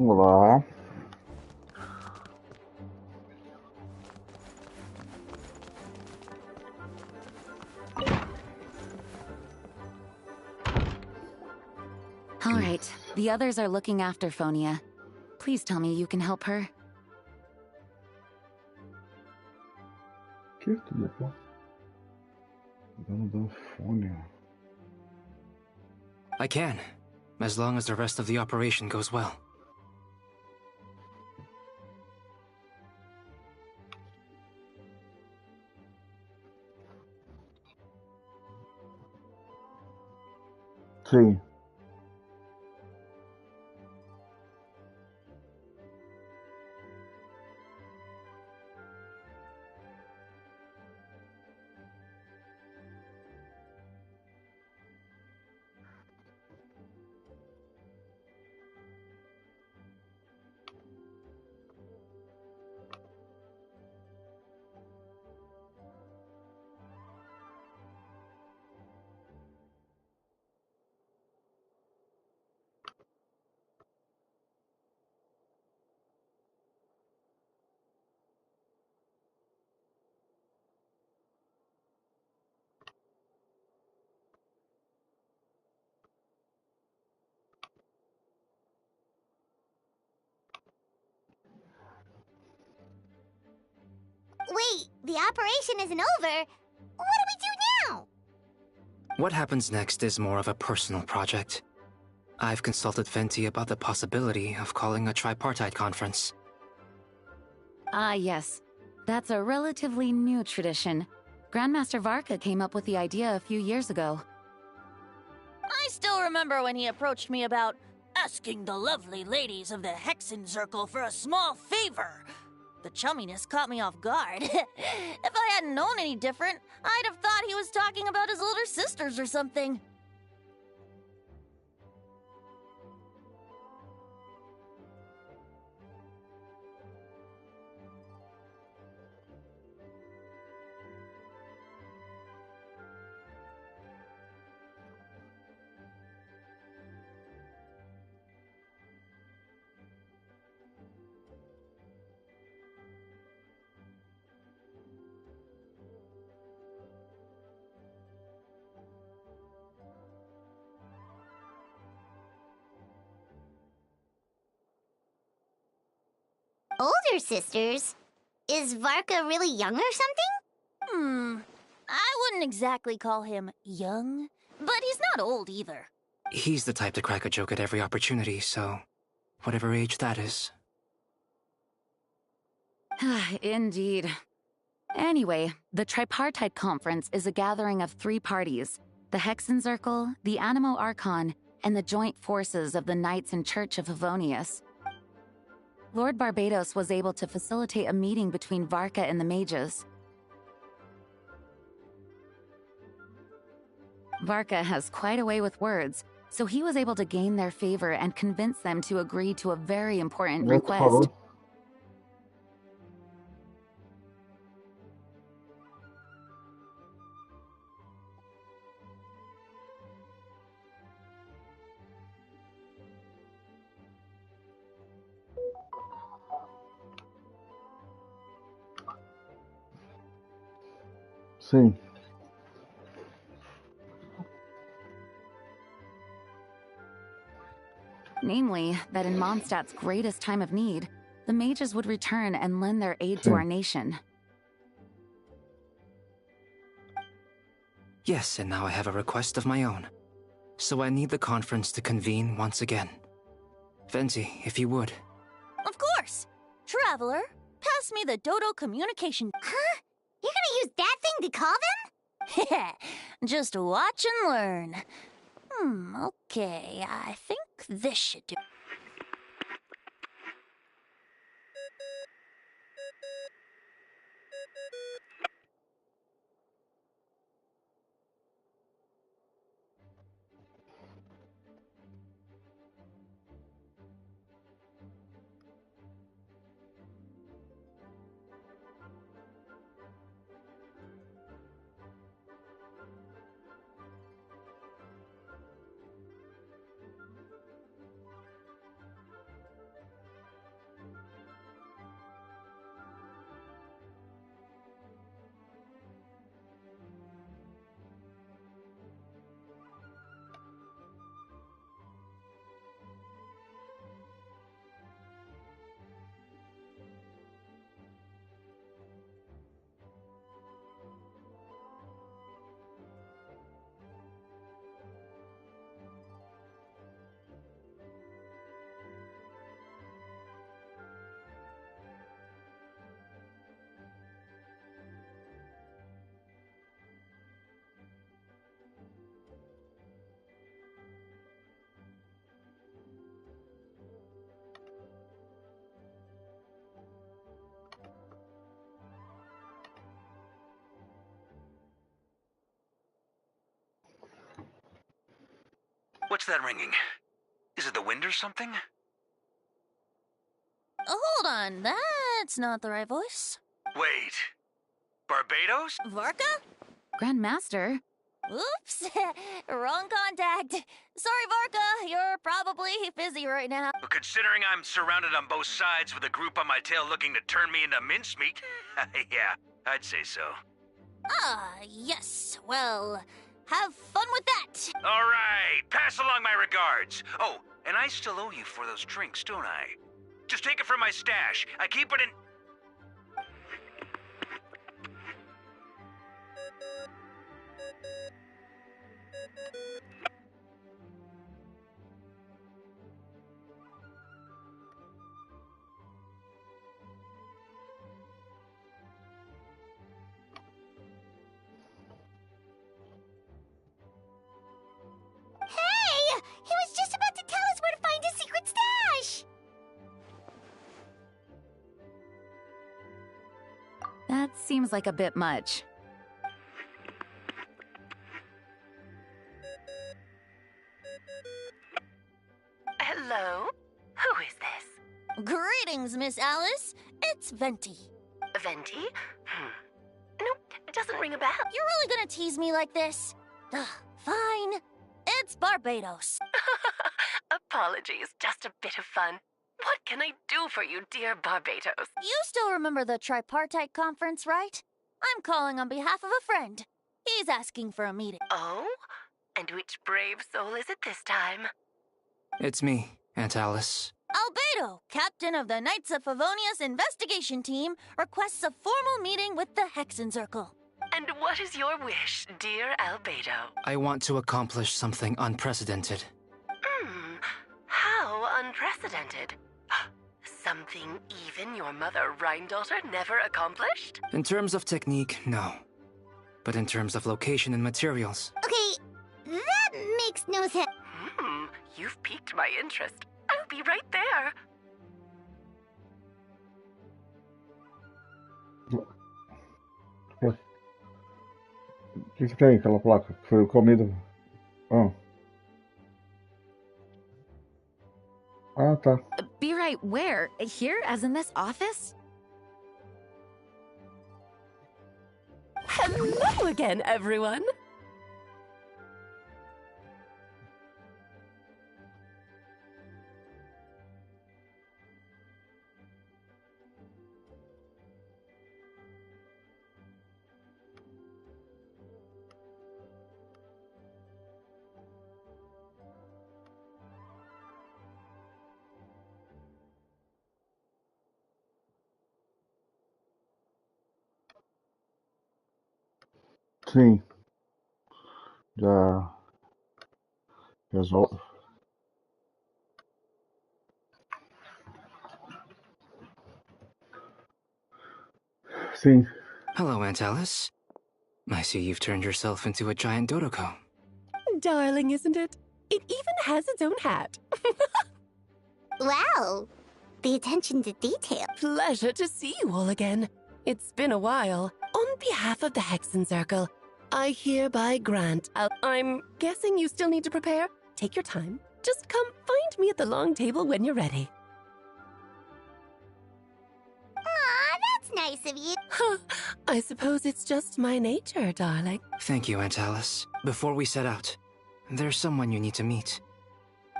Olá. All right, the others are looking after Phonia. Please tell me you can help her. Que tudo bom? Dano da fone. I can, as long as the rest of the operation goes well. Sim. Wait, the operation isn't over. What do we do now? What happens next is more of a personal project. I've consulted Venti about the possibility of calling a tripartite conference. Ah, yes. That's a relatively new tradition. Grandmaster Varka came up with the idea a few years ago. I still remember when he approached me about asking the lovely ladies of the Hexen Circle for a small favor. The chumminess caught me off guard. If I hadn't known any different, I'd have thought he was talking about his older sisters or something. Older sisters? Is Varka really young or something? I wouldn't exactly call him young, but he's not old either. He's the type to crack a joke at every opportunity, so whatever age that is. Indeed. Anyway, the Tripartite Conference is a gathering of three parties: the Hexen Circle, the Animo Archon, and the joint forces of the Knights and Church of Favonius. Lord Barbados was able to facilitate a meeting between Varka and the mages. Varka has quite a way with words, so he was able to gain their favor and convince them to agree to a very important request. Sim. Namely, that in Mondstadt's greatest time of need, the mages would return and lend their aid to our nation. Yes, and now I have a request of my own. So I need the conference to convene once again. Venti, if you would. Of course! Traveler, pass me the Dodo communication. Huh? You're gonna use that thing to call them? Just watch and learn. Okay, I think this should do. What's that ringing? Is it the wind or something? Hold on, that's not the right voice. Wait. Barbados? Varka? Grandmaster? Oops, wrong contact. Sorry, Varka, you're probably busy right now. Well, considering I'm surrounded on both sides with a group on my tail looking to turn me into mincemeat, yeah, I'd say so. Ah, yes. Well, have fun with that. All right, pass along my regards. Oh, and I still owe you for those drinks, don't I? Just take it from my stash. I keep it in... Hey! He was just about to tell us where to find his secret stash! That seems like a bit much. Hello? Who is this? Greetings, Miss Alice. It's Venti. Venti? Nope, it doesn't ring a bell. You're really gonna tease me like this? Ugh, fine. It's Barbados. Apologies, just a bit of fun. What can I do for you, dear Barbados? You still remember the tripartite conference, right? I'm calling on behalf of a friend. He's asking for a meeting. Oh? And which brave soul is it this time? It's me, Aunt Alice. Albedo, captain of the Knights of Favonius investigation team, requests a formal meeting with the Hexencircle. And what is your wish, dear Albedo? I want to accomplish something unprecedented. How unprecedented. Something even your mother Rhine-daughter never accomplished? In terms of technique, no. But in terms of location and materials. Okay, that makes no sense. You've piqued my interest. I'll be right there. O que tem aquela placa? Que foi comida? Ah. Ah, tá. Be right where? Here, as in this office? Hello again, everyone. Sim. Já resolve. Sim. Hello, Aunt Alice. I see you've turned yourself into a giant Dodoko. Darling, isn't it? It even has its own hat. Wow, the attention to detail. Pleasure to see you all again. It's been a while. On behalf of the Hexencircle, I hereby grant. I'm guessing you still need to prepare. Take your time. Just come find me at the long table when you're ready. Aw, that's nice of you. I suppose it's just my nature, darling. Thank you, Aunt Alice. Before we set out, there's someone you need to meet.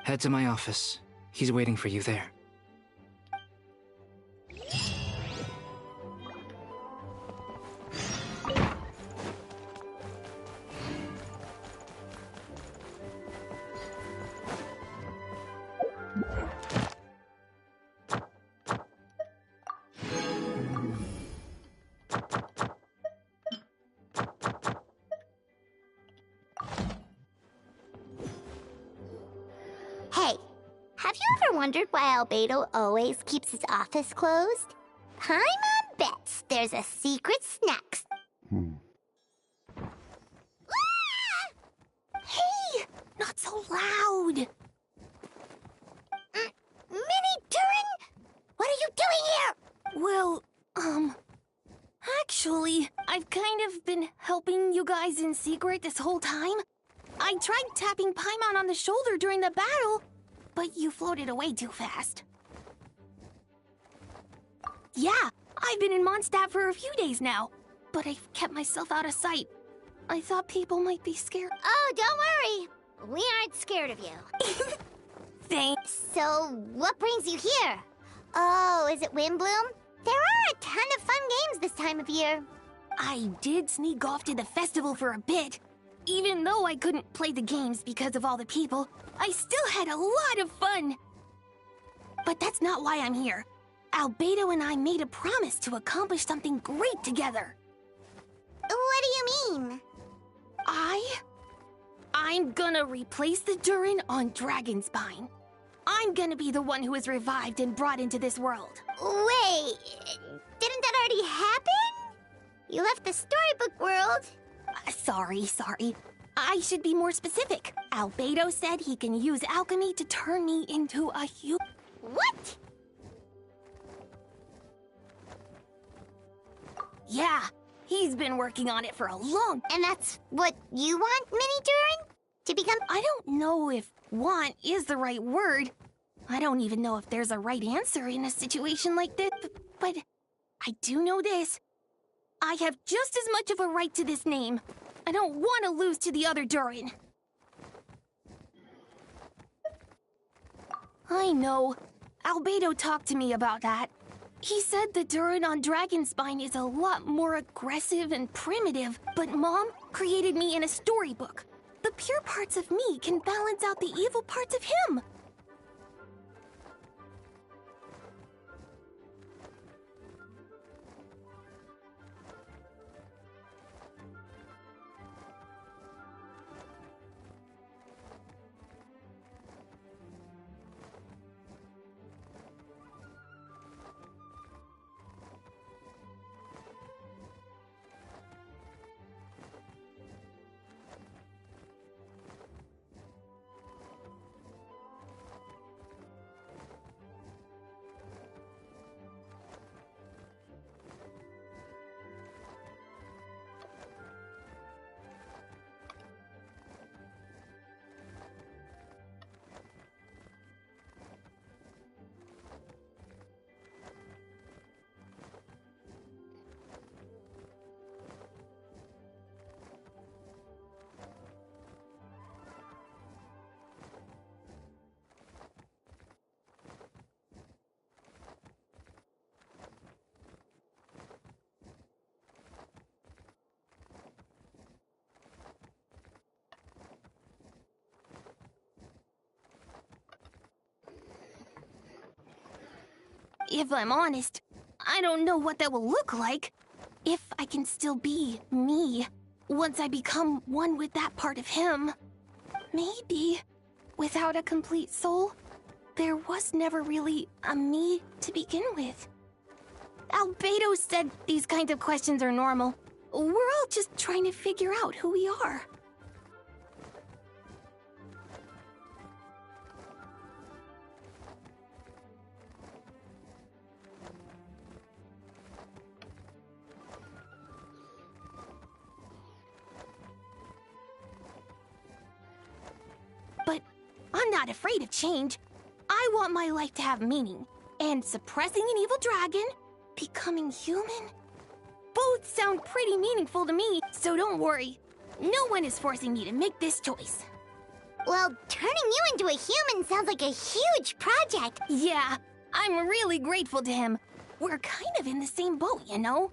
Head to my office. He's waiting for you there. Hey, have you ever wondered why Albedo always keeps his office closed? Paimon bets there's a secret snack. Ah! Hey, Not so loud. Minnie Turing, what are you doing here? Well, actually, I've kind of been helping you guys in secret this whole time. I I tried tapping Paimon on the shoulder during the battle, but you floated away too fast. Yeah, I've been in Mondstadt for a few days now, but I've kept myself out of sight. I thought people might be scared. Oh, don't worry. We aren't scared of you. Thanks. So, what brings you here? Oh, is it Windbloom? There are a ton of fun games this time of year. I did sneak off to the festival for a bit. Even though I couldn't play the games because of all the people, I still had a lot of fun. But that's not why I'm here. Albedo and I made a promise to accomplish something great together. What do you mean? I'm gonna replace the Durin on Dragonspine. I'm gonna be the one who is revived and brought into this world. Wait, didn't that already happen? You left the storybook world. Sorry. I should be more specific. Albedo said he can use alchemy to turn me into a human. What? Yeah, he's been working on it for a long... And that's what you want, Mini Durin? To become... I don't know if want is the right word. I don't even know if there's a right answer in a situation like this, but I do know this. I have just as much of a right to this name. I don't want to lose to the other Durin. I know. Albedo talked to me about that. He said the Durin on Dragonspine is a lot more aggressive and primitive, but Mom created me in a storybook. The pure parts of me can balance out the evil parts of him. If I'm honest, I don't know what that will look like. If I can still be me once I become one with that part of him. Maybe without a complete soul, there was never really a me to begin with. Albedo said these kinds of questions are normal. We're all just trying to figure out who we are. But I'm not afraid of change. I want my life to have meaning. And suppressing an evil dragon, becoming human, both sound pretty meaningful to me, so don't worry. No one is forcing me to make this choice. Well, turning you into a human sounds like a huge project. Yeah, I'm really grateful to him. We're kind of in the same boat, you know?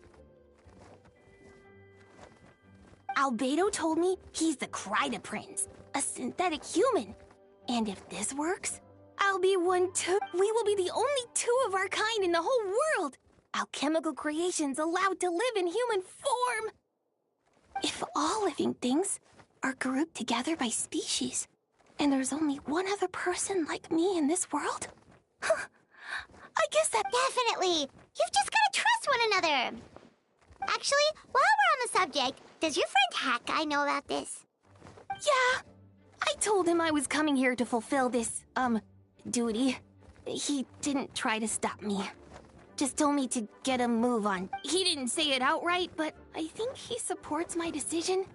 Albedo told me he's the Kryda Prince, a synthetic human. And if this works, I'll be one too. We will be the only two of our kind in the whole world. Alchemical creations allowed to live in human form. If all living things are grouped together by species, and there's only one other person like me in this world, I guess that... Definitely. You've just gotta trust one another. Actually, while we're on the subject, does your friend Hack Guy know about this? Yeah. I told him I was coming here to fulfill this, duty. He didn't try to stop me. Just told me to get a move on. He didn't say it outright, but I think he supports my decision.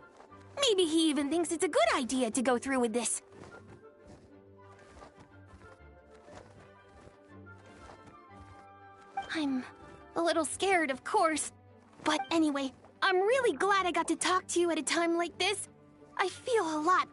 Maybe he even thinks it's a good idea to go through with this. I'm a little scared, of course. But anyway, I'm really glad I got to talk to you at a time like this. I feel a lot.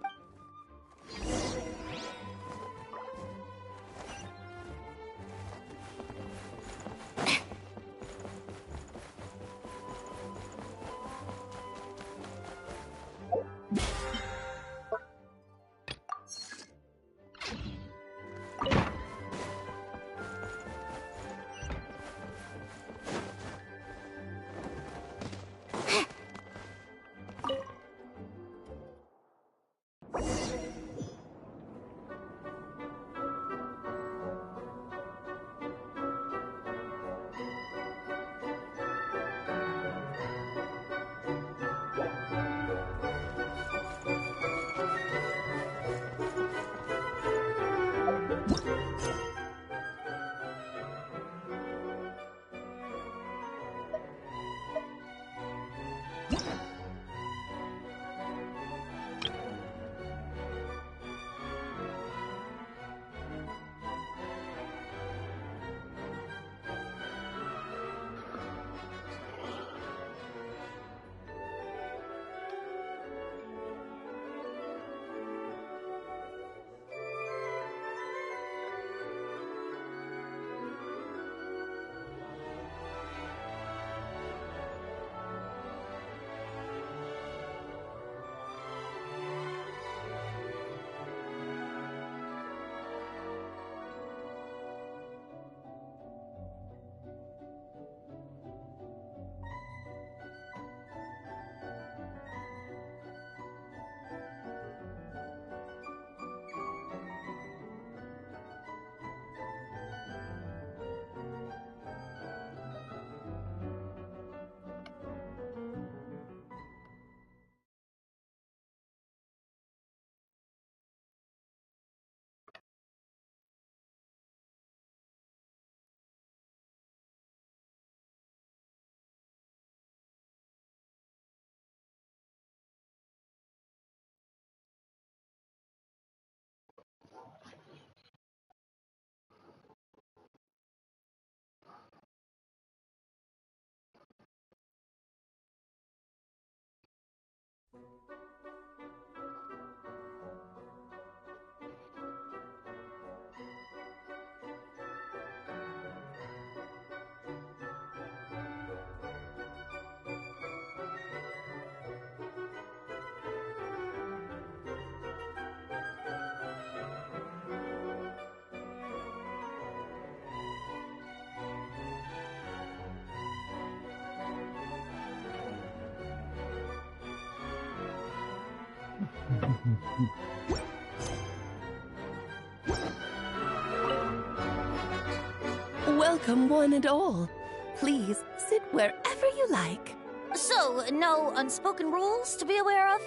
Welcome, one and all. Please sit wherever you like. So, no unspoken rules to be aware of?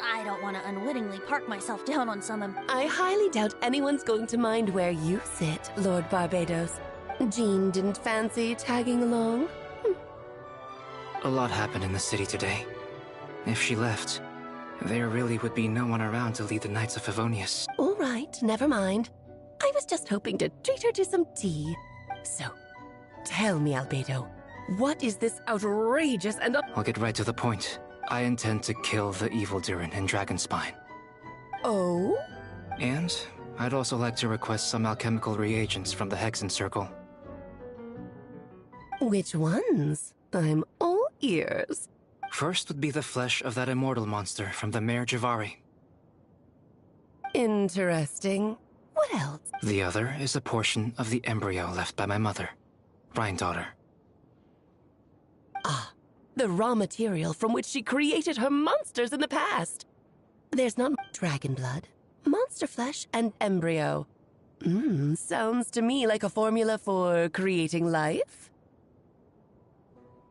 I don't want to unwittingly park myself down on some. I highly doubt anyone's going to mind where you sit, Lord Barbados. Jean didn't fancy tagging along? A lot happened in the city today. If she left, there really would be no one around to lead the Knights of Favonius. All right, never mind. I was just hoping to treat her to some tea. So, tell me, Albedo, what is this outrageous and... I'll get right to the point. I intend to kill the evildoer in Dragonspine. Oh? And I'd also like to request some alchemical reagents from the Hexen Circle. Which ones? I'm all ears. First would be the flesh of that immortal monster from the Mare Javari. Interesting. What else? The other is a portion of the embryo left by my mother, Rhine-daughter. Ah, the raw material from which she created her monsters in the past. There's not dragon blood, monster flesh, and embryo. Sounds to me like a formula for creating life.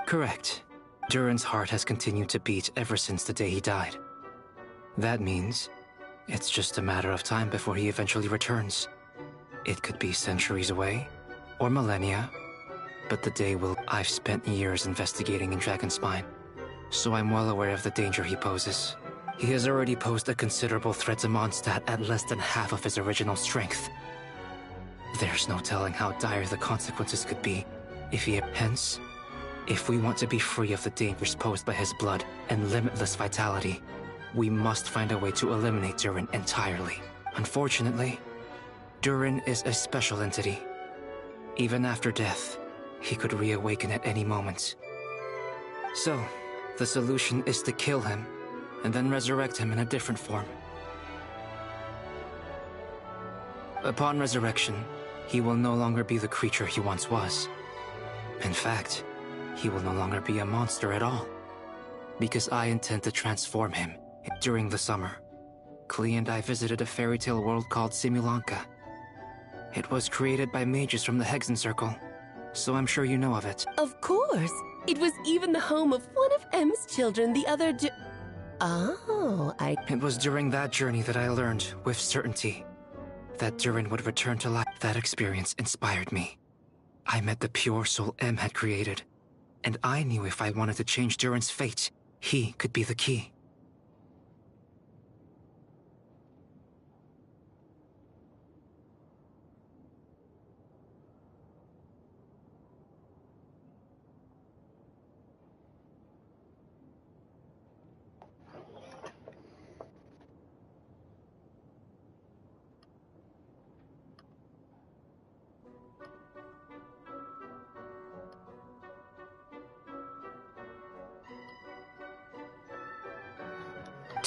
Correct. Durin's heart has continued to beat ever since the day he died. That means it's just a matter of time before he eventually returns. It could be centuries away, or millennia, but the day will... I've spent years investigating in Dragonspine, so I'm well aware of the danger he poses. He has already posed a considerable threat to Mondstadt at less than half of his original strength. There's no telling how dire the consequences could be if he... Hence, if we want to be free of the dangers posed by his blood and limitless vitality, we must find a way to eliminate Durin entirely. Unfortunately, Durin is a special entity. Even after death, he could reawaken at any moment. So, the solution is to kill him, and then resurrect him in a different form. Upon resurrection, he will no longer be the creature he once was. In fact, he will no longer be a monster at all. Because I intend to transform him. During the summer, Klee and I visited a fairy tale world called Simulanka. It was created by mages from the Hexen Circle, so I'm sure you know of it. Of course. It was even the home of one of M's children the other day. Oh, It was during that journey that I learned, with certainty, that Durin would return to life. That experience inspired me. I met the pure soul M had created, and I knew if I wanted to change Durin's fate, he could be the key.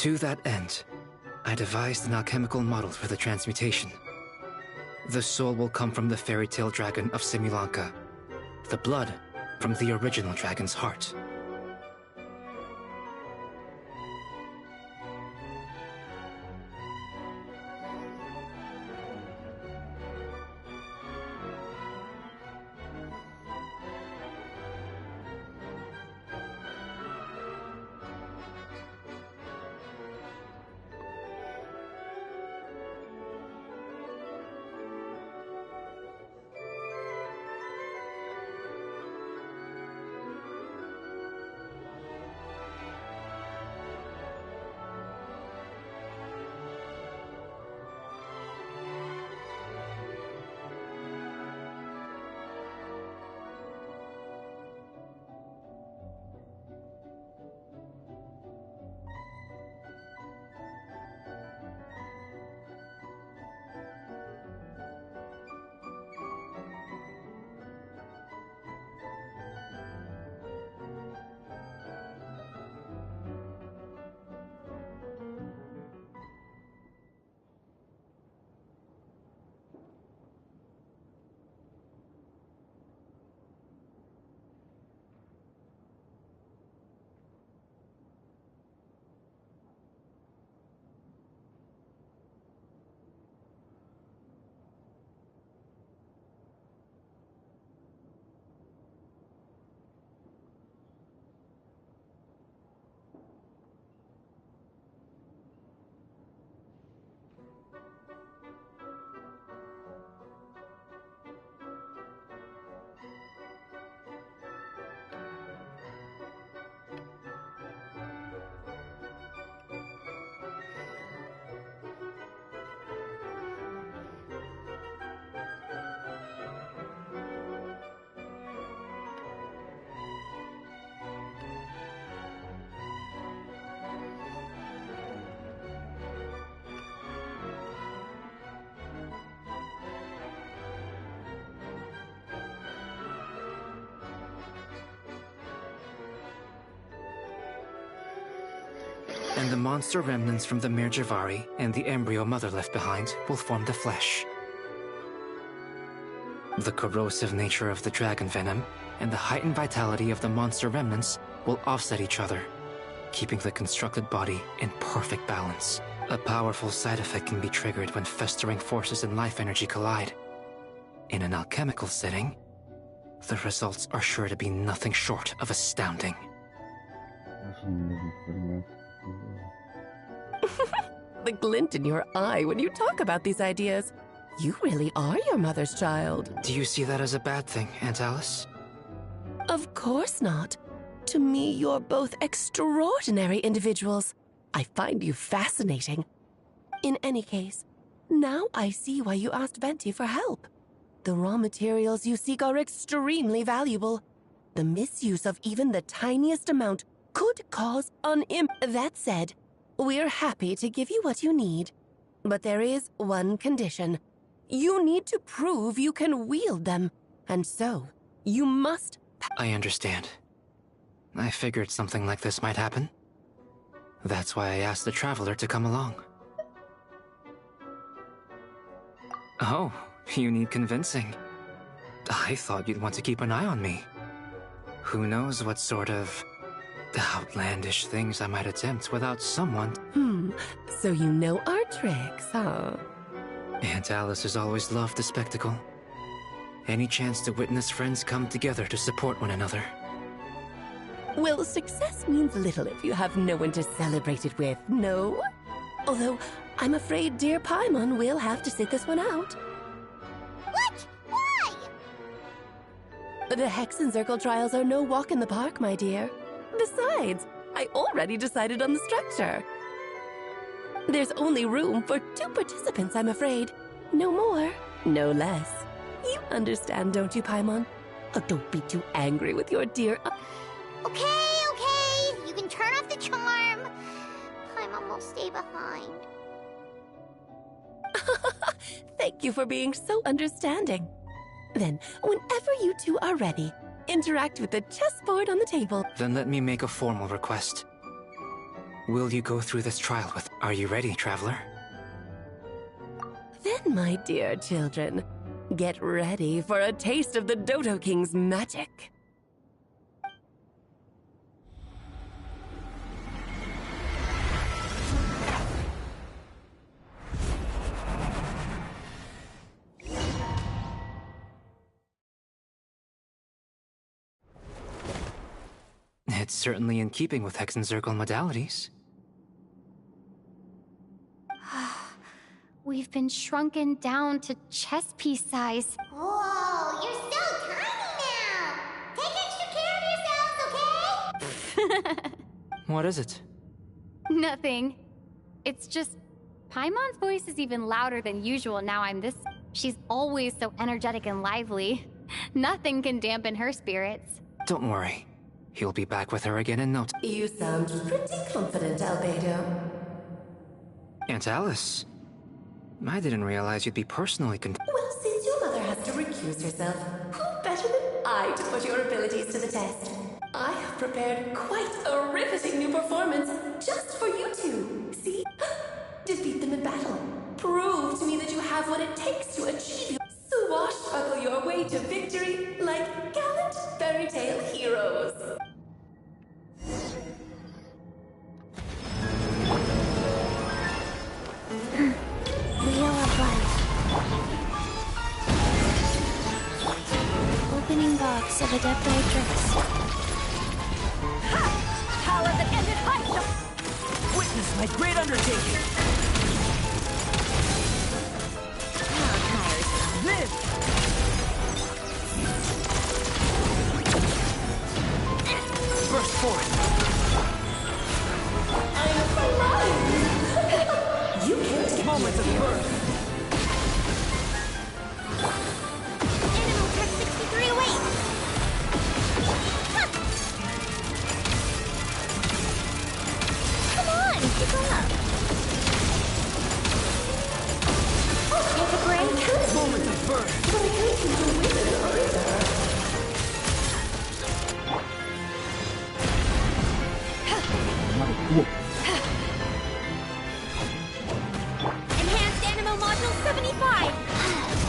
To that end, I devised an alchemical model for the transmutation. The soul will come from the fairy tale dragon of Simulanka, the blood from the original dragon's heart. And the monster remnants from the Mirjavari and the embryo mother left behind will form the flesh. The corrosive nature of the dragon venom and the heightened vitality of the monster remnants will offset each other, keeping the constructed body in perfect balance. A powerful side effect can be triggered when festering forces and life energy collide. In an alchemical setting, the results are sure to be nothing short of astounding. The glint in your eye when you talk about these ideas. You really are your mother's child. Do you see that as a bad thing, Aunt Alice? Of course not. To me, you're both extraordinary individuals. I find you fascinating. In any case, now I see why you asked Venti for help. The raw materials you seek are extremely valuable. The misuse of even the tiniest amount could cause That said, we're happy to give you what you need. But there is one condition. You need to prove you can wield them. And so, you must... I understand. I figured something like this might happen. That's why I asked the Traveler to come along. Oh, you need convincing. I thought you'd want to keep an eye on me. Who knows what sort of outlandish things I might attempt without someone. So you know our tricks, huh? Aunt Alice has always loved the spectacle. Any chance to witness friends come together to support one another. Well, success means little if you have no one to celebrate it with, no? Although, I'm afraid dear Paimon will have to sit this one out. What? Why? The Hexenzirkel trials are no walk in the park, my dear. Besides, I already decided on the structure. There's only room for 2 participants, I'm afraid. No more, no less. You understand, don't you, Paimon? Oh, don't be too angry with your dear... Okay. You can turn off the charm. Paimon will stay behind. Thank you for being so understanding. Then, whenever you two are ready, interact with the chessboard on the table. Then let me make a formal request. Will you go through this trial with... Are you ready, Traveler? Then, my dear children, get ready for a taste of the Dodo King's magic. It's certainly in keeping with Hexenzirkel modalities. We've been shrunken down to chess piece size. Whoa, you're so tiny now! Take extra care of yourselves, okay? What is it? Nothing. It's just... Paimon's voice is even louder than usual now I'm this... She's always so energetic and lively. Nothing can dampen her spirits. Don't worry. He'll be back with her again in no time. You sound pretty confident, Albedo. Aunt Alice. I didn't realize you'd be personally Well, since your mother has to recuse herself, who better than I to put your abilities to the test? I have prepared quite a riveting new performance just for you two. See? Defeat them in battle. Prove to me that you have what it takes to achieve you. Swashbuckle your way to victory like gallant fairy tale heroes. Wheel of Life. Opening box of Adeptotrix. Power that ended high. Witness my great undertaking! Live! Burst forth! I'm alive! You can't get Moment of birth! Animal Tech 63 away! Come on, keep up! Take a break. Moment of birth! But I can't seem to win it either. Enhanced Animo Module 75!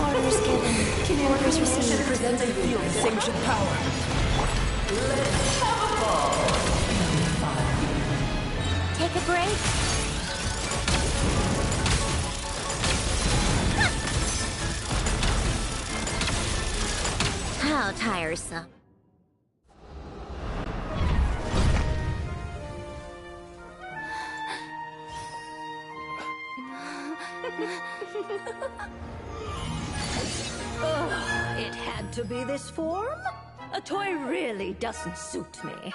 Orders given. Orders received. Present a field Sanctioned power! Let's have a ball. Take a break. How tiresome. It had to be this form? A toy really doesn't suit me.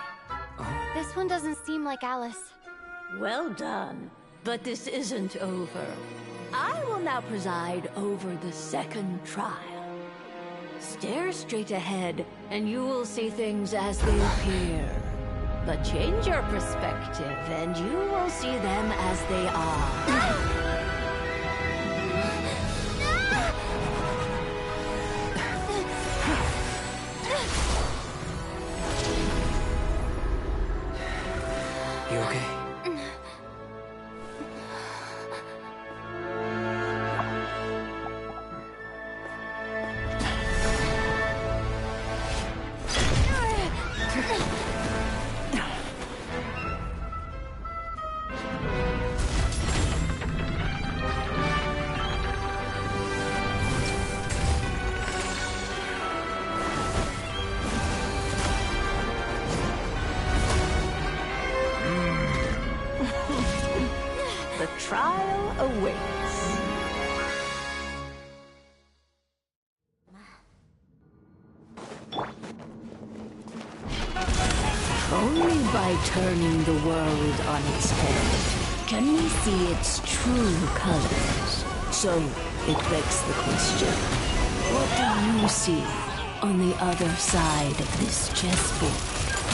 This one doesn't seem like Alice. Well done. But this isn't over. I will now preside over the second trial. Stare straight ahead, and you will see things as they appear. But change your perspective, and you will see them as they are. You okay? The trial awaits. Only by turning the world on its head can we see its true colors. So, it begs the question, what do you see on the other side of this chessboard?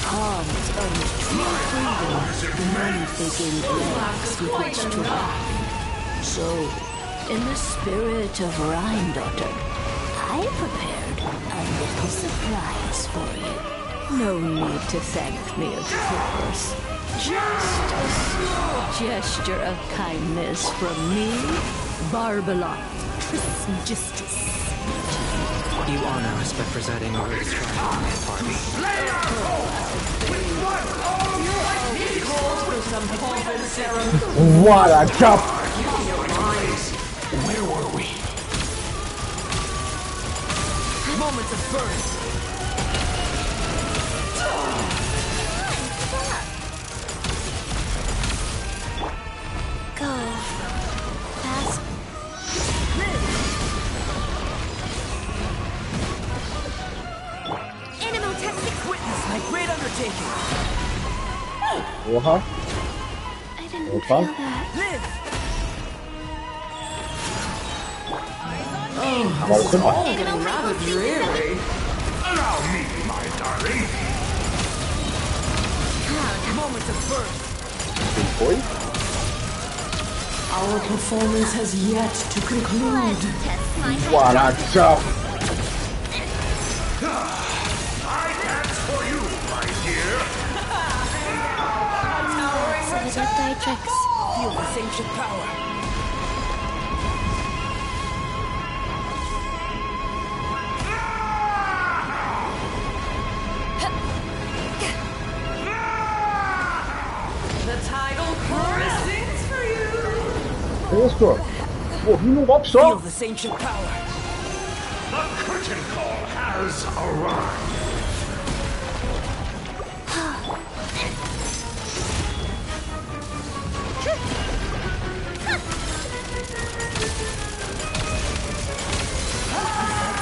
Pawns earned true freedom when they gained legs with which to walk. So, in the spirit of Rhine-daughter, I prepared a little surprise for you. No need to thank me, of course. Just a small gesture of kindness from me, Barbelot Trismegistus. You honor us by presiding over this trial, Barbie. What a chop! Where were we? Moments of burst. Go. Fast. Animal testing. Witness my great undertaking. Oha. I didn't Opa. feel that. Live. This is all getting rather dreary. Allow me, my darling. Moments of birth. boy. Our performance has yet to conclude. What a chop! I dance for you, my dear. So the death die tricks. Feel this ancient power. The tidal chorus sings for you. Oscar! Pô, vindo um golpe Feel só! this ancient power. The curtain call has arrived.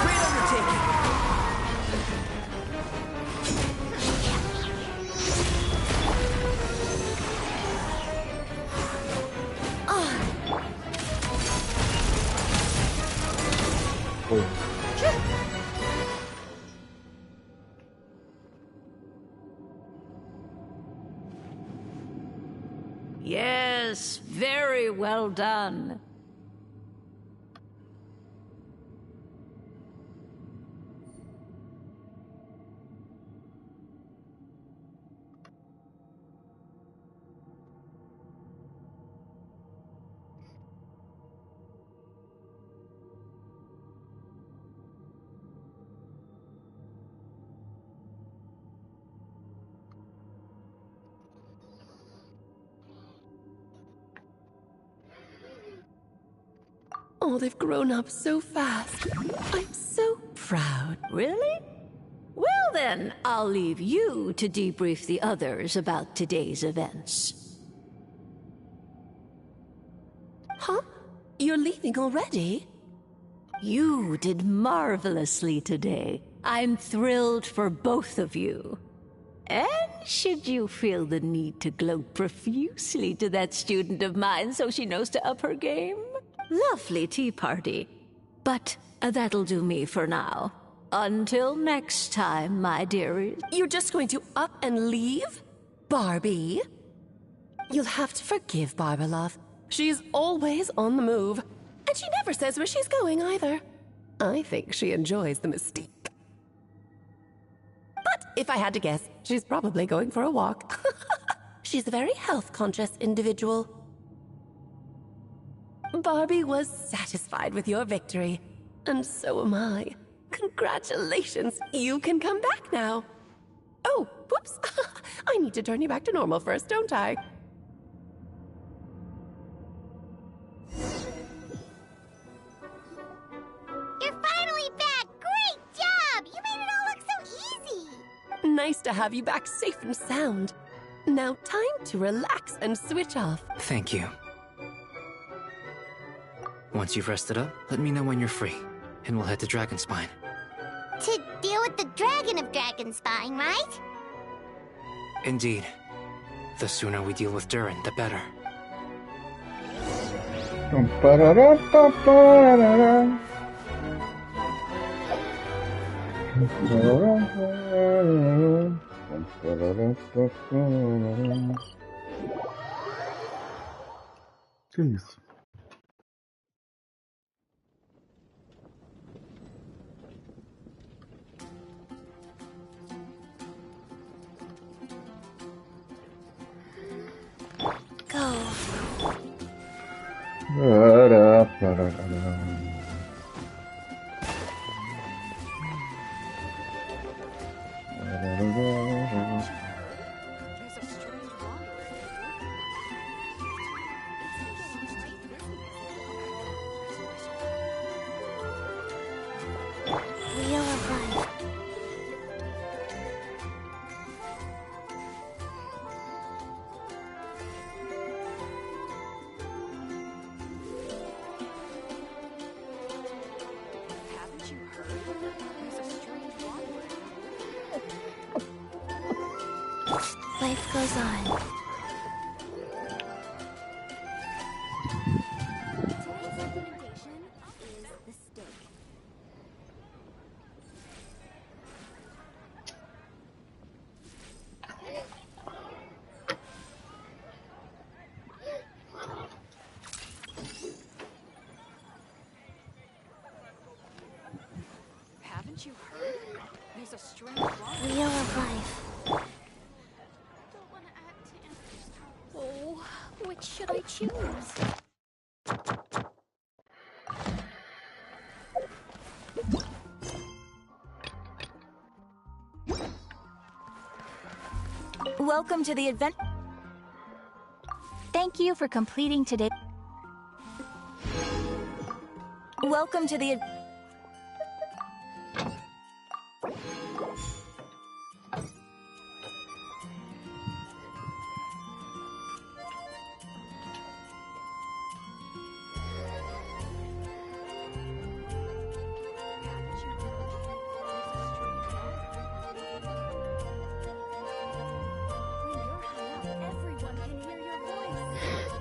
Great undertaking. Yes, very well done. Oh, they've grown up so fast. I'm so proud. Really? Well then, I'll leave you to debrief the others about today's events. Huh? You're leaving already? You did marvelously today. I'm thrilled for both of you. And should you feel the need to gloat profusely to that student of mine so she knows to up her game, lovely tea party. But that'll do me for now. Until next time, my dearie. You're just going to up and leave? Barbie? You'll have to forgive Barbara, love. She's always on the move. And she never says where she's going either. I think she enjoys the mystique. But if I had to guess, she's probably going for a walk. She's a very health-conscious individual. Barbie was satisfied with your victory. And so am I. Congratulations, you can come back now. Oh, whoops. I need to turn you back to normal first, don't I? You're finally back! Great job! You made it all look so easy! Nice to have you back safe and sound. Now time to relax and switch off. Thank you. Once you've rested up, let me know when you're free, and we'll head to Dragonspine. To deal with the Dragon of Dragonspine, right? Indeed. The sooner we deal with Durin, the better. Que isso? Wheel of Life. Haven't you heard? There's a strange wandering. Life goes on. Today's recommendation is the steak. Haven't you heard? There's a strange wandering. Wheel of Life. Don't want to add to Andrew's. Oh, which should I choose? Welcome to the event. Thank you for completing today. Welcome to the. When you're high up, everyone can hear your voice.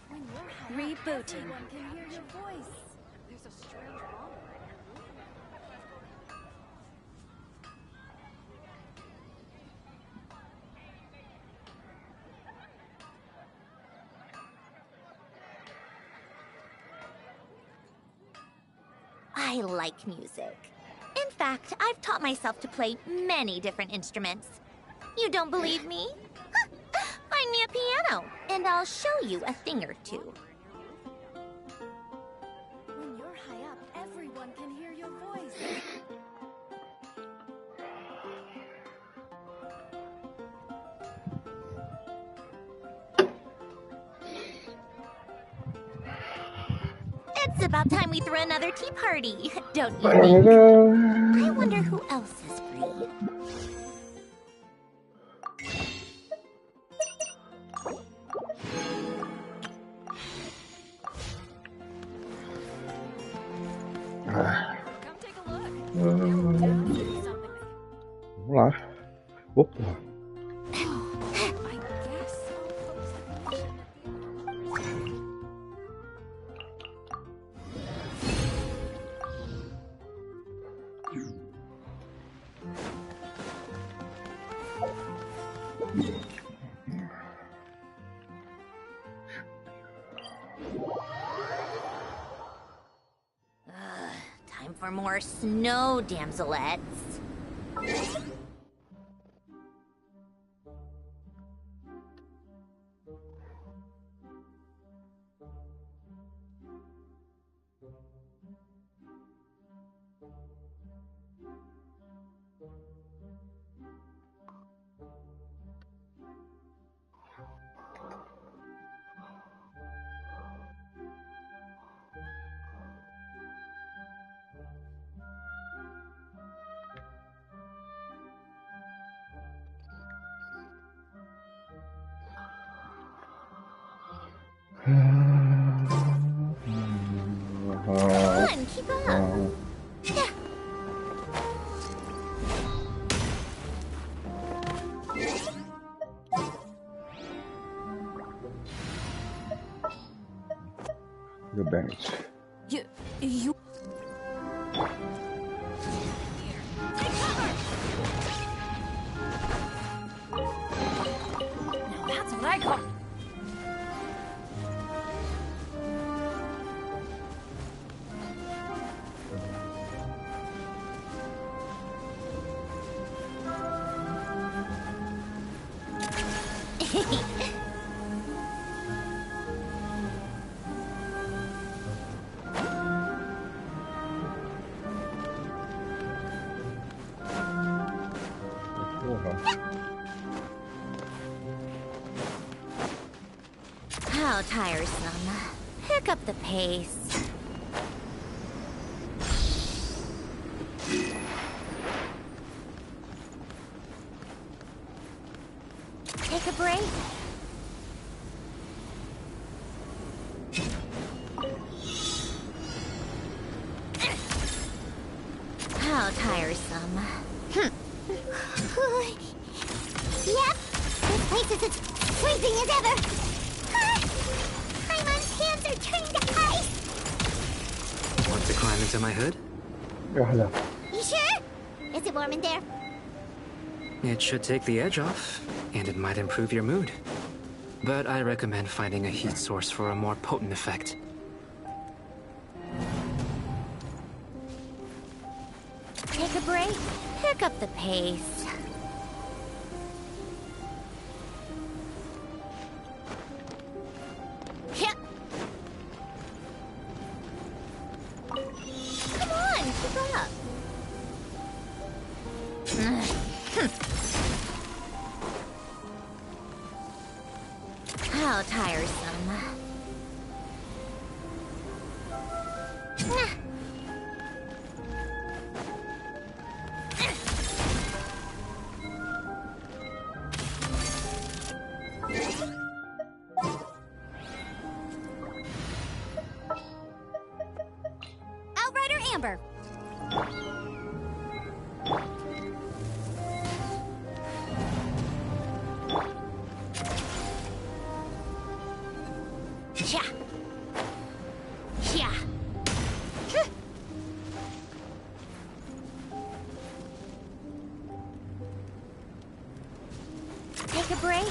When you're high up, Rebooting. everyone can hear your voice. There's a strange wandering. I like music. In fact, I've taught myself to play many different instruments. You don't believe me? Find me a piano, and I'll show you a thing or two. When you're high up, everyone can hear your voice. It's about time we throw another tea party, don't you think? I wonder who else is free. Come take a look. There will definitely be something with Vamos lá. Opa. I guess I'll post the mission at the end. Time for more snow damselettes. Come on, keep up. Good damage. You. Now that's what I call. How tiresome. Pick up the pace. Take a break. How tiresome. Yep, this place is as freezing as ever. Paimon's hands are turning to ice. Want to climb into my hood? Yeah. You sure? Is it warm in there? It should take the edge off, and it might improve your mood. But I recommend finding a heat source for a more potent effect. Take a break. Pick up the pace. Yep. Come on, keep up. How tiresome. Outrider Amber. Yeah. Yeah. Take a break.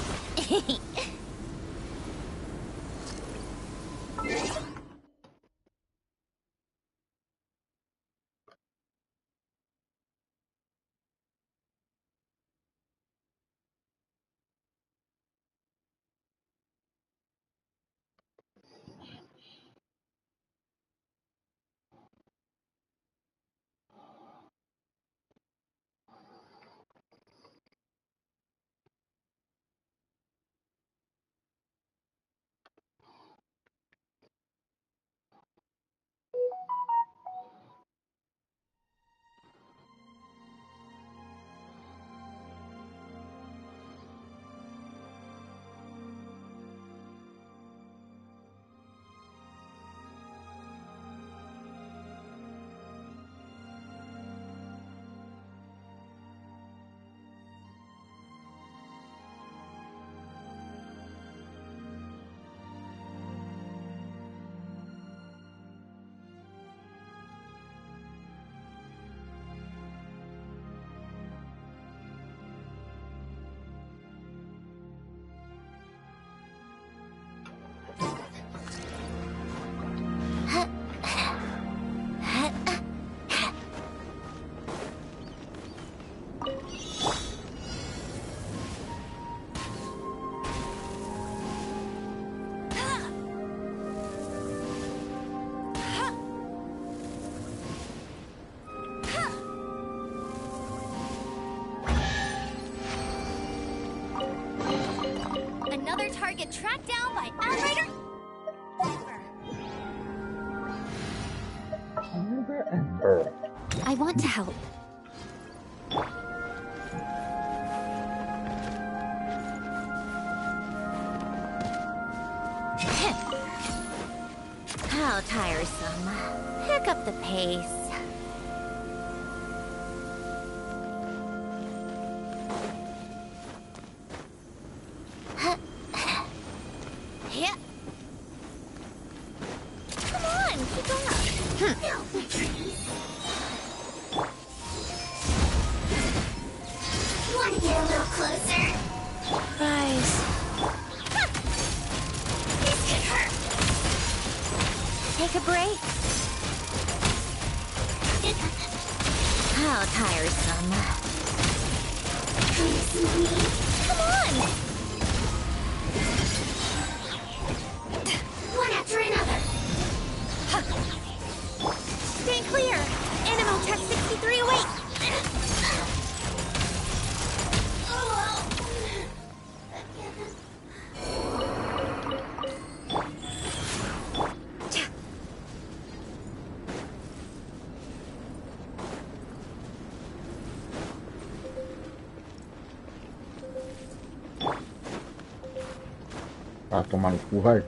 Another target tracked down by Outrider. I want to help. How tiresome. Pick up the pace. Yeah. Come on, keep up. Want to get a little closer? Rise. This could hurt. Take a break. How tiresome. Come on. One after another. Stay clear. Animal Tech 63 away. Ah, tomar no cu, vai.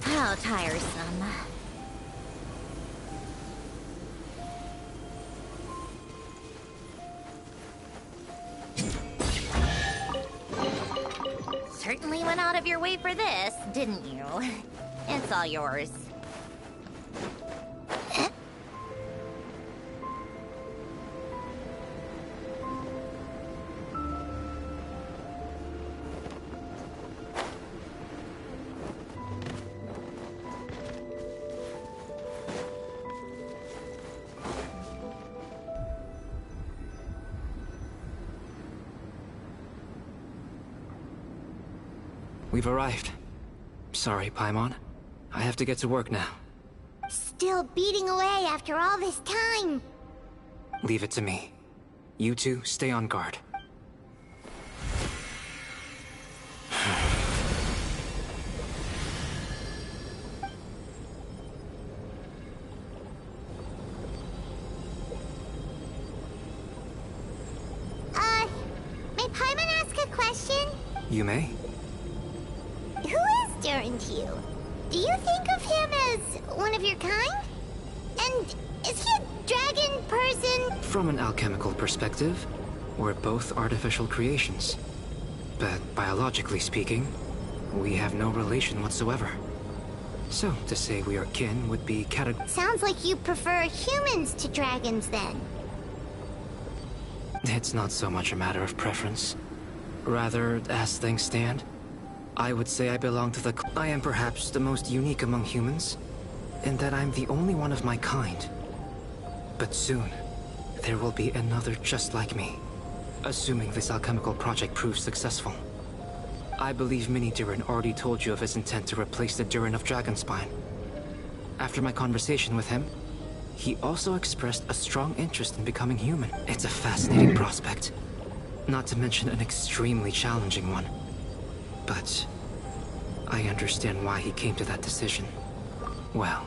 How tiresome. Certainly went out of your way for this, didn't you? It's all yours. We've arrived. Sorry, Paimon. I have to get to work now. Still beating away after all this time. Leave it to me. You two, stay on guard. May Paimon ask a question? You may? Who is Durin to you? Do you think of him as one of your kind? And is he a dragon person? From an alchemical perspective, we're both artificial creations. But biologically speaking, we have no relation whatsoever. So, to say we are kin would be Sounds like you prefer humans to dragons, then. It's not so much a matter of preference. Rather, as things stand, I would say I belong to I am perhaps the most unique among humans, in that I'm the only one of my kind. But soon, there will be another just like me, assuming this alchemical project proves successful. I believe Mini Durin already told you of his intent to replace the Durin of Dragonspine. After my conversation with him, he also expressed a strong interest in becoming human. It's a fascinating prospect, not to mention an extremely challenging one. But I understand why he came to that decision. Well,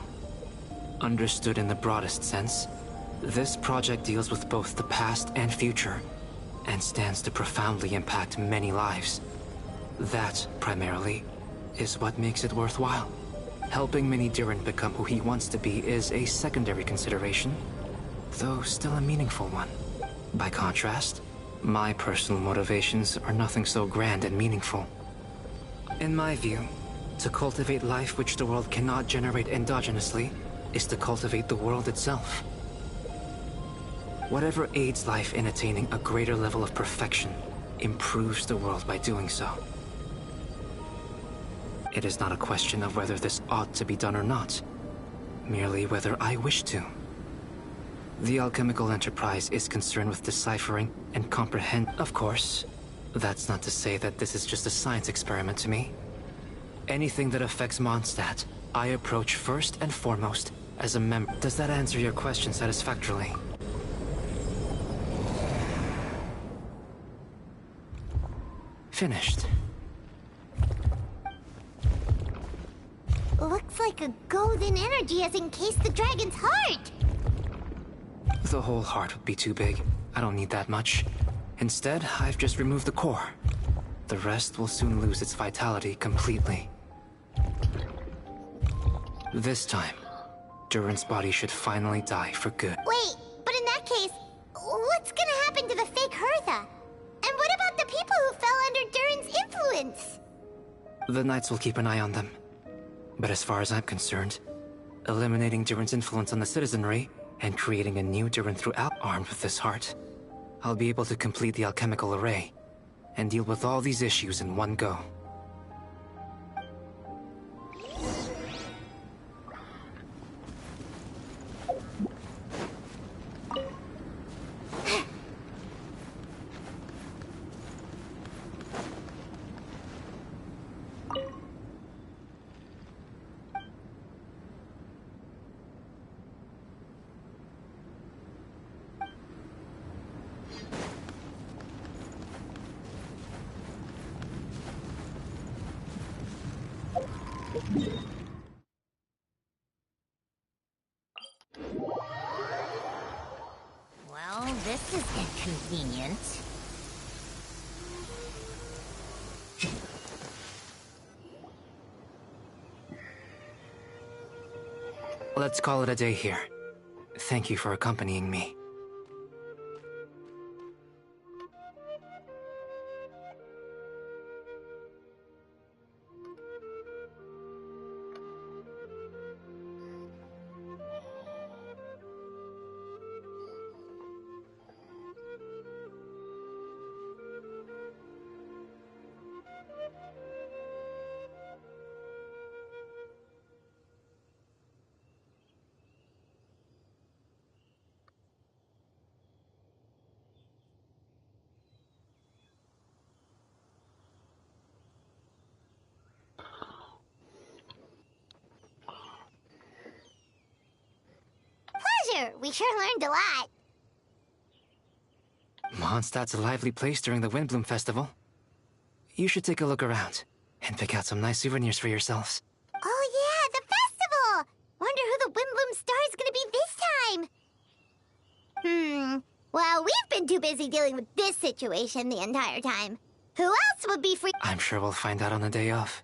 understood in the broadest sense, this project deals with both the past and future, and stands to profoundly impact many lives. That, primarily, is what makes it worthwhile. Helping Mini Durin become who he wants to be is a secondary consideration, though still a meaningful one. By contrast, my personal motivations are nothing so grand and meaningful. In my view, to cultivate life which the world cannot generate endogenously is to cultivate the world itself. Whatever aids life in attaining a greater level of perfection improves the world by doing so. It is not a question of whether this ought to be done or not, merely whether I wish to. The alchemical enterprise is concerned with deciphering and comprehend. Of course, that's not to say that this is just a science experiment to me. Anything that affects Mondstadt, I approach first and foremost as a member. Does that answer your question satisfactorily? Finished. Looks like a golden energy has encased the dragon's heart. The whole heart would be too big. I don't need that much. Instead, I've just removed the core. The rest will soon lose its vitality completely. This time, Durin's body should finally die for good. Wait, but in that case, what's gonna happen to the fake Hertha? And what about the people who fell under Durin's influence? The Knights will keep an eye on them. But as far as I'm concerned, eliminating Durin's influence on the citizenry and creating a new Durin throughout, armed with this heart, I'll be able to complete the alchemical array and deal with all these issues in one go. Well, this is inconvenient. Let's call it a day here. Thank you for accompanying me. Pleasure! We sure learned a lot. Mondstadt's a lively place during the Windbloom Festival. You should take a look around and pick out some nice souvenirs for yourselves. Oh yeah, the festival! Wonder who the Windbloom star is gonna be this time. Well, we've been too busy dealing with this situation the entire time. Who else would be free? I'm sure we'll find out on the day of.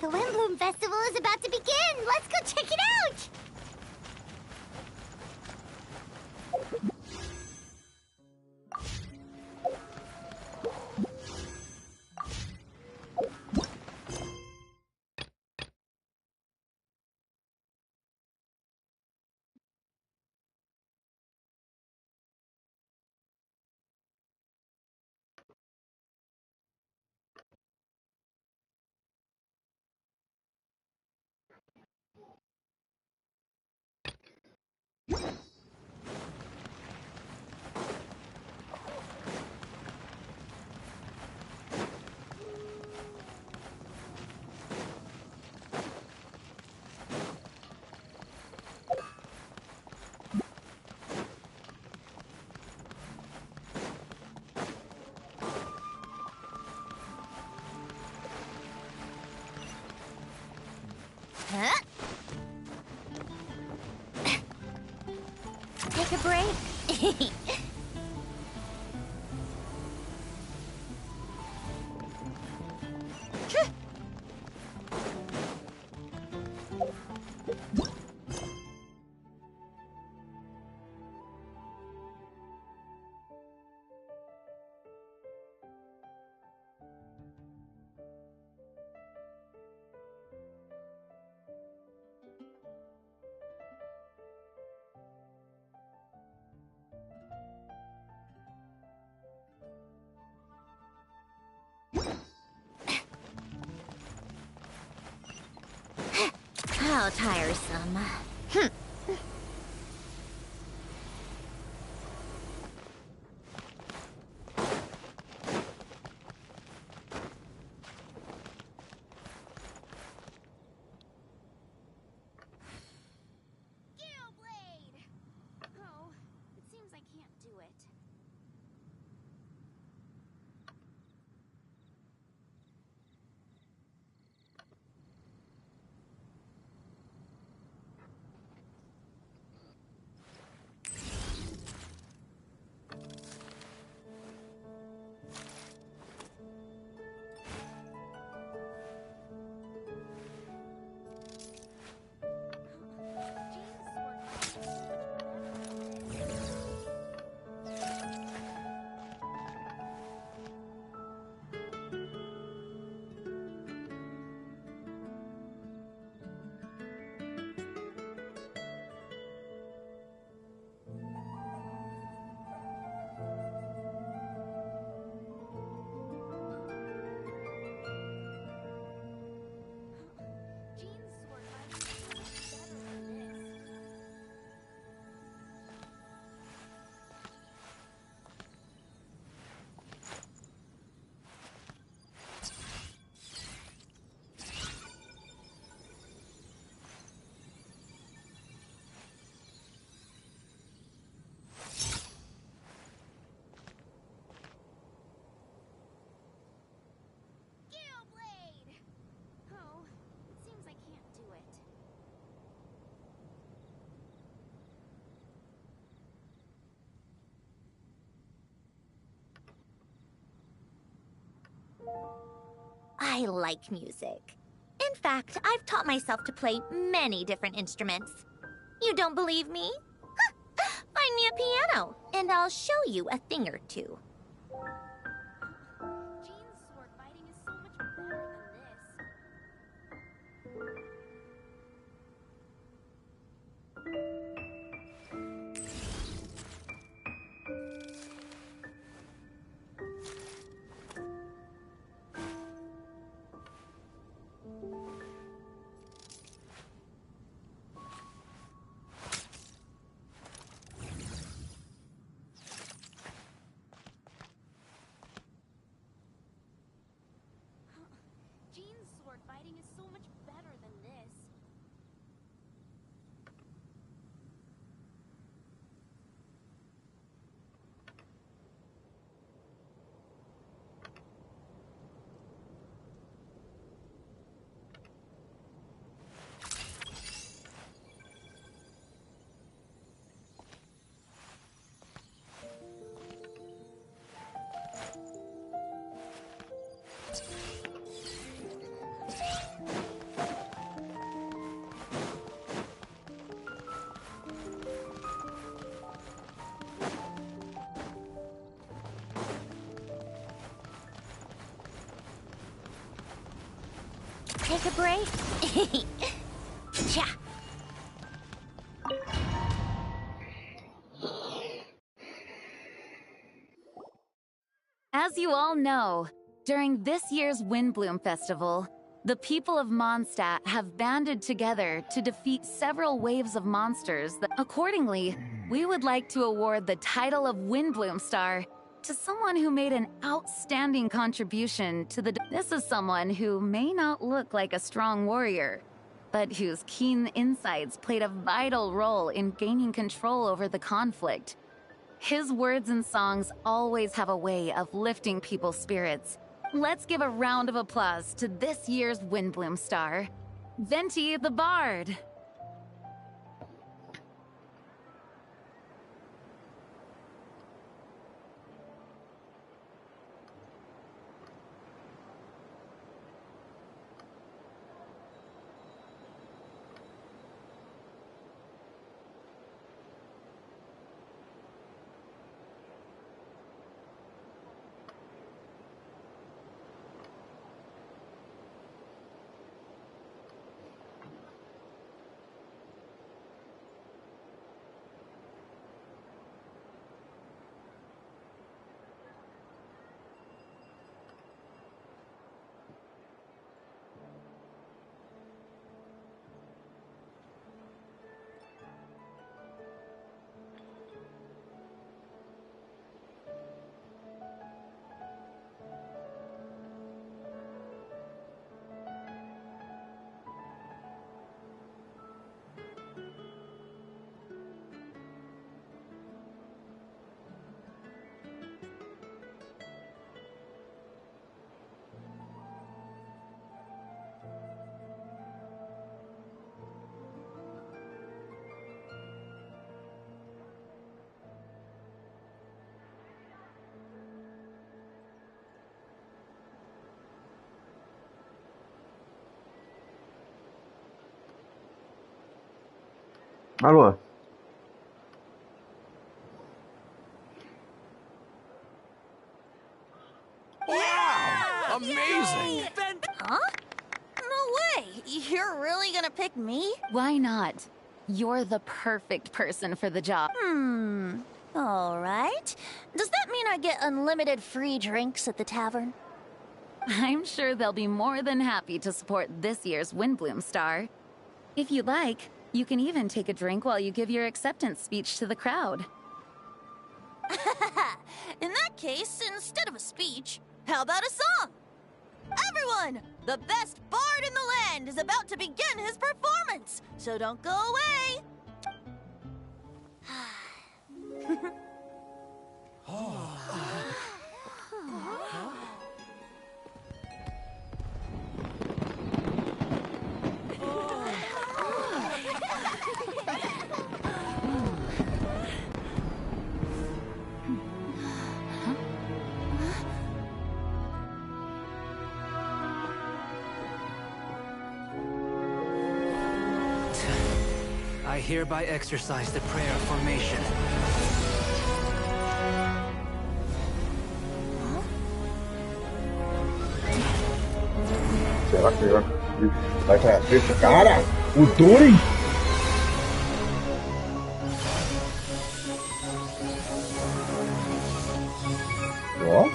The Windbloom Festival is about to begin! Let's go check it out! Huh? Take a break. How tiresome. Oh, it seems I can't do it. Oh, it seems I can't do it. I like music. In fact, I've taught myself to play many different instruments. You don't believe me? Find me a piano, and I'll show you a thing or two. Jean's sword fighting is so much better than this. Jean's sword fighting is so much better than this. Take a break. Cha. As you all know, during this year's Windbloom Festival, the people of Mondstadt have banded together to defeat several waves of monsters. Accordingly, we would like to award the title of Windbloom Star to someone who made an outstanding contribution to the... This is someone who may not look like a strong warrior, but whose keen insights played a vital role in gaining control over the conflict. His words and songs always have a way of lifting people's spirits. Let's give a round of applause to this year's Windbloom Star. Venti the Bard. Alô? Wow! Amazing! Huh? No way! You're really gonna pick me? Why not? You're the perfect person for the job. Alright. Does that mean I get unlimited free drinks at the tavern? I'm sure they'll be more than happy to support this year's Windbloom Star. If you'd like, you can even take a drink while you give your acceptance speech to the crowd. In that case, instead of a speech, how about a song? Everyone! The best bard in the land is about to begin his performance, so don't go away! I hereby exercise the prayer of formation. Será que vai fazer esse cara? O Durin? Ó.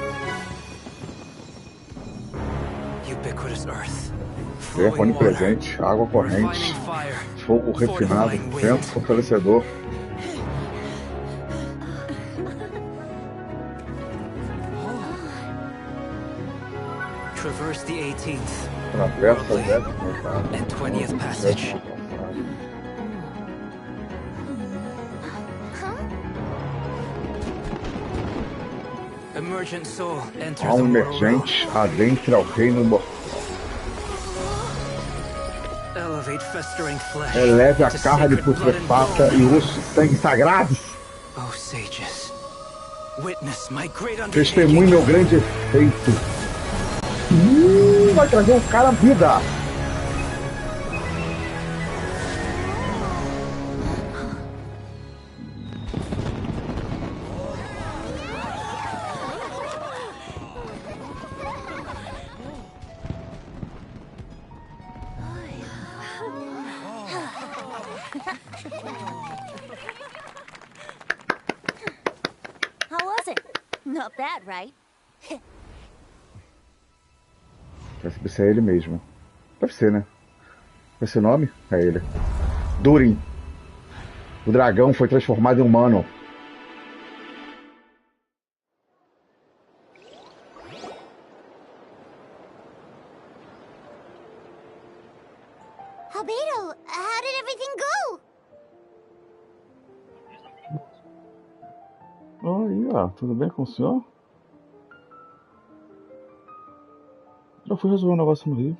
Ubiquitous earth. Terra onipresente, água corrente, fogo refinado, vento fortalecedor. Traverse the 18th Atravessa o and 20th passage. Emergent soul enters the Alma mortal realm. emergente adentra ao reino mortal. Elevate festering flesh Eleve a to carne sacred blood and putrefata bone. e osso sangue sagrados. Oh sages, witness my great Testemunhe undertaking. meu grande efeito. Vai trazer um cara à vida. How was it? Not bad, right? Deve ser ele mesmo. Deve ser, né? Vai ser o nome? É ele. Durin. O dragão foi transformado em humano. Albedo, how did everything go? Aí, ó. Tudo bem com o senhor? Eu fui resolver um negócio no Rio.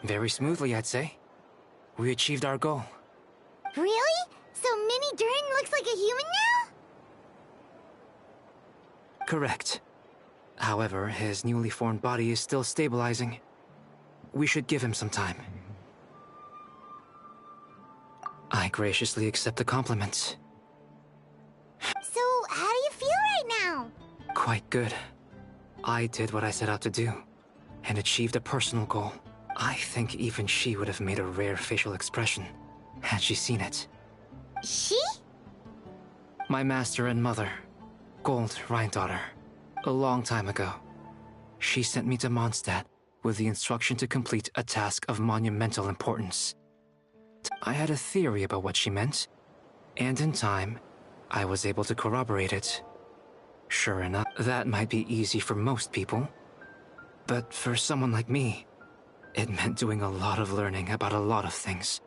Very smoothly, I'd say. We achieved our goal. Really? So Mini Durin looks like a human now? Correct. However, his newly formed body is still stabilizing. We should give him some time. I graciously accept the compliment. So, how do you feel right now? Quite good. I did what I set out to do, and achieved a personal goal. I think even she would have made a rare facial expression, had she seen it. She? My master and mother, Gold Rhindaughter, a long time ago. She sent me to Mondstadt with the instruction to complete a task of monumental importance. I had a theory about what she meant, and in time, I was able to corroborate it. Sure enough, that might be easy for most people, but for someone like me, it meant doing a lot of learning about a lot of things.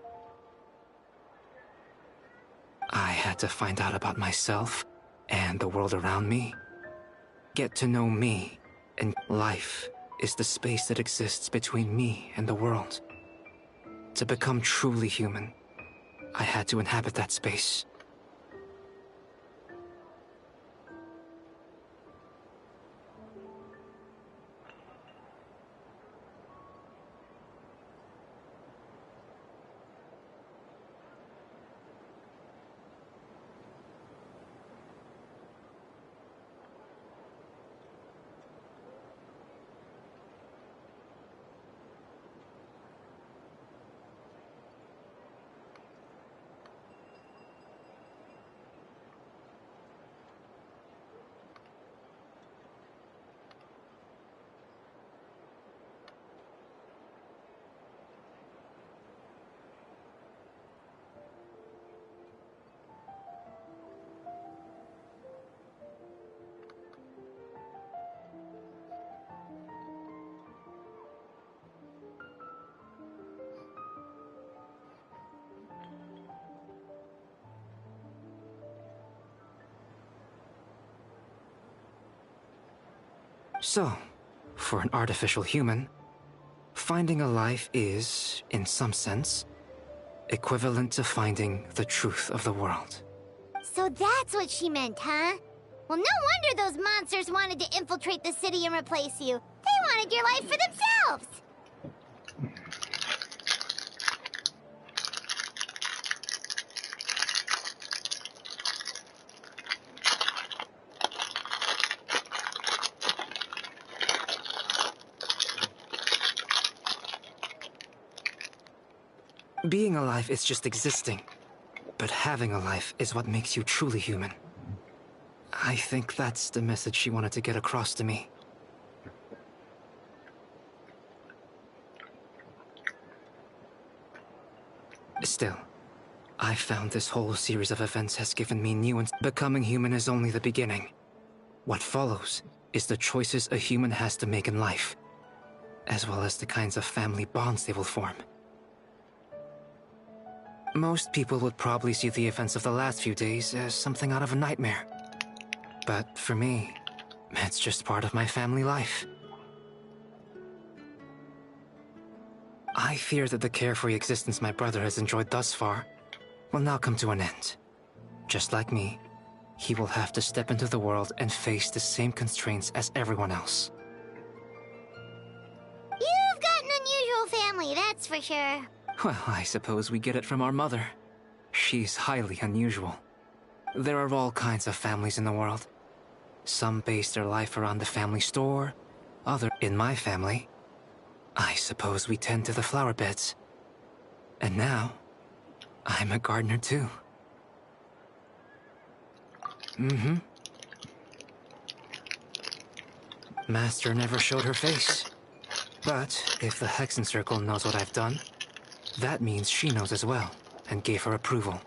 I had to find out about myself and the world around me. Get to know me, and life is the space that exists between me and the world. To become truly human, I had to inhabit that space. So, for an artificial human, finding a life is, in some sense, equivalent to finding the truth of the world. So that's what she meant, huh? Well, no wonder those monsters wanted to infiltrate the city and replace you. They wanted your life for themselves! Being alive is just existing, but having a life is what makes you truly human. I think that's the message she wanted to get across to me. Still, I found this whole series of events has given me new and becoming human is only the beginning. What follows is the choices a human has to make in life, as well as the kinds of family bonds they will form. Most people would probably see the events of the last few days as something out of a nightmare. But for me, it's just part of my family life. I fear that the carefree existence my brother has enjoyed thus far will now come to an end. Just like me, he will have to step into the world and face the same constraints as everyone else. You've got an unusual family, that's for sure. Well, I suppose we get it from our mother. She's highly unusual. There are all kinds of families in the world. Some base their life around the family store, other in my family. I suppose we tend to the flower beds. And now, I'm a gardener too. Master never showed her face. But if the Hexen Circle knows what I've done, that means she knows as well, and gave her approval.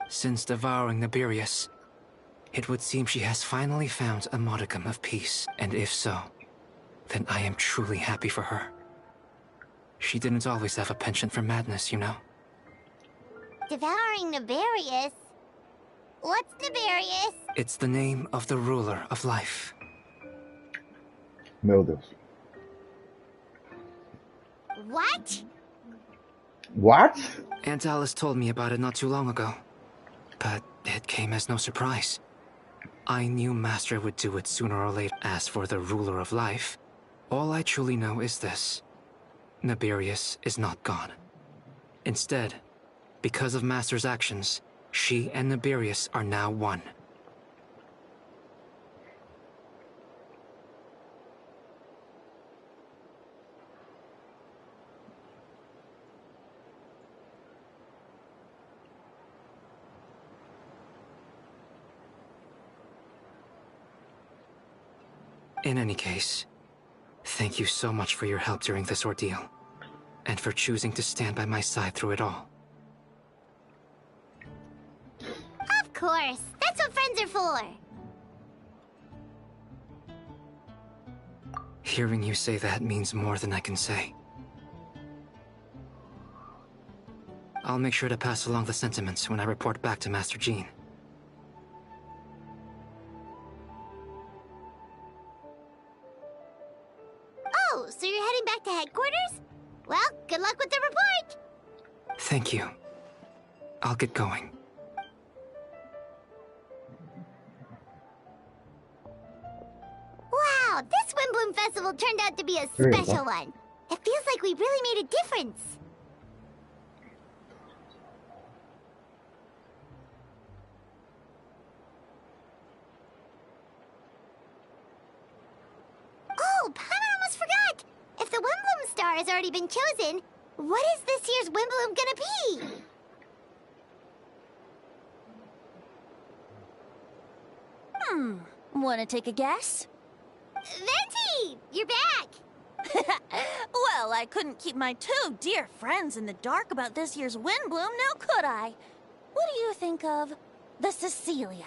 Since devouring Nibirius, it would seem she has finally found a modicum of peace. And if so, then I am truly happy for her. She didn't always have a penchant for madness, you know. Devouring Nibirius? What's Nibirius? It's the name of the ruler of life. Meu Deus. What? What? Aunt Alice told me about it not too long ago. But it came as no surprise. I knew Master would do it sooner or later. As for the ruler of life, all I truly know is this. Nibirius is not gone. Instead, because of Master's actions, she and Nibirius are now one. In any case, thank you so much for your help during this ordeal, and for choosing to stand by my side through it all. Of course, that's what friends are for. Hearing you say that means more than I can say. I'll make sure to pass along the sentiments when I report back to Master Jean. Oh, so you're heading back to headquarters? Well, good luck with the report! Thank you. I'll get going. Wow, this Windbloom Festival turned out to be a special one. It feels like we really made a difference. Oh, Paimon almost forgot! If the Windbloom Star has already been chosen, what is this year's Windbloom gonna be? Wanna take a guess? Venti! You're back! Well, I couldn't keep my two dear friends in the dark about this year's Windbloom, now could I? What do you think of the Cecilia?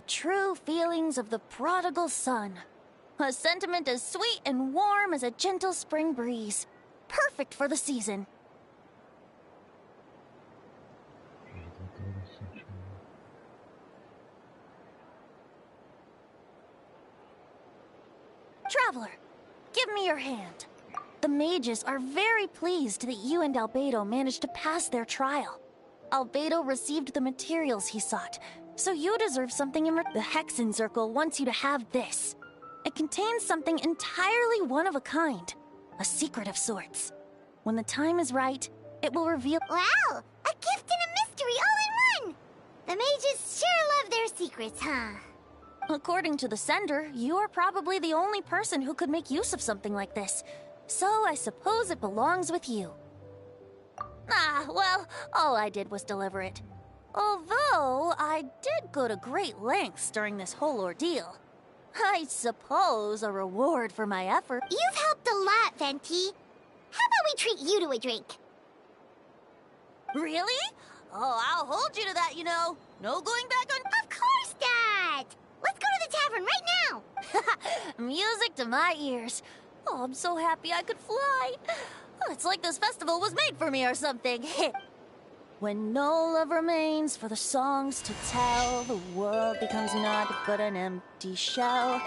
true feelings of the prodigal son. A sentiment as sweet and warm as a gentle spring breeze. Perfect for the season. Traveler, give me your hand. The mages are very pleased that you and Albedo managed to pass their trial. Albedo received the materials he sought, so you deserve something in the Hexenzirkel wants you to have this. It contains something entirely one of a kind, a secret of sorts. When the time is right, it will reveal— Wow! A gift and a mystery all in one! The mages sure love their secrets, huh? According to the sender, you are probably the only person who could make use of something like this. So I suppose it belongs with you. Ah, well, all I did was deliver it. Although I did go to great lengths during this whole ordeal. I suppose a reward for my effort. You've helped a lot, Venti. How about we treat you to a drink? Really? Oh, I'll hold you to that, you know. No going back on— Of course not! Let's go to the tavern right now! Music to my ears. Oh, I'm so happy I could fly. Oh, it's like this festival was made for me or something. When no love remains for the songs to tell, the world becomes naught but an empty shell.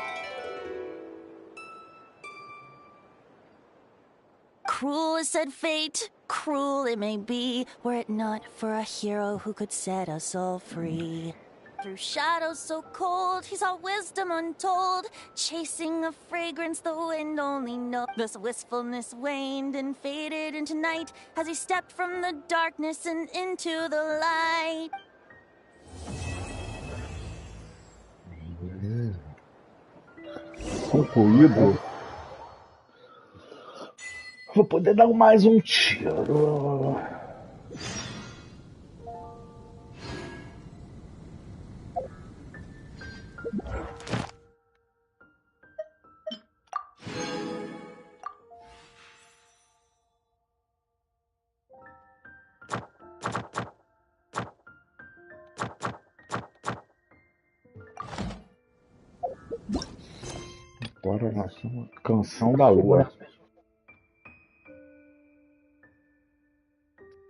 Cruel is said fate, cruel it may be, were it not for a hero who could set us all free. Through shadows so cold, he saw wisdom untold, chasing a fragrance the wind only knows. This wistfulness waned and faded into night as he stepped from the darkness and into the light. Concluído. Vou poder dar mais um tiro. Agora nós somos Canção da Lua.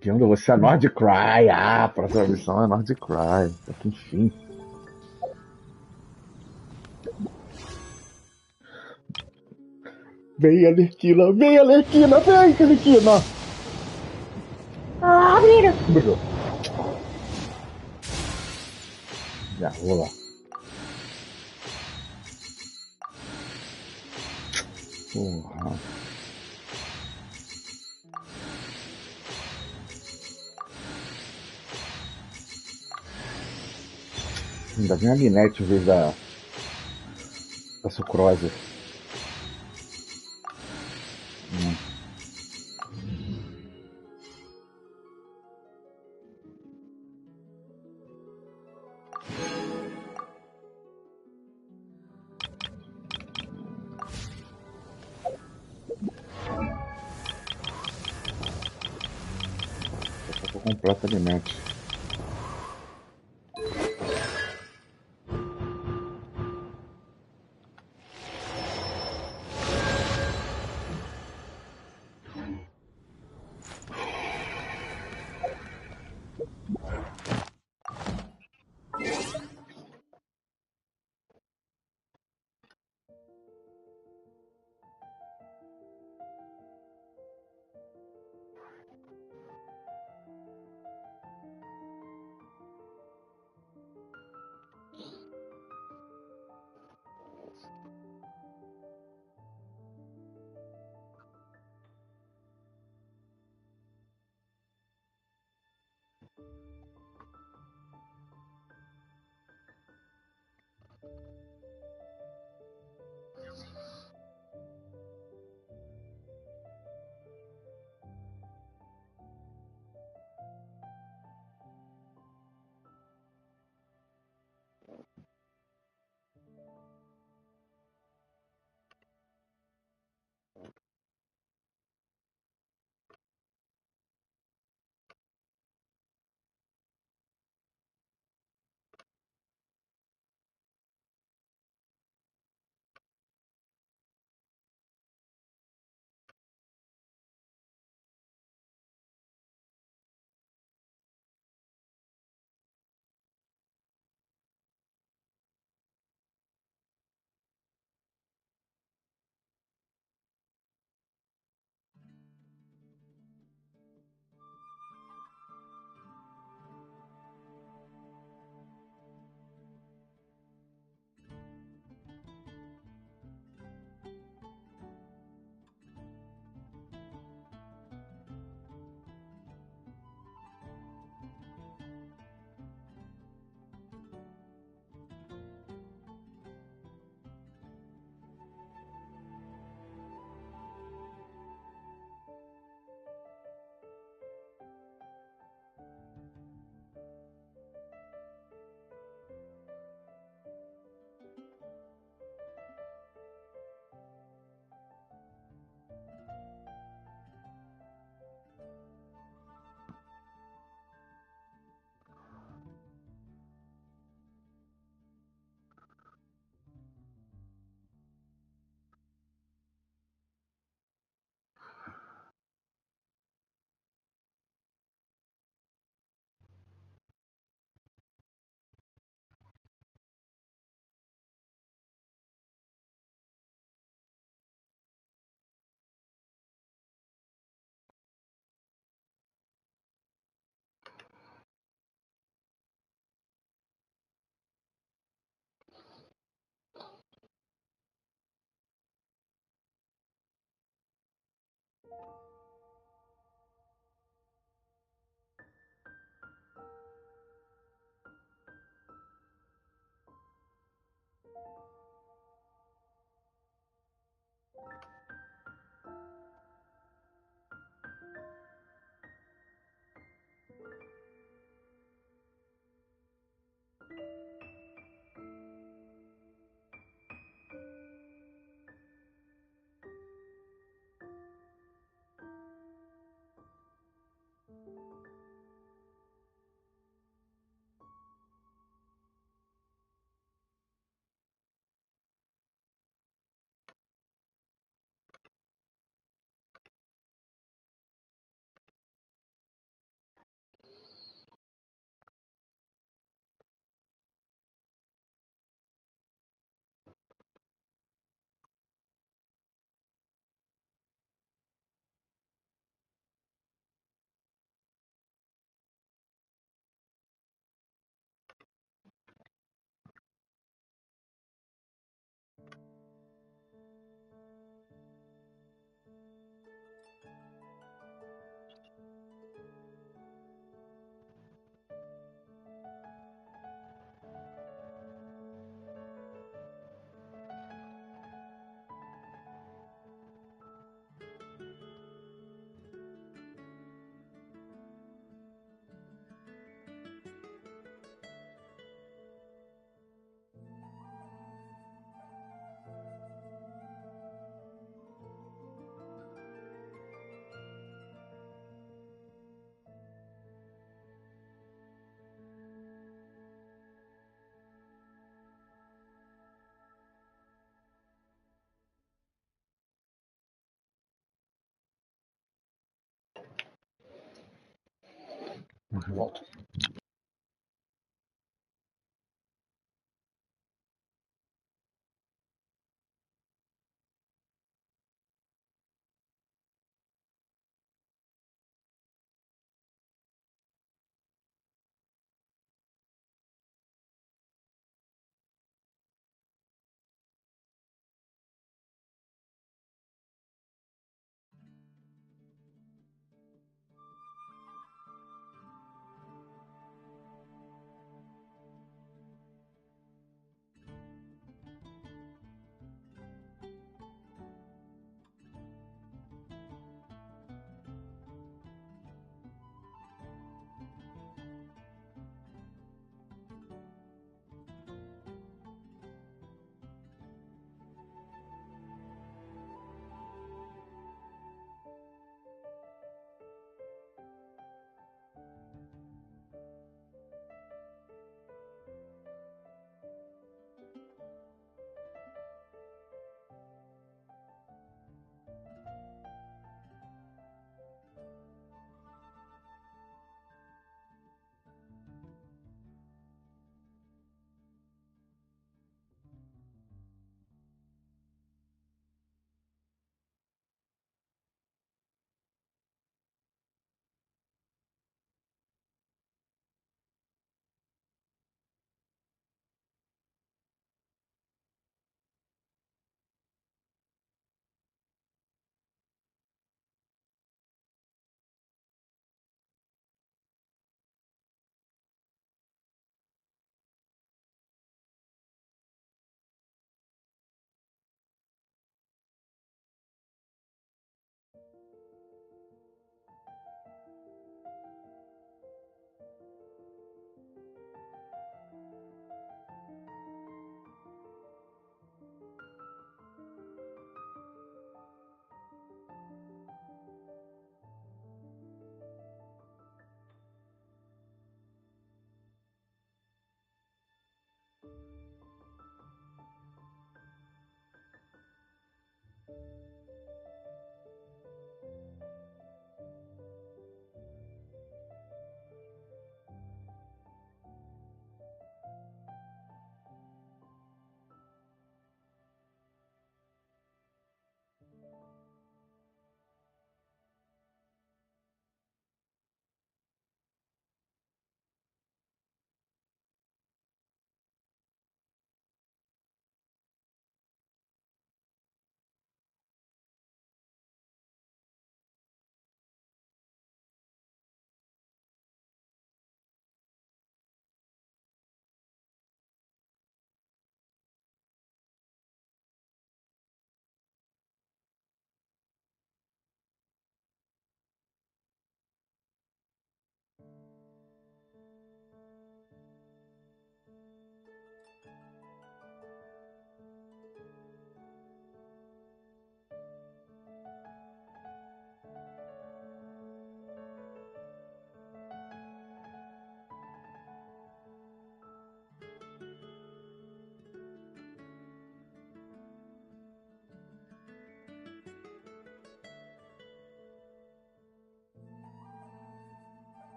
Vendo você é Nordcry. Ah, a próxima missão é Nordcry. Enfim. Vem, Alerquina, vem, Alerquina, vem, Alerquina. Ah, mira. Brilhou. Já, vou lá. Porra. Ainda vem a Linete em vez da sucrose. Completa Linete. Volto.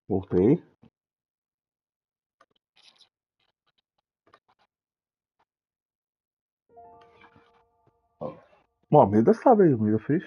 Voltei. Bom, a Mida sabe aí, a Mida fez.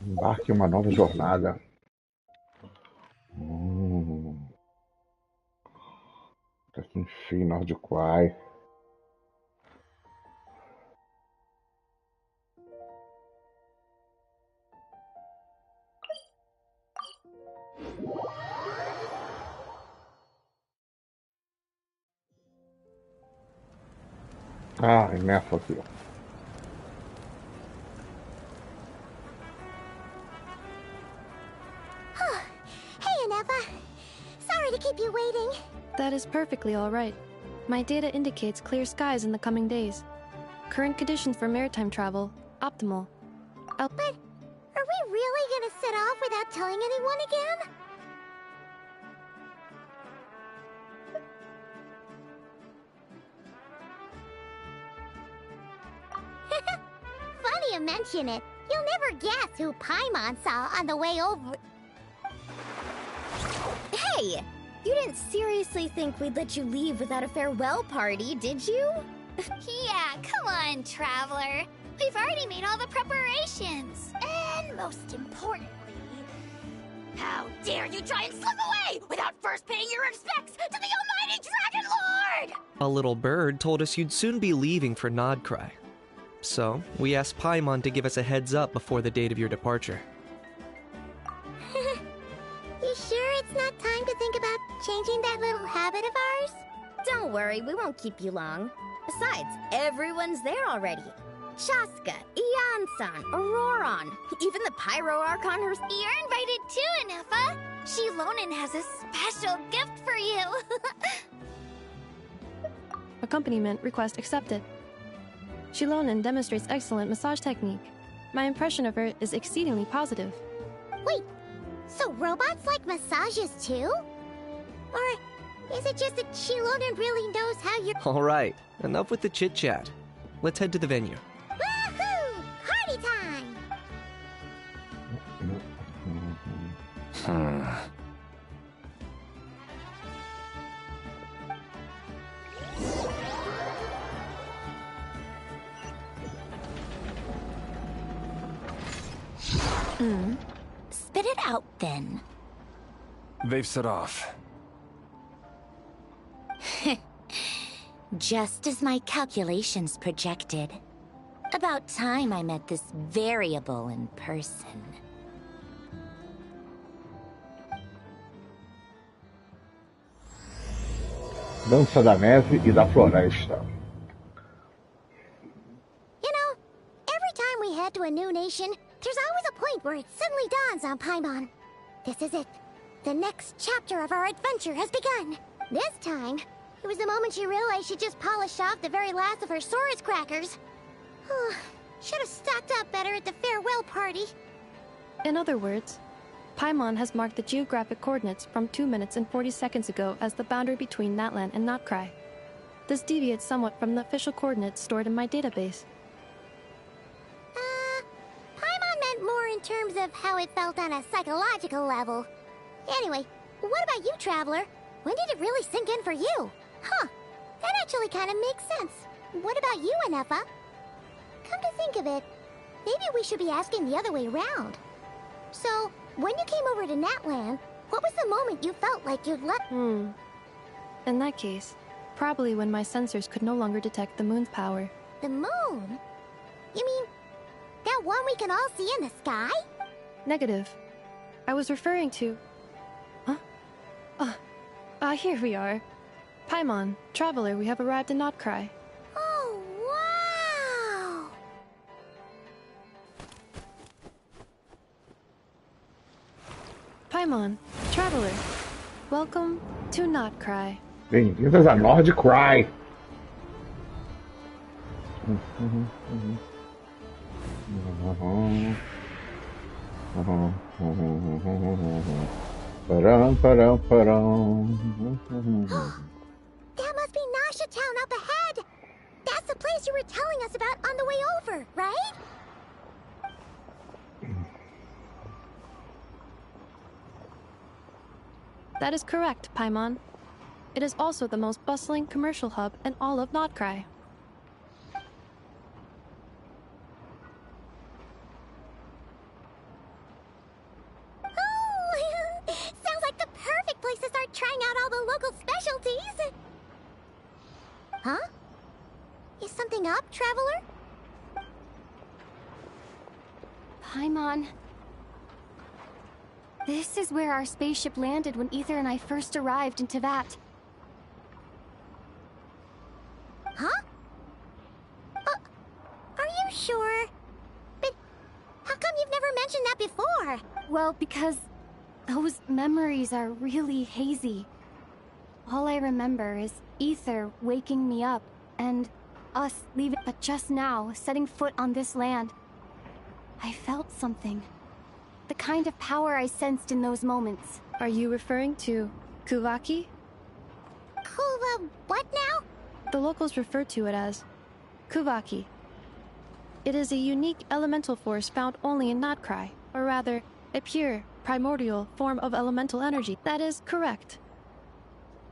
Embarque em uma nova jornada. Enfim, Nordquai. Ah, nessa aqui, ó. Hey, Anefa. Sorry to keep you waiting. That is perfectly all right. My data indicates clear skies in the coming days. Current conditions for maritime travel, optimal. But are we really gonna set off without telling anyone again? Funny you mention it. You'll never guess who Paimon saw on the way over. Hey! You didn't seriously think we'd let you leave without a farewell party, did you? Yeah, come on, Traveler. We've already made all the preparations. And most importantly, how dare you try and slip away without first paying your respects to the almighty Dragon Lord! A little bird told us you'd soon be leaving for Nodcry. So, we asked Paimon to give us a heads up before the date of your departure. You sure it's not time to think about changing that little habit of ours? Don't worry, we won't keep you long. Besides, everyone's there already. Shaska, Ian-san, Auroron, even the Pyro Archon herself. You're invited too, Anefa. Shilonen has a special gift for you. Accompaniment request accepted. Shilonen demonstrates excellent massage technique. My impression of her is exceedingly positive. Wait, so robots like massages too? Or is it just that Shilonen really knows how you're— Alright, enough with the chit-chat. Let's head to the venue. Woohoo! Party time! Spit it out, then. They've set off. Just as my calculations projected. About time I met this variable in person. Dança da neve e da floresta. You know, every time we head to a new nation, there's always a point where it suddenly dawns on Paimon. This is it. The next chapter of our adventure has begun. This time, it was the moment she realized she just polished off the very last of her Saurus crackers. Should have stocked up better at the farewell party. In other words, Paimon has marked the geographic coordinates from 2 minutes and 40 seconds ago as the boundary between Natlan and Notcry. This deviates somewhat from the official coordinates stored in my database. Paimon meant more in terms of how it felt on a psychological level. Anyway, what about you, Traveler? When did it really sink in for you? Huh, that actually kind of makes sense. What about you, Anefa? Come to think of it, Maybe we should be asking the other way around. So, when you came over to Natlan, what was the moment you felt like you'd let— In that case, probably when my sensors could no longer detect the moon's power. The moon? You mean that one we can all see in the sky? Negative. I was referring to... Huh? Here we are. Paimon, Traveler, we have arrived in Notcry. Oh, wow! Paimon, Traveler, welcome to Notcry. Bem-vindas a Nordcry! That must be Nasha Town up ahead! That's the place you were telling us about on the way over, right? That is correct, Paimon. It is also the most bustling commercial hub in all of Notcry. Oh, sounds like the perfect place to start trying out all the local specialties. Huh? Is something up, Traveler? Paimon. This is where our spaceship landed when Ether and I first arrived in Tevat. Huh? Are you sure? But how come you've never mentioned that before? Well, because those memories are really hazy. All I remember is Ether waking me up and us leaving. But just now, setting foot on this land, I felt something. The kind of power I sensed in those moments. Are you referring to Kuvaki? What now? The locals refer to it as Kuvaki. It is a unique elemental force found only in Notcry, or rather, a pure, primordial form of elemental energy. That is correct.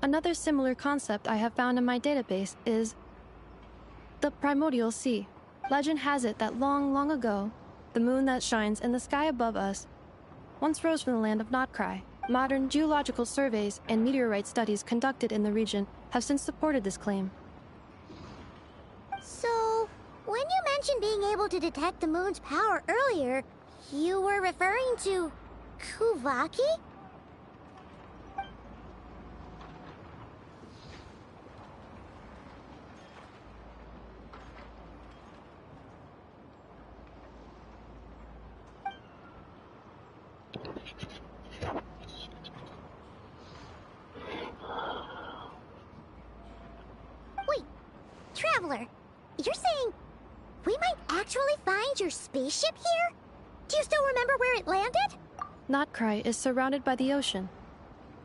Another similar concept I have found in my database is the primordial sea. Legend has it that long, long ago, the moon that shines in the sky above us once rose from the land of Notcry. Modern geological surveys and meteorite studies conducted in the region have since supported this claim. So, when you mentioned being able to detect the moon's power earlier, you were referring to Kuvaki? Wait, Traveler, you're saying we might actually find your spaceship here? Do you still remember where it landed? Notcry is surrounded by the ocean.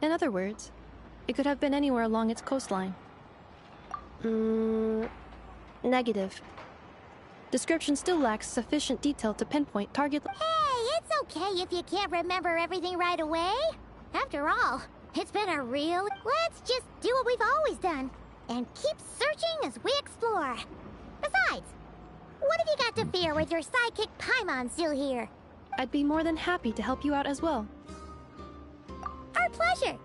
In other words, it could have been anywhere along its coastline. Negative. Description still lacks sufficient detail to pinpoint target. Hey, it's okay if you can't remember everything right away. After all, it's been a real... Let's just do what we've always done and keep searching as we explore. Besides, what have you got to fear with your sidekick Paimon still here? I'd be more than happy to help you out as well. Our pleasure.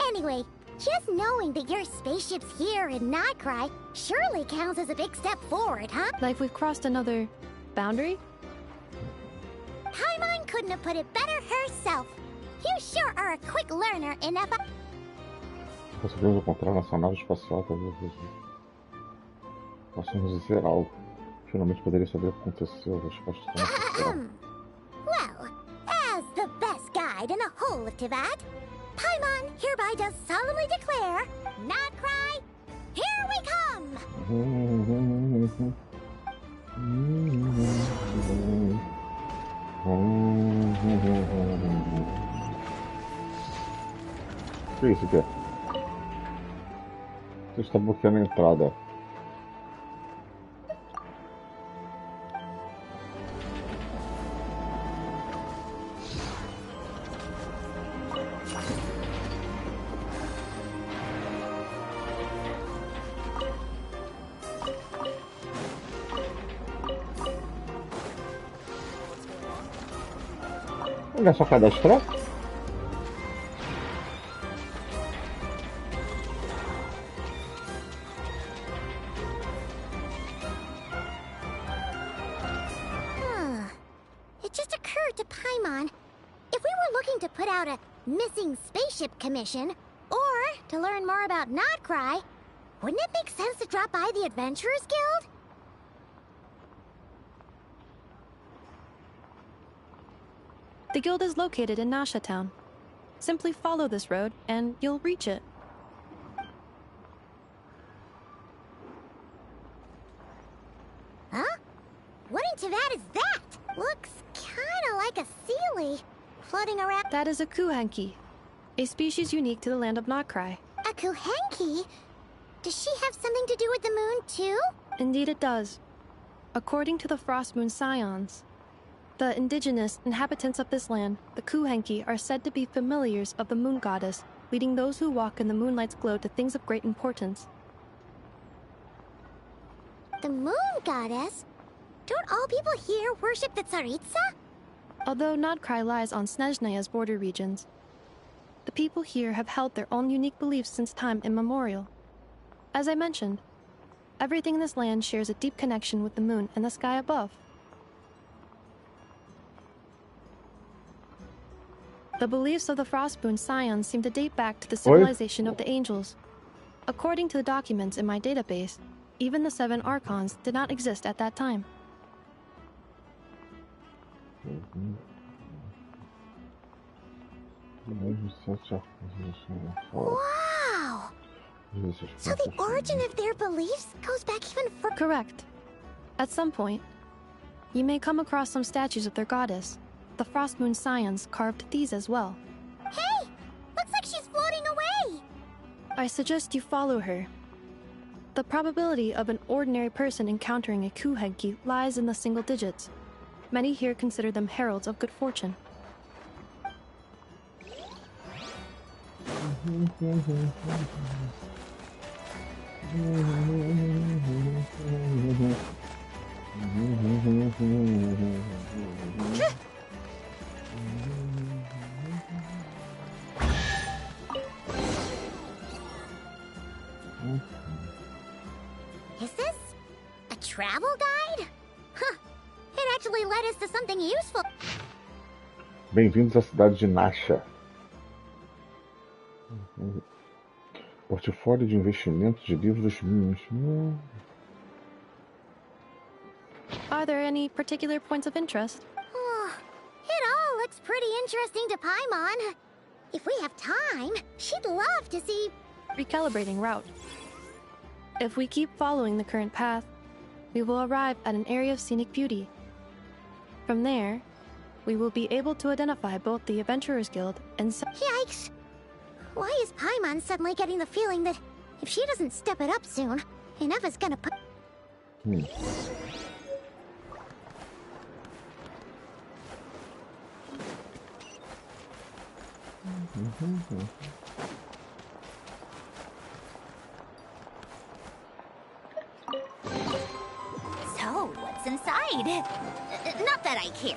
Anyway, just knowing that your spaceship's here in Notcry surely counts as a big step forward, huh? Like we've crossed another boundary? Paimon couldn't have put it better herself. You sure are a quick learner enough. Conseguimos encontrar nossa nave espacial, talvez. Nós somos dizer algo. Finalmente poderia saber o que aconteceu. As respostas estão Well, as the best guide in the whole of Tevat, Paimon hereby does solemnly declare, Notcry, here we come! O que é isso aqui? Você está bloqueando a entrada. Não é só cadastrar? It just occurred to Paimon. If we were looking to put out a missing spaceship commission, or to learn more about Nodcry, wouldn't it make sense to drop by the Adventurers Guild? The guild is located in Nasha Town. Simply follow this road, and you'll reach it. Huh? What in Teyvat is that? Looks kinda like a Sealy floating around. That is a Kuhenki, a species unique to the land of Nodcry. A Kuhenki? Does she have something to do with the moon, too? Indeed it does. According to the Frost Moon Scions, the indigenous inhabitants of this land, the Kuhenki, are said to be familiars of the moon goddess, leading those who walk in the moonlight's glow to things of great importance. The moon goddess? Don't all people here worship the Tsaritsa? Although Nodcry lies on Snezhnaya's border regions, the people here have held their own unique beliefs since time immemorial. As I mentioned, everything in this land shares a deep connection with the moon and the sky above. The beliefs of the Frostmoon Scions seem to date back to the civilization of the angels. According to the documents in my database, even the 7 Archons did not exist at that time. Wow! So the origin of their beliefs goes back even further. Correct. At some point, you may come across some statues of their goddess. The Frostmoon Scions carved these as well. Hey! Looks like she's floating away! I suggest you follow her. The probability of an ordinary person encountering a Kuhenki lies in the single digits. Many here consider them heralds of good fortune. Is this a travel guide? Huh. It actually led us to something useful. Bem-vindos à cidade de Nasha. Portfólio de investimentos de livros. Are there any particular points of interest? It all looks pretty interesting to Paimon. If we have time, she'd love to see... Recalibrating route. If we keep following the current path, we will arrive at an area of scenic beauty. From there, we will be able to identify both the Adventurers Guild and... Yikes! Why is Paimon suddenly getting the feeling that if she doesn't step it up soon, enough is gonna put... So, what's inside? Not that I care.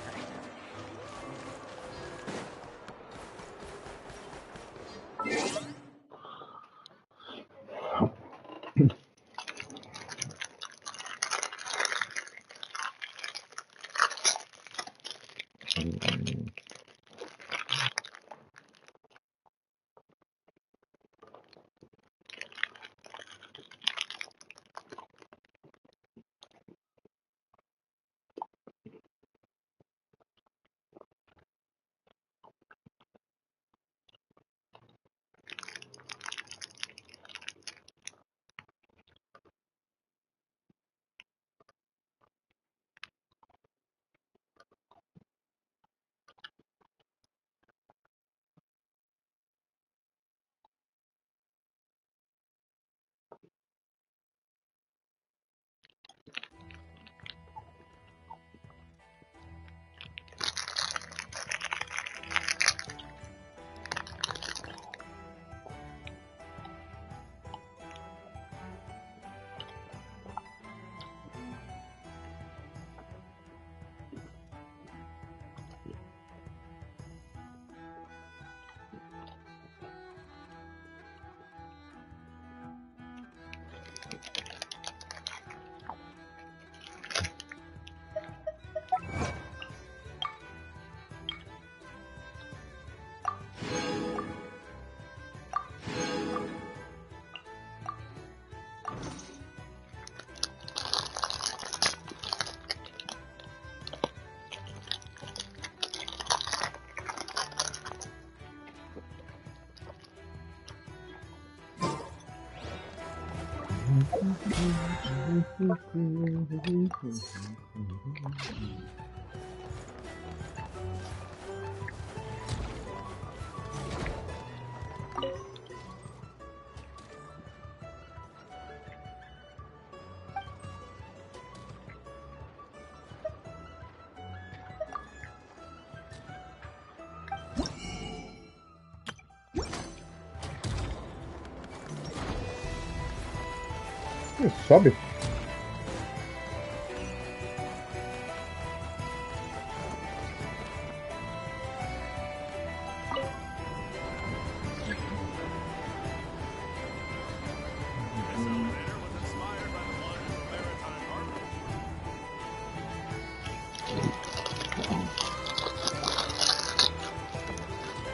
Sobe?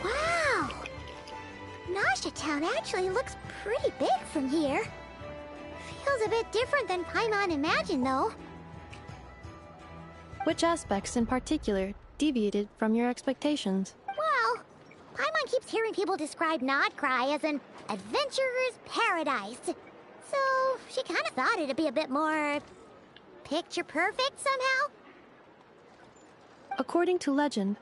Wow! Nasha Town actually looks pretty big from here. Feels a bit different than Paimon imagined, though. Which aspects in particular deviated from your expectations? Well, Paimon keeps hearing people describe Nodcry as an adventurer's paradise. So, she kind of thought it'd be a bit more picture perfect somehow. According to legend,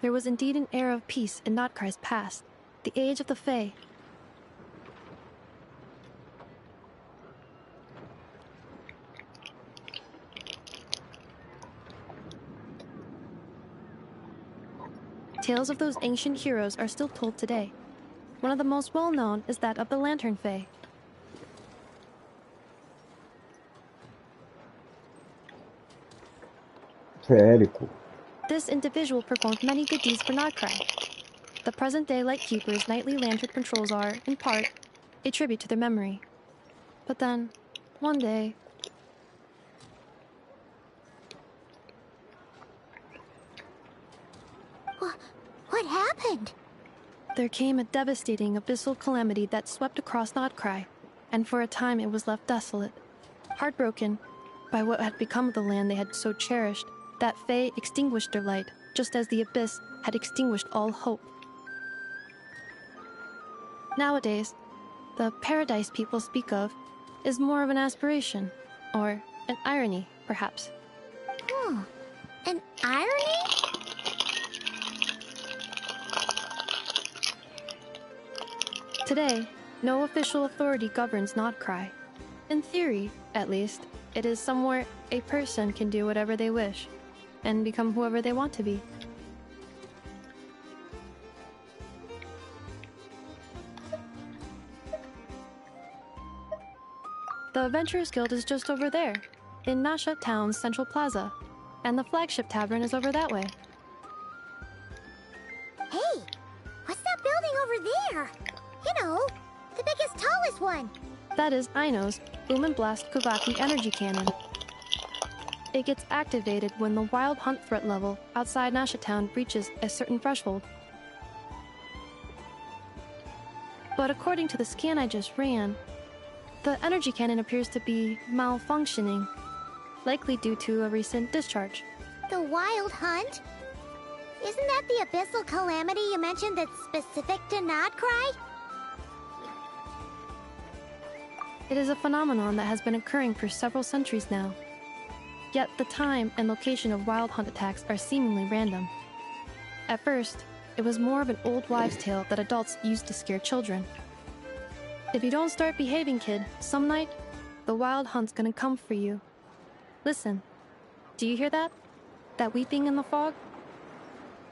there was indeed an era of peace in Nodcry's past, the age of the Fae. Tales of those ancient heroes are still told today. One of the most well-known is that of the Lantern Fae. Férico. This individual performed many good deeds for Nodcry. The present-day Lightkeeper's nightly lantern patrols are, in part, a tribute to their memory. But then, one day... What happened? There came a devastating abyssal calamity that swept across Nodcry, and for a time it was left desolate. Heartbroken by what had become of the land they had so cherished, that Fae extinguished their light, just as the abyss had extinguished all hope. Nowadays, the paradise people speak of is more of an aspiration, or an irony, perhaps. Oh, an irony? Today, no official authority governs Nodcry. In theory, at least, it is somewhere a person can do whatever they wish, and become whoever they want to be. The Adventurers Guild is just over there, in Nasha Town's Central Plaza, and the flagship tavern is over that way. Hey, what's that building over there? You know, the biggest, tallest one. That is Aino's Boom and Blast Kavaki energy cannon. It gets activated when the wild hunt threat level outside Nasha Town reaches a certain threshold. But according to the scan I just ran, the energy cannon appears to be malfunctioning, likely due to a recent discharge. The wild hunt? Isn't that the abyssal calamity you mentioned that's specific to Nodcry? It is a phenomenon that has been occurring for several centuries now. Yet the time and location of wild hunt attacks are seemingly random. At first, it was more of an old wives' tale that adults used to scare children. If you don't start behaving, kid, some night, the wild hunt's gonna come for you. Listen, do you hear that? That weeping in the fog?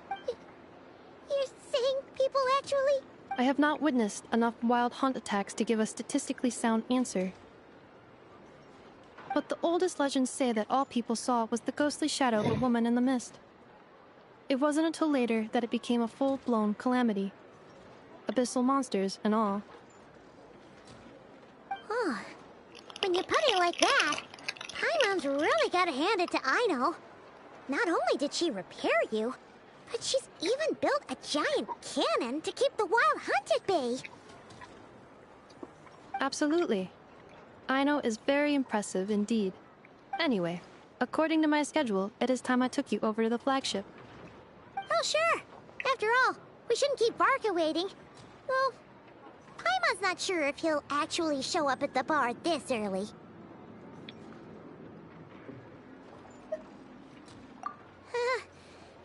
You're saying people actually... I have not witnessed enough wild hunt attacks to give a statistically sound answer. But the oldest legends say that all people saw was the ghostly shadow of a woman in the mist. It wasn't until later that it became a full-blown calamity. Abyssal monsters and all. Huh. When you put it like that, Paimon's really gotta hand it to Aino. Not only did she repair you, but she's even built a giant cannon to keep the wild hunt at bay. Absolutely. Aino is very impressive indeed. Anyway, according to my schedule, it is time I took you over to the flagship. Oh, sure. After all, we shouldn't keep Barca waiting. Well, Paimon Paimon's not sure if he'll actually show up at the bar this early.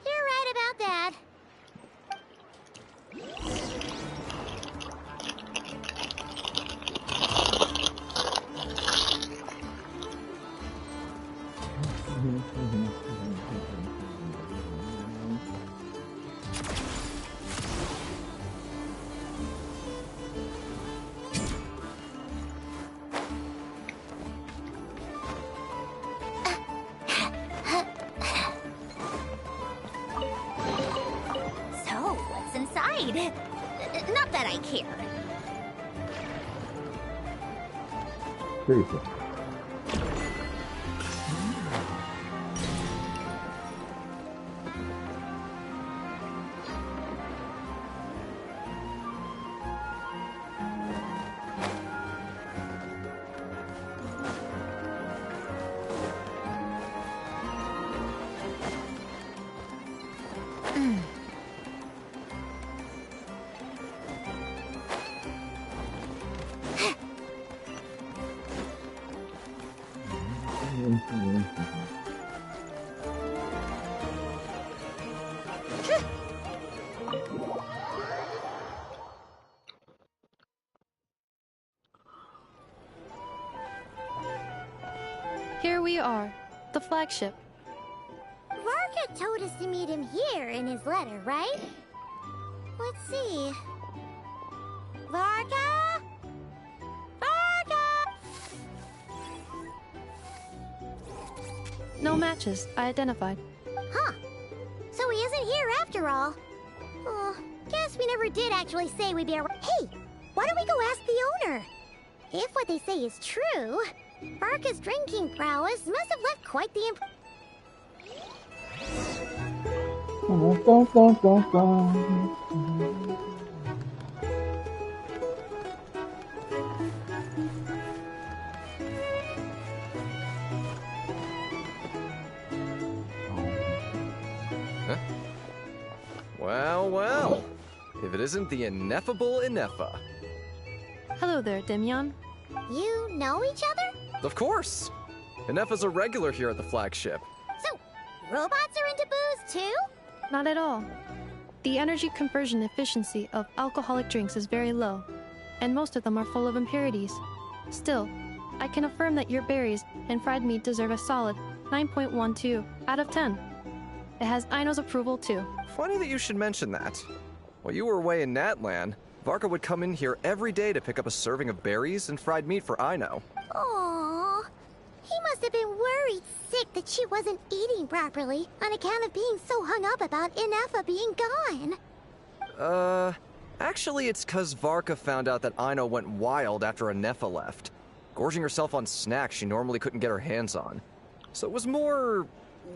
You're right about that. So, what's inside? Not that I care. Seriously. Here we are, the flagship. Varka told us to meet him here in his letter, right? Let's see. Varka? Varka! No matches, I identified. Huh. So he isn't here after all. Oh, guess we never did actually say we'd be around. Hey, why don't we go ask the owner? If what they say is true, Varka's drinking prowess must have left quite the impression. Huh? Well, well. If it isn't the ineffable Ineffa. Hello there, Demian. You know each other? Of course. Ineffa's a regular here at the flagship. So, robots are into booze too? Not at all. The energy conversion efficiency of alcoholic drinks is very low, and most of them are full of impurities. Still, I can affirm that your berries and fried meat deserve a solid 9.12 out of 10. It has Aino's approval too. Funny that you should mention that. While you were away in Natlan, Varka would come in here every day to pick up a serving of berries and fried meat for Aino. Aww. He must have been worried sick that she wasn't eating properly on account of being so hung up about Ineffa being gone. Actually it's 'cause Varka found out that Aino went wild after Ineffa left, gorging herself on snacks she normally couldn't get her hands on. So it was more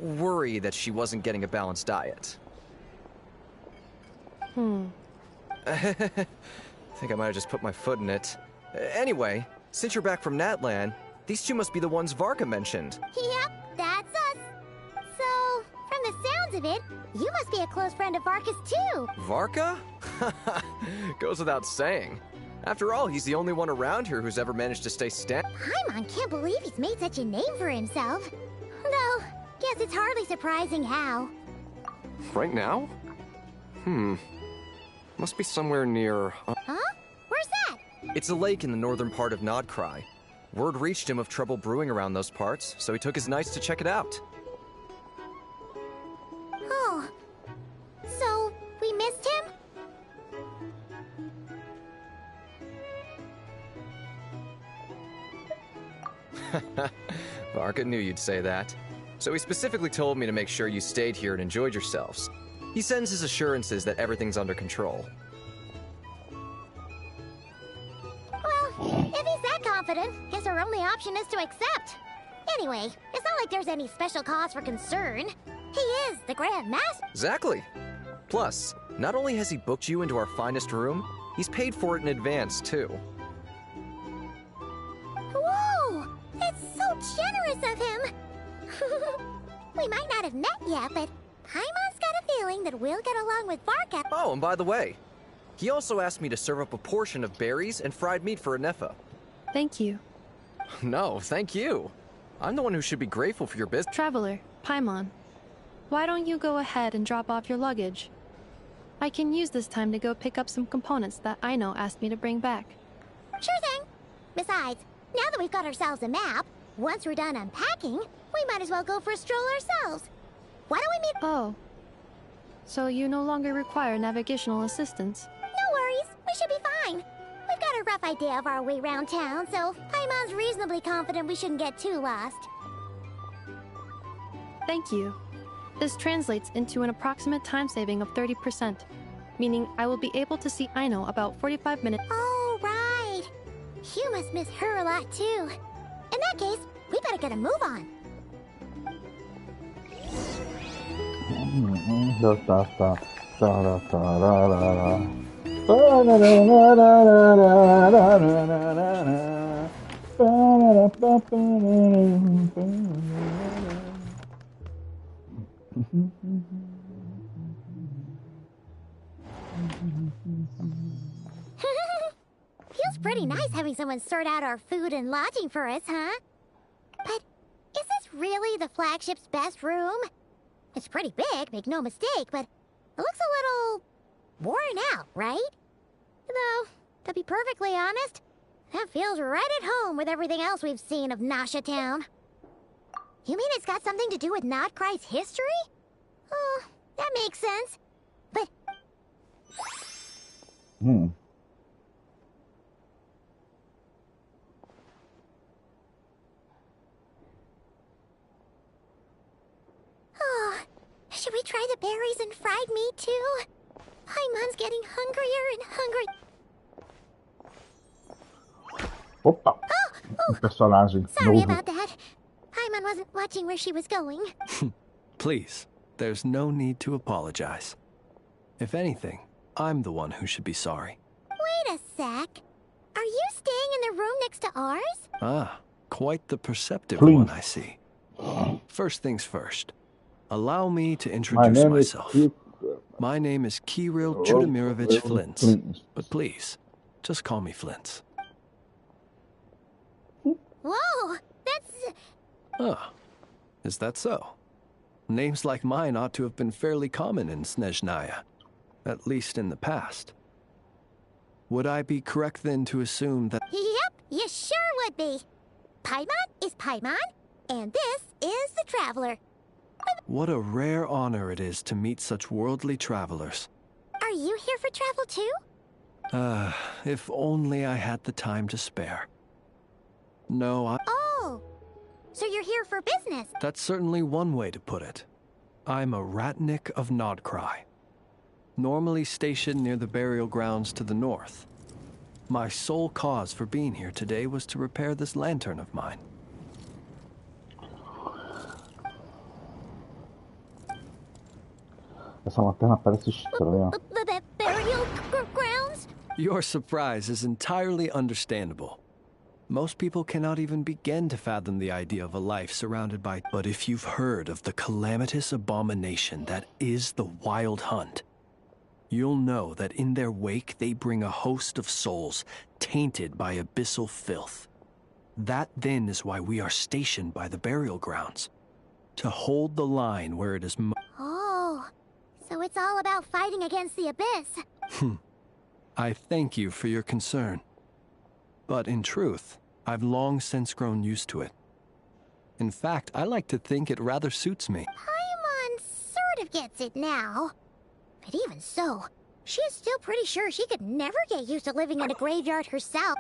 worry that she wasn't getting a balanced diet. I think I might have just put my foot in it. Anyway, since you're back from Natlan, these two must be the ones Varka mentioned. Yep, that's us. So, from the sounds of it, you must be a close friend of Varka's too. Varka? Goes without saying. After all, he's the only one around here who's ever managed to stay Paimon can't believe he's made such a name for himself. Though, guess it's hardly surprising how. Right now? Must be somewhere near... Huh? Where's that? It's a lake in the northern part of Nodcry. Word reached him of trouble brewing around those parts, so he took his knights to check it out. Oh. So, we missed him? Varka knew you'd say that. So he specifically told me to make sure you stayed here and enjoyed yourselves. He sends his assurances that everything's under control. Well, if he's that confident, guess our only option is to accept. Anyway, it's not like there's any special cause for concern. He is the Grand Master. Exactly. Plus, not only has he booked you into our finest room, he's paid for it in advance, too. Whoa! That's so generous of him! We might not have met yet, but Paimon's got a feeling that we'll get along with Varka. Oh, and by the way, He also asked me to serve up a portion of berries and fried meat for Anefa. Thank you. No, thank you. I'm the one who should be grateful for your business. Traveler, Paimon, why don't you go ahead and drop off your luggage? I can use this time to go pick up some components that Aino asked me to bring back. Sure thing. Besides, now that we've got ourselves a map, once we're done unpacking, we might as well go for a stroll ourselves. Why don't we meet— Oh. So you no longer require navigational assistance? No worries, we should be fine. We've got a rough idea of our way around town, so Paimon's reasonably confident we shouldn't get too lost. Thank you. This translates into an approximate time saving of 30%, meaning I will be able to see Aino about 45 minutes. Oh, right. You must miss her a lot, too. In that case, we better get a move on. Feels pretty nice having someone sort out our food and lodging for us, huh? But is this really the flagship's best room? It's pretty big, make no mistake, but it looks a little worn out, right? Though, to be perfectly honest, that feels right at home with everything else we've seen of Nasha Town. You mean it's got something to do with Nodcry's history? Oh, that makes sense. But... Oh, should we try the berries and fried meat too? Paimon's getting hungrier and hungrier. Opa! Personagem Sorry novo. about that. Paimon wasn't watching where she was going. Please, there's no need to apologize. If anything, I'm the one who should be sorry. Wait a sec. Are you staying in the room next to ours? Ah, quite the perceptive one, I see. First things first. Allow me to introduce myself. My name is Kirill Judamirovich Flint, but please, just call me Flint. Whoa, that's... Ah, is that so? Names like mine ought to have been fairly common in Snezhnaya, at least in the past. Would I be correct then to assume that— Yep, you sure would be. Paimon is Paimon, and this is the Traveler. What a rare honor it is to meet such worldly travelers. Are you here for travel too? If only I had the time to spare. No, Oh, so you're here for business? That's certainly one way to put it. I'm a Ratnik of Nodcry, normally stationed near the burial grounds to the north. My sole cause for being here today was to repair this lantern of mine. Essa lanterna parece estranha. The burial grounds? Your surprise is entirely understandable. Most people cannot even begin to fathom the idea of a life surrounded by— But if you've heard of the calamitous abomination that is the Wild Hunt, you'll know that in their wake they bring a host of souls tainted by abyssal filth. That then is why we are stationed by the burial grounds, to hold the line where it is Oh, so it's all about fighting against the abyss. I thank you for your concern. But in truth, I've long since grown used to it. In fact, I like to think it rather suits me. Paimon sort of gets it now. But even so, she is still pretty sure she could never get used to living in a graveyard herself.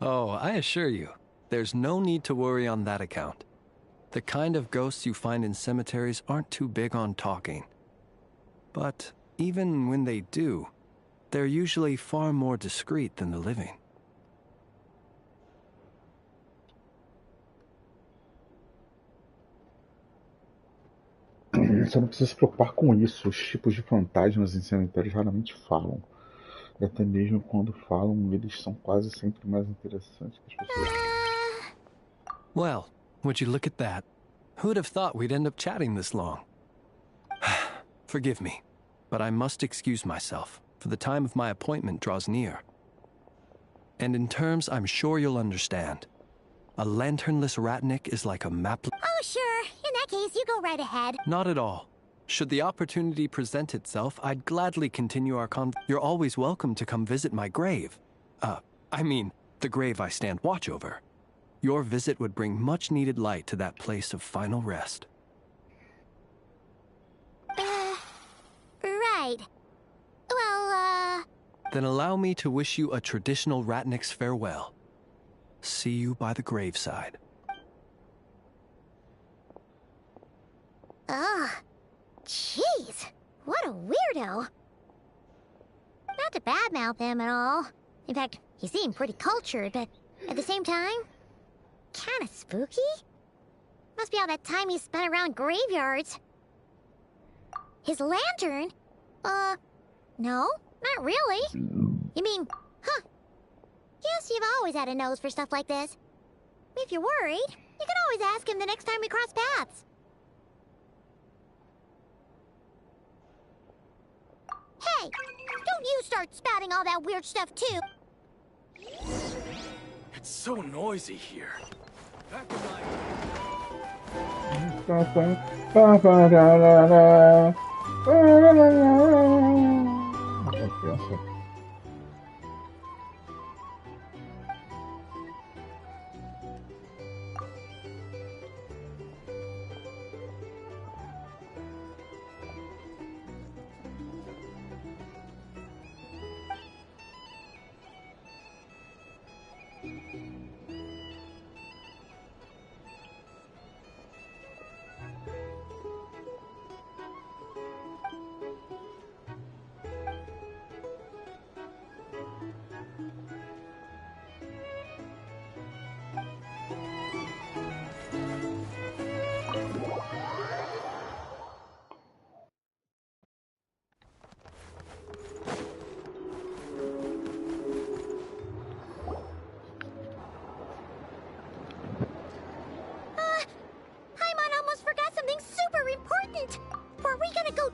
Oh, I assure you, there's no need to worry on that account. The kind of ghosts you find in cemeteries aren't too big on talking. But even when they do, they're usually far more discreet than the living. Você não precisa se preocupar com isso. Os tipos de fantasmas em cemitérios raramente falam. E até mesmo quando falam, eles são quase sempre mais interessantes que as pessoas. Well, would you look at that? Who'd have thought we'd end up chatting this long? Forgive me, but I must excuse myself. for the time of my appointment draws near. And in terms I'm sure you'll understand, a lanternless Ratnik is like a map. Oh, sure. In that case, you go right ahead. Not at all. Should the opportunity present itself, I'd gladly continue our You're always welcome to come visit my grave. I mean, the grave I stand watch over. Your visit would bring much-needed light to that place of final rest. Right. Well, Then allow me to wish you a traditional Ratnik's farewell. See you by the graveside. Ugh. Jeez. What a weirdo. Not to badmouth him at all. In fact, he seemed pretty cultured, but at the same time, kinda spooky? Must be all that time he spent around graveyards. His lantern? No, not really. You mean, Guess you've always had a nose for stuff like this. If you're worried, you can always ask him the next time we cross paths. Hey, don't you start spouting all that weird stuff too. It's so noisy here. Back in my...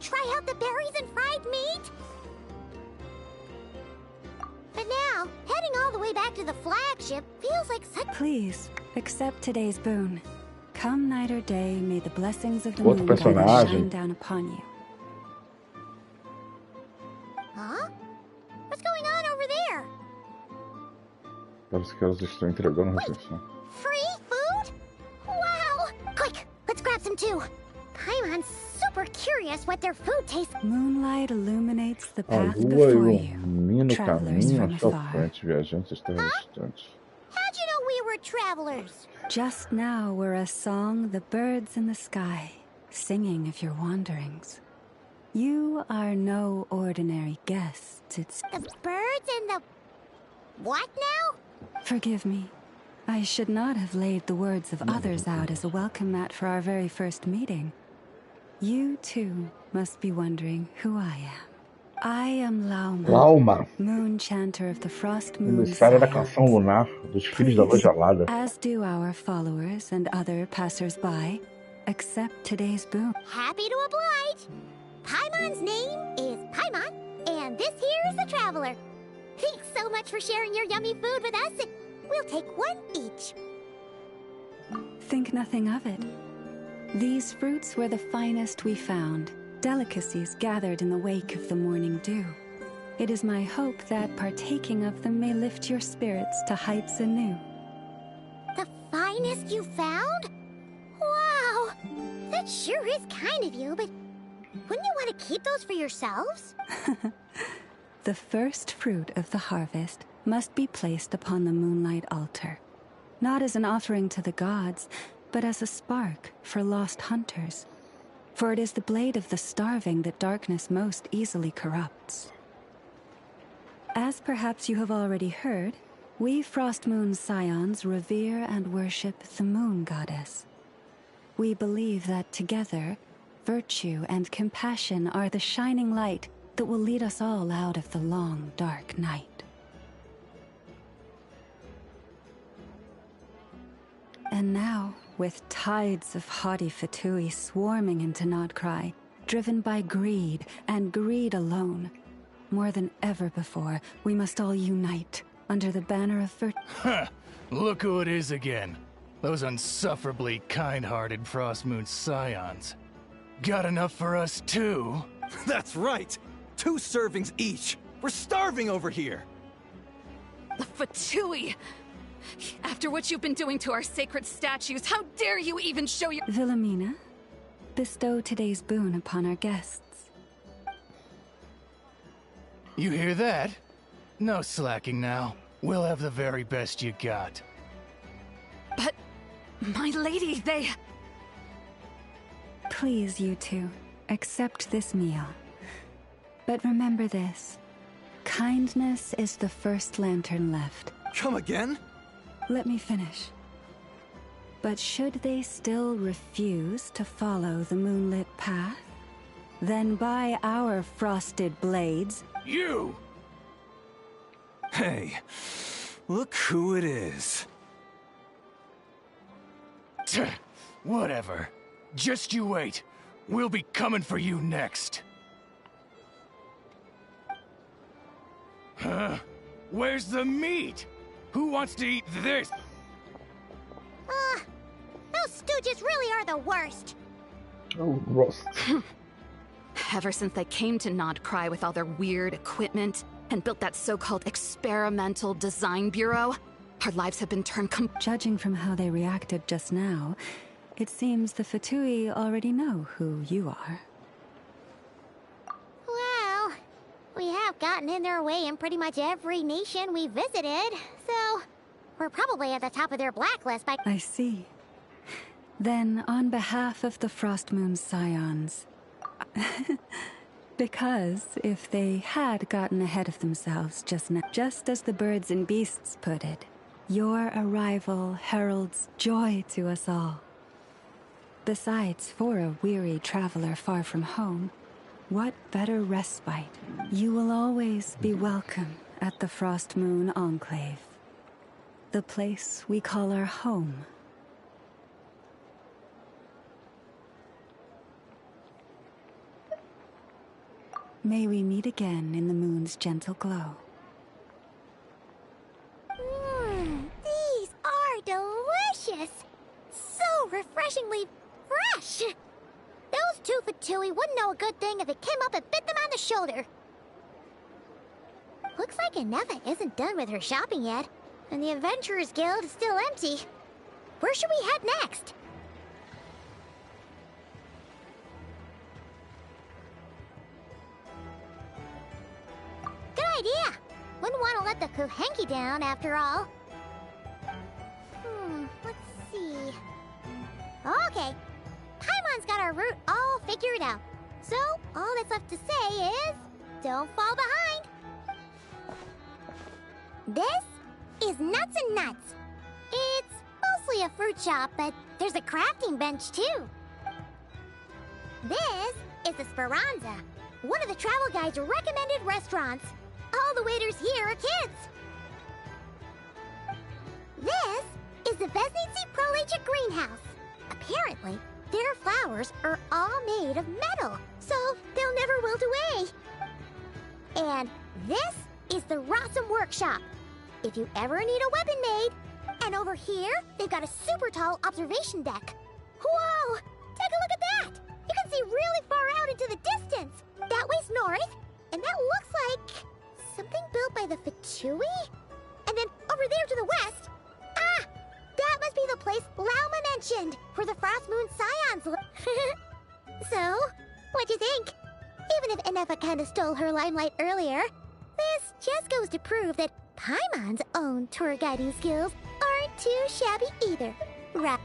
Try out the berries and fried meat? But now, heading all the way back to the flagship feels like such... Please, accept today's boon. Come night or day, may the blessings of the Outro moon goddess personagem. shine down upon you. Huh? What's going on over there? Parece que elas estão entregando a recepção. Free food? Wow! Quick, let's grab some too. Paimon's super curious what their food tastes. Moonlight illuminates the A path lua before you. ilumina o Travelers caminho from à sua afar. frente, viajantes terrestres. How'd you know we were travelers? Just now were a song the birds in the sky, singing of your wanderings. You are no ordinary guests, it's... The birds and the... What now? Forgive me. I should not have laid the words of others out as a welcome mat for our very first meeting. You, too, must be wondering who I am. I am Lauma, Lauma, moon chanter of the frost moon emissária da silence. canção lunar dos filhos da lua gelada. As do our followers and other passers-by, accept today's boon. Happy to oblige. Paimon's name is Paimon, and this here is the traveler. Thanks so much for sharing your yummy food with us. We'll take one each. Think nothing of it. These fruits were the finest we found, delicacies gathered in the wake of the morning dew. It is my hope that partaking of them may lift your spirits to heights anew. The finest you found? Wow! That sure is kind of you, but wouldn't you want to keep those for yourselves? The first fruit of the harvest must be placed upon the moonlight altar, not as an offering to the gods, but as a spark for lost hunters. For it is the blade of the starving that darkness most easily corrupts. As perhaps you have already heard, we Frost Moon Scions revere and worship the moon goddess. We believe that together, virtue and compassion are the shining light that will lead us all out of the long, dark night. And now, with tides of haughty Fatui swarming into Nodcry, driven by greed and greed alone, More than ever before, we must all unite under the banner of Huh! Look who it is again. Those unsufferably kind-hearted Frostmoon scions. Got enough for us too? That's right! 2 servings each! We're starving over here! The Fatui! After what you've been doing to our sacred statues, how dare you even show your— Wilhelmina, bestow today's boon upon our guests. You hear that? No slacking now. We'll have the very best you got. But, my lady, they— Please, you two, accept this meal. But remember this. Kindness is the first lantern left. Come again? Let me finish. But should they still refuse to follow the moonlit path, then by our frosted blades— You! Hey, look who it is. Whatever. Just you wait. We'll be coming for you next. Huh? Where's the meat? Who wants to eat this? Those stooges really are the worst. Oh, roast. Ever since they came to Nodcry with all their weird equipment and built that so-called experimental design bureau, our lives have been turned Judging from how they reacted just now, it seems the Fatui already know who you are. Well, we have gotten in their way in pretty much every nation we visited, so we're probably at the top of their blacklist by— I see. Then, on behalf of the Frostmoon Scions, because if they had gotten ahead of themselves just now, just as the birds and beasts put it, your arrival heralds joy to us all. Besides, for a weary traveler far from home, what better respite? You will always be welcome at the Frostmoon Enclave, the place we call our home. May we meet again in the moon's gentle glow. These are delicious! So refreshingly fresh! Those 2 Fatui wouldn't know a good thing if it came up and bit them on the shoulder. Looks like Anefa isn't done with her shopping yet, and the Adventurers Guild is still empty. Where should we head next? Good idea! Wouldn't want to let the Kuhenki down, after all. Let's see... Okay. Paimon's got our route all figured out. So, all that's left to say is... don't fall behind! This is Nuts and Nuts. It's mostly a fruit shop, but there's a crafting bench, too. This is the Speranza, one of the travel guide's recommended restaurants. All the waiters here are kids. This is the Vesnitsi Prolegia greenhouse. Apparently, their flowers are all made of metal, so they'll never wilt away. And this is the Rossum workshop. If you ever need a weapon made. And over here, they've got a super tall observation deck. Whoa! Take a look at that! You can see really far out into the distance. That way's north, and that looks like something built by the Fatui? And then over there to the west, that must be the place Lauma mentioned, where the Frostmoon Scions live. So, what'd you think? Even if Anefa kinda stole her limelight earlier, this just goes to prove that Paimon's own tour guiding skills aren't too shabby either. Right?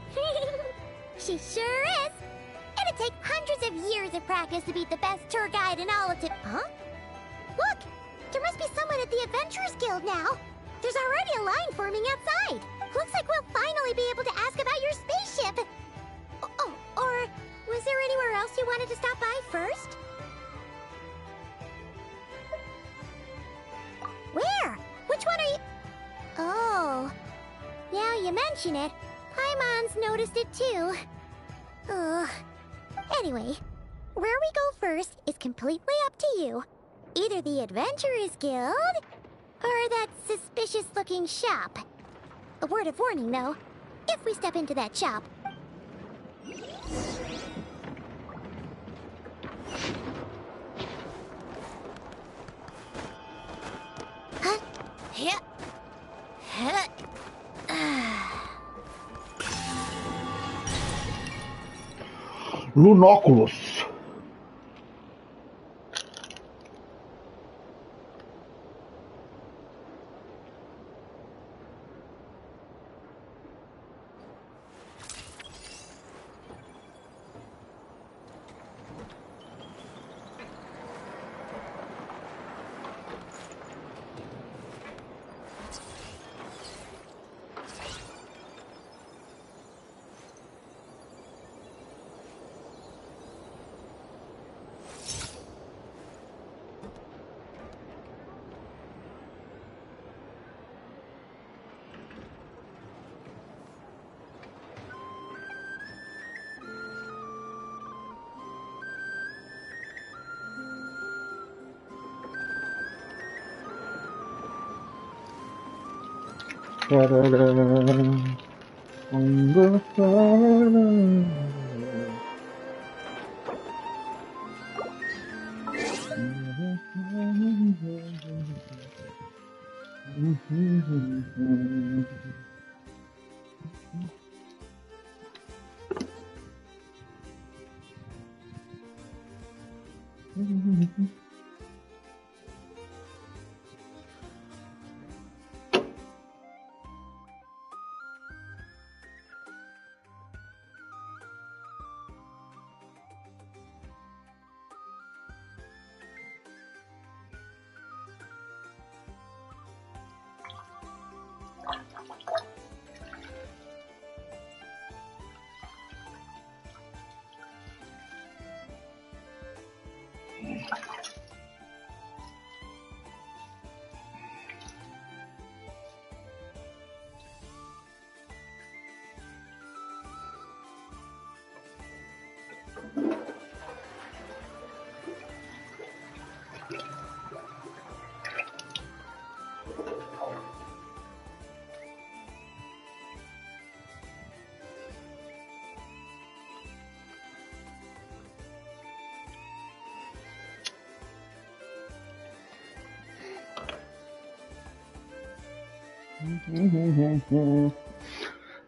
She sure is. It'd take hundreds of years of practice to beat the best tour guide in all of Huh? Look! There must be someone at the Adventurers Guild now. There's already a line forming outside. Looks like we'll finally be able to ask about your spaceship. Oh, or was there anywhere else you wanted to stop by first? Where? Which one are you... Oh, now you mention it, Paimon's noticed it too. Ugh. Anyway, where we go first is completely up to you. Either the Adventurers Guild, or that suspicious-looking shop. A word of warning, though. If we step into that shop... Huh? Yeah. Huh? Lunóculos.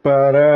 Para.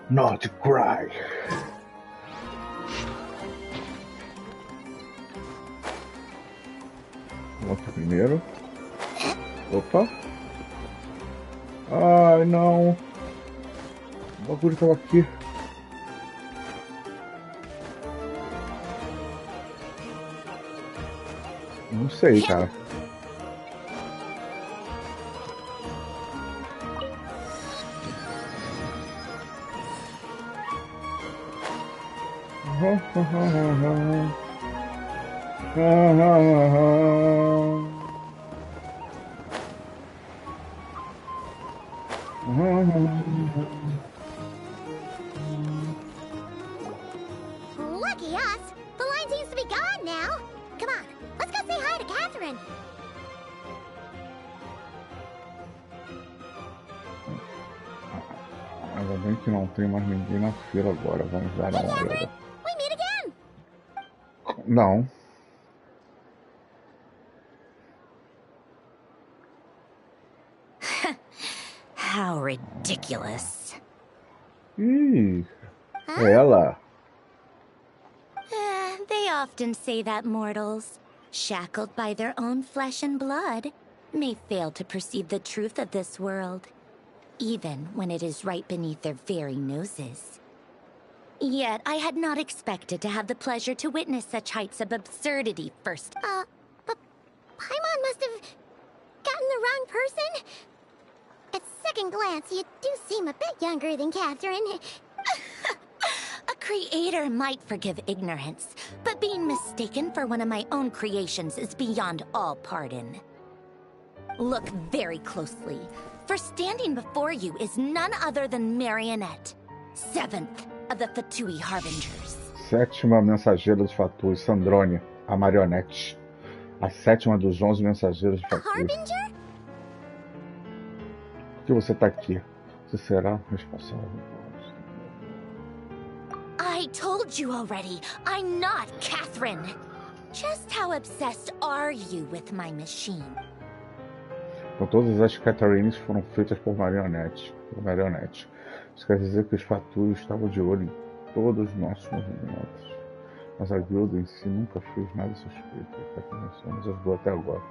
Not to cry. Vamos aqui primeiro. Opa. Ai, não. O bagulho tava aqui. Não sei, cara. Lucky us! The line seems to be gone now. Come on, let's go say hi to Catherine. Ainda bem que não tem mais ninguém na fila agora. Vamos dar uma olhada. We meet again. Não. How ridiculous. Ih, ela. They often say that mortals, shackled by their own flesh and blood, may fail to perceive the truth of this world, even when it is right beneath their very noses. Yet I had not expected to have the pleasure to witness such heights of absurdity first. But Paimon must have gotten the wrong person. At second glance, you do seem a bit younger than Catherine. A creator might forgive ignorance, but being mistaken for one of my own creations is beyond all pardon. Look very closely, for standing before you is none other than Marionette, 7th of the Fatui Harbingers. Sétima mensageira dos Fatui, Sandrone, a marionete. A sétima dos 11 mensageiros de Fatui. Harbinger? Por que você tá aqui? Você será responsável. I told you already, I'm not Catherine. Just how obsessed are you with my machine? Então, todas as Catherines foram feitas por marionete. Isso quer dizer que os Fatui estavam de olho em todos os nossos movimentos. Mas a guilda em si nunca fez nada suspeito. Até que nos ajudou até agora.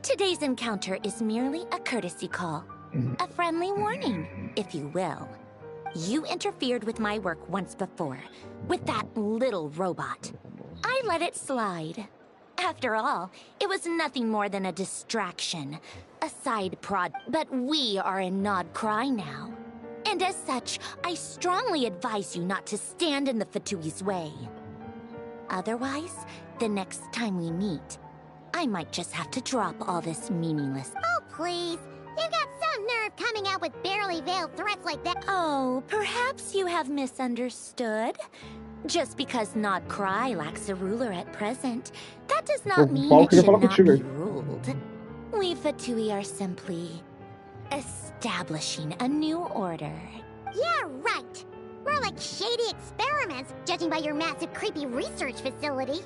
Today's encounter is merely a courtesy call. A friendly warning, if you will. You interfered with my work once before, with that little robot. I let it slide. After all, it was nothing more than a distraction, a side prod. But we are in Nod Cry now. And as such, I strongly advise you not to stand in the Fatui's way. Otherwise, the next time we meet, I might just have to drop all this meaningless. Oh, please. You've got some nerve coming out with barely veiled threats like that. Oh, perhaps you have misunderstood. Just because Nod Cry lacks a ruler at present, that does not mean it should not be ruled. We Fatui are simply establishing a new order. Yeah, right. More like shady experiments, judging by your massive, creepy research facility.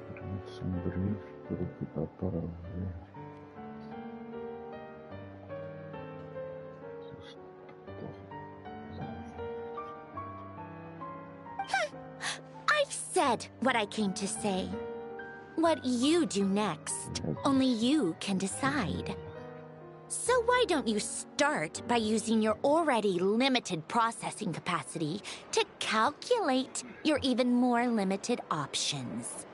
I've said what I came to say. What you do next, only you can decide. So why don't you start by using your already limited processing capacity to calculate your even more limited options?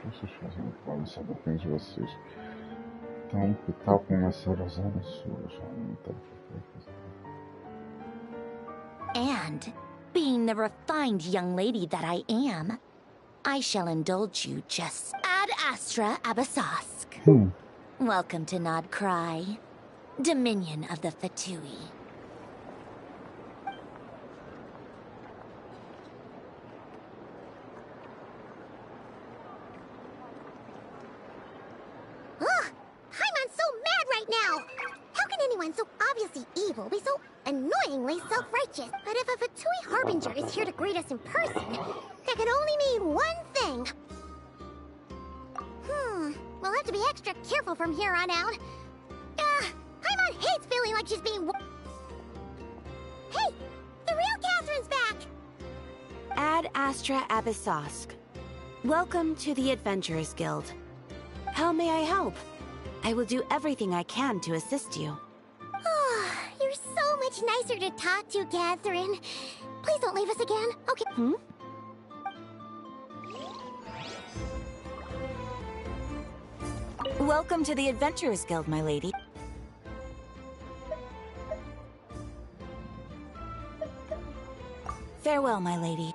Vocês fazem o plano, só depende de vocês. Então, que tal começar a usar as suas ferramentas? And, being the refined young lady that I am, I shall indulge you just ad astra abyssosk. Welcome to Nod Cry, Dominion of the Fatui. Ugh! Paimon's so mad right now! How can anyone so obviously evil be so annoyingly self-righteous? But if a Fatui Harbinger is here to greet us in person, that could only mean one thing. We'll have to be extra careful from here on out. Paimon hates feeling like she's being... Hey! The real Catherine's back! Ad Astra Abyssosk. Welcome to the Adventurers Guild. How may I help? I will do everything I can to assist you. Oh, you're so much nicer to talk to, Catherine. Please don't leave us again, okay? Welcome to the Adventurers Guild, my lady. Farewell, my lady.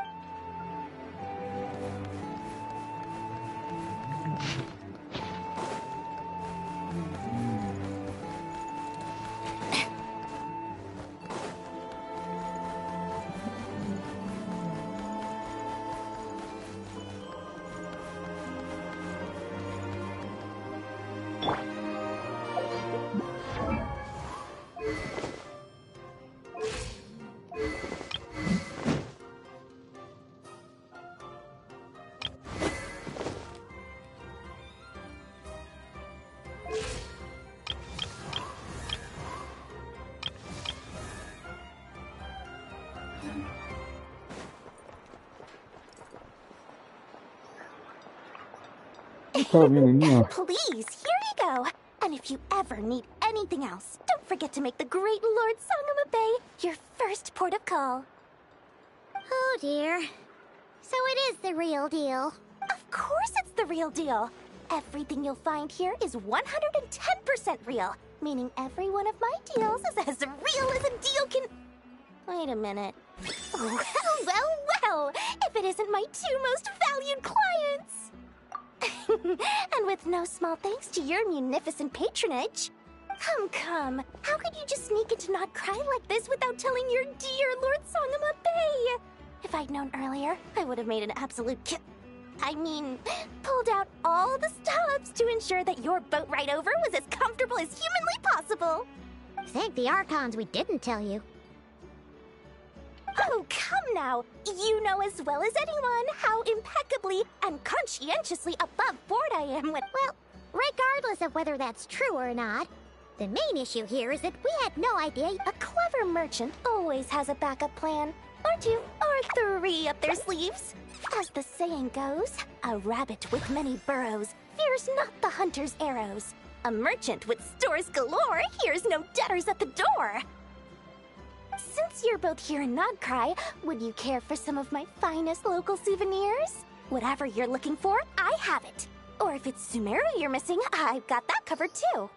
Please, here you go. And if you ever need anything else, don't forget to make the great Lord Sangama Bay your first port of call. Oh dear. So it is the real deal. Of course it's the real deal. Everything you'll find here is 110% real, meaning every one of my deals is as real as a deal can... Wait a minute. Well, if it isn't my two most valued clients. And with no small thanks to your munificent patronage. Come. How could you just sneak into Not Cry like this without telling your dear Lord Sangama Bay? If I'd known earlier, I would have made an absolute pulled out all the stops to ensure that your boat ride over was as comfortable as humanly possible. Thank the Archons we didn't tell you. Oh, come now! You know as well as anyone how impeccably and conscientiously above board I am with... Well, regardless of whether that's true or not, the main issue here is that we had no idea... A clever merchant always has a backup plan. Or two, or three up their sleeves. As the saying goes, a rabbit with many burrows fears not the hunter's arrows. A merchant with stores galore hears no debtors at the door. Since you're both here in Nodcry, would you care for some of my finest local souvenirs? Whatever you're looking for, I have it. Or if it's Sumeru you're missing, I've got that covered too.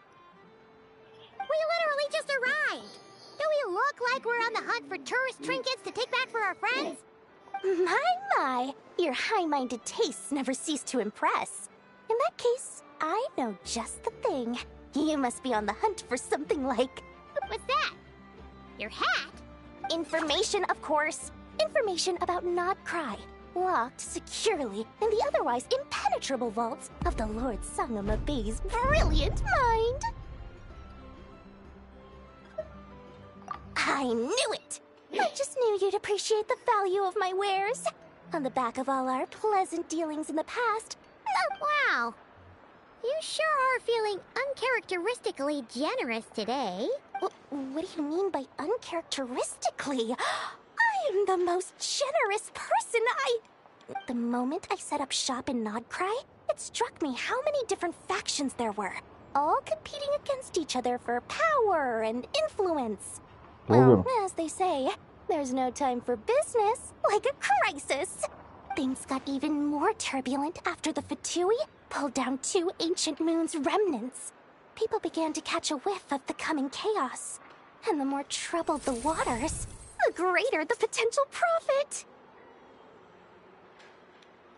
We literally just arrived! Do we look like we're on the hunt for tourist trinkets to take back for our friends? My, your high-minded tastes never cease to impress. In that case, I know just the thing. You must be on the hunt for something like... What's that? Your hat? Information, of course. Information about Nodcry, locked securely in the otherwise impenetrable vaults of the Lord Sangama Bay's brilliant mind. I knew it! I just knew you'd appreciate the value of my wares. On the back of all our pleasant dealings in the past. Wow. You sure are feeling uncharacteristically generous today. What do you mean by uncharacteristically? I am the most generous person. The moment I set up shop in Nodcry, it struck me how many different factions there were, all competing against each other for power and influence. Well, as they say, there's no time for business like a crisis. Things got even more turbulent after the Fatui pulled down 2 ancient moon's remnants. People began to catch a whiff of the coming chaos. And the more troubled the waters, the greater the potential profit.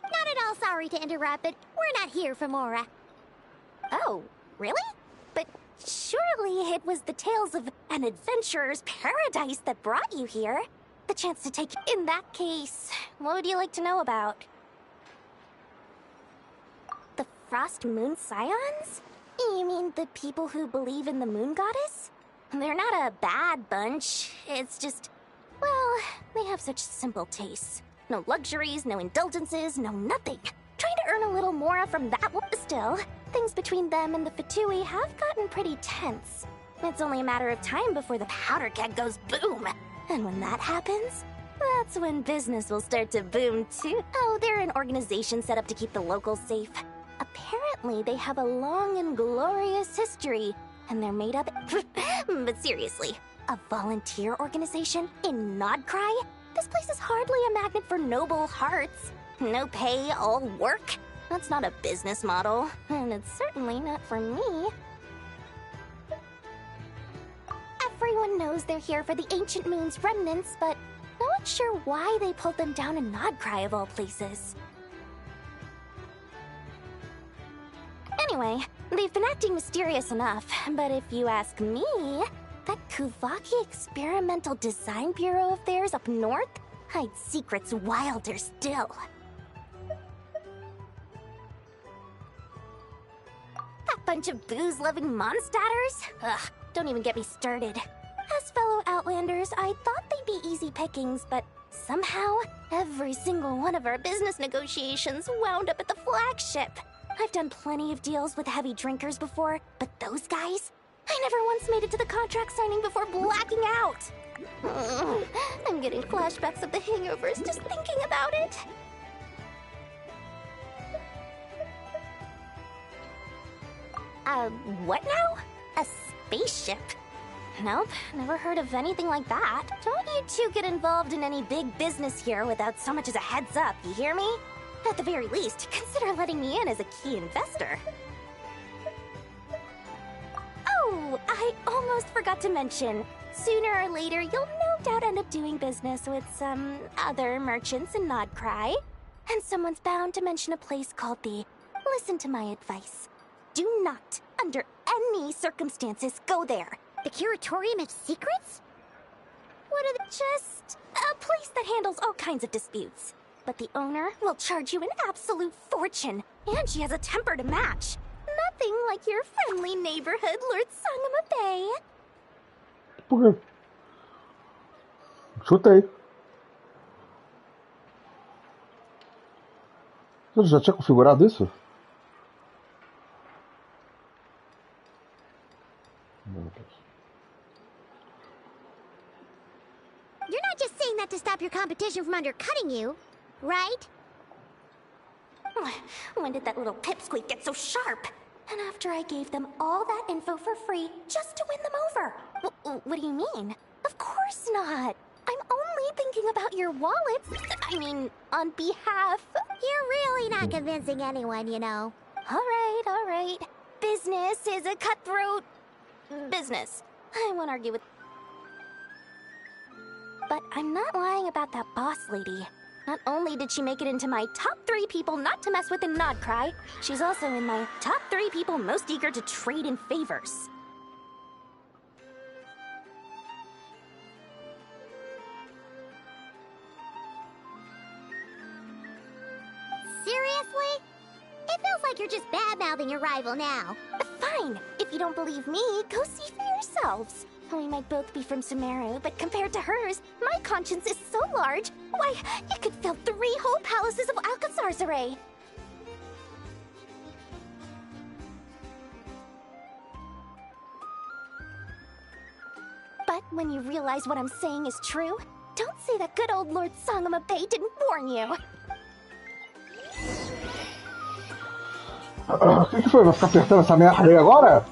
Not at all sorry to interrupt, but we're not here for Mora. Oh, really? But surely it was the tales of an adventurer's paradise that brought you here. The chance to take... In that case, what would you like to know about? The Frost Moon Scions? You mean the people who believe in the Moon Goddess? They're not a bad bunch. It's just... Well, they have such simple tastes. No luxuries, no indulgences, no nothing. Trying to earn a little more from that one. Still, things between them and the Fatui have gotten pretty tense. It's only a matter of time before the powder keg goes boom. And when that happens, that's when business will start to boom too. Oh, they're an organization set up to keep the locals safe. A Apparently, they have a long and glorious history, and they're made up. But seriously, a volunteer organization in Nodcry? This place is hardly a magnet for noble hearts. No pay, all work? That's not a business model, and it's certainly not for me. Everyone knows they're here for the Ancient Moon's remnants, but no one's sure why they pulled them down in Nodcry of all places. Anyway, they've been acting mysterious enough, but if you ask me, that Kuvaki Experimental Design Bureau of theirs up north hides secrets wilder still. That bunch of booze-loving monstatters? Ugh, don't even get me started. As fellow Outlanders, I thought they'd be easy pickings, but somehow, every single one of our business negotiations wound up at the flagship. I've done plenty of deals with heavy drinkers before, but those guys? I never once made it to the contract signing before blacking out. I'm getting flashbacks of the hangovers just thinking about it. What now? A spaceship? Nope, never heard of anything like that. Don't you two get involved in any big business here without so much as a heads up, you hear me? At the very least, consider letting me in as a key investor. Oh, I almost forgot to mention. Sooner or later, you'll no doubt end up doing business with some other merchants in Nodcry. And someone's bound to mention a place called the Listen to My Advice. Do not, under any circumstances, go there. The Curatorium of Secrets? What are they? Just a place that handles all kinds of disputes. But the owner will charge you an absolute fortune, and she has a temper to match. Nothing like your friendly neighborhood, Lord Sangama Bay. Por quê? Chutei. Você já tinha configurado isso? You're not just saying that to stop your competition from undercutting you, right? When did that little pipsqueak get so sharp? And after I gave them all that info for free just to win them over. What do you mean? Of course not. I'm only thinking about your wallets. I mean, on behalf... You're really not convincing anyone, you know. All right. Business is a cutthroat... business. I won't argue with... But I'm not lying about that boss lady. Not only did she make it into my top 3 people not to mess with in Nodcry, she's also in my top 3 people most eager to trade in favors. Seriously? It feels like you're just bad-mouthing your rival now. Fine. If you don't believe me, go see for yourselves. We might both be from Sumeru, but compared to hers, my conscience is so large, why, you could fill 3 whole palaces of Alcazar's array. But when you realize what I'm saying is true, don't say that good old Lord Sangama Bay didn't warn you. O que foi? Vai ficar apertando essa merda aí agora?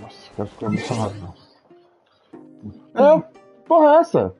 Nossa, quero ficar emocionado. Porra é essa?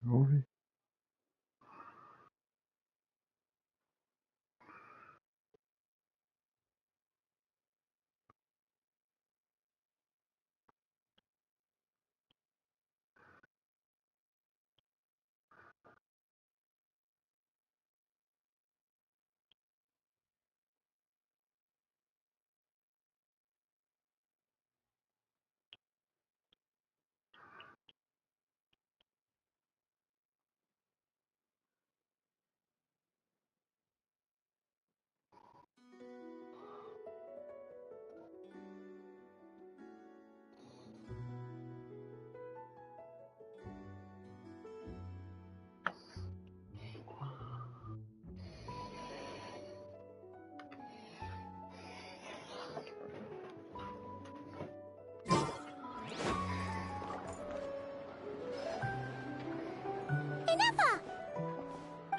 Movie?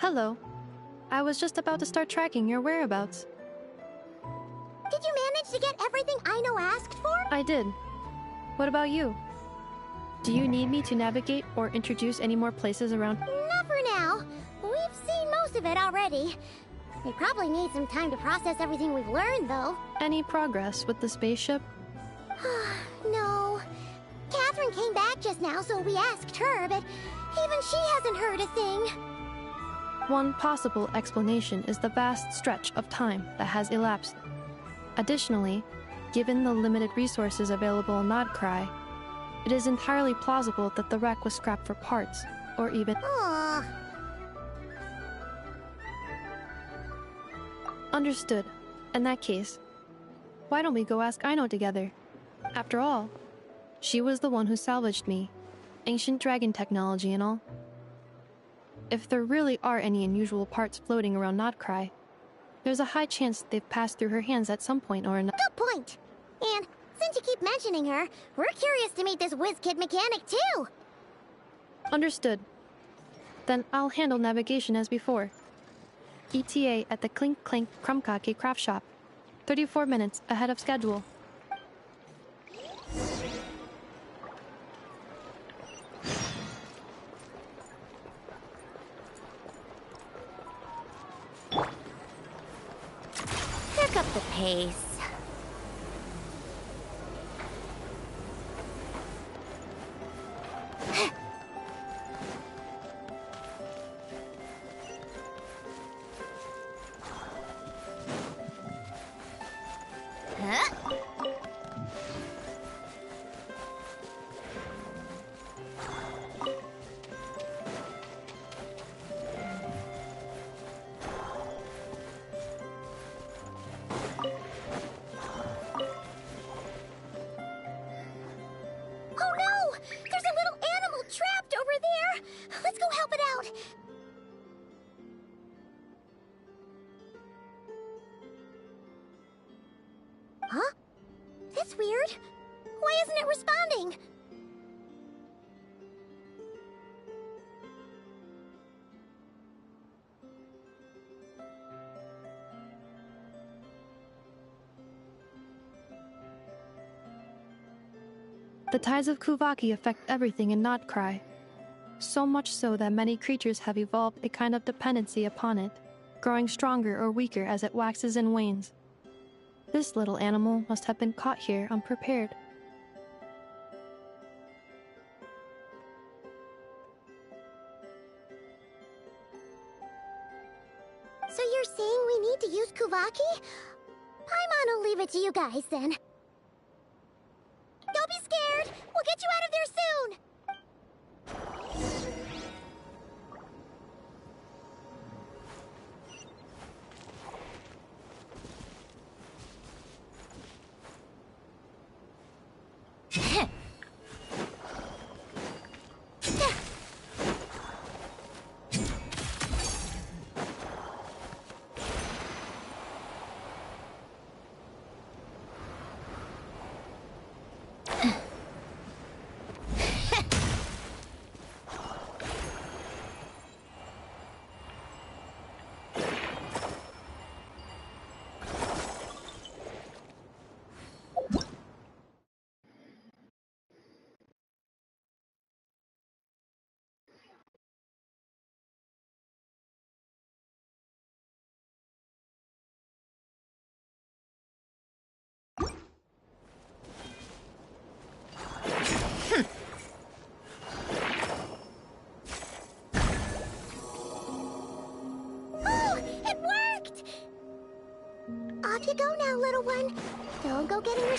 Hello. I was just about to start tracking your whereabouts. Did you manage to get everything Aino asked for? I did. What about you? Do you need me to navigate or introduce any more places around? Not for now. We've seen most of it already. We probably need some time to process everything we've learned, though. Any progress with the spaceship? No. Catherine came back just now, so we asked her, but even she hasn't heard a thing. One possible explanation is the vast stretch of time that has elapsed. Additionally, given the limited resources available in Nodcry, it is entirely plausible that the wreck was scrapped for parts, or even... Understood. In that case, why don't we go ask Aino together? After all, she was the one who salvaged me. Ancient dragon technology and all. If there really are any unusual parts floating around Nodcry, there's a high chance they've passed through her hands at some point or another. Good point! And since you keep mentioning her, we're curious to meet this whiz-kid mechanic too! Understood. Then I'll handle navigation as before. ETA at the Clink Clink Krumkake craft shop. 34 minutes ahead of schedule. Pick up the pace. Huh? That's weird. Why isn't it responding? The tides of Kuvaki affect everything in Nodcry. So much so that many creatures have evolved a kind of dependency upon it, growing stronger or weaker as it waxes and wanes. This little animal must have been caught here unprepared. So you're saying we need to use Kuvaki? Paimon will leave it to you guys then. Don't be scared! We'll get you out of there soon!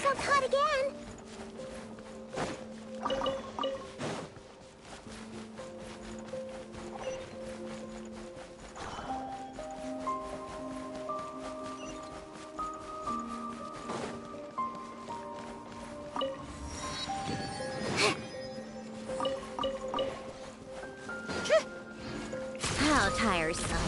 yourself hot again. How tiresome.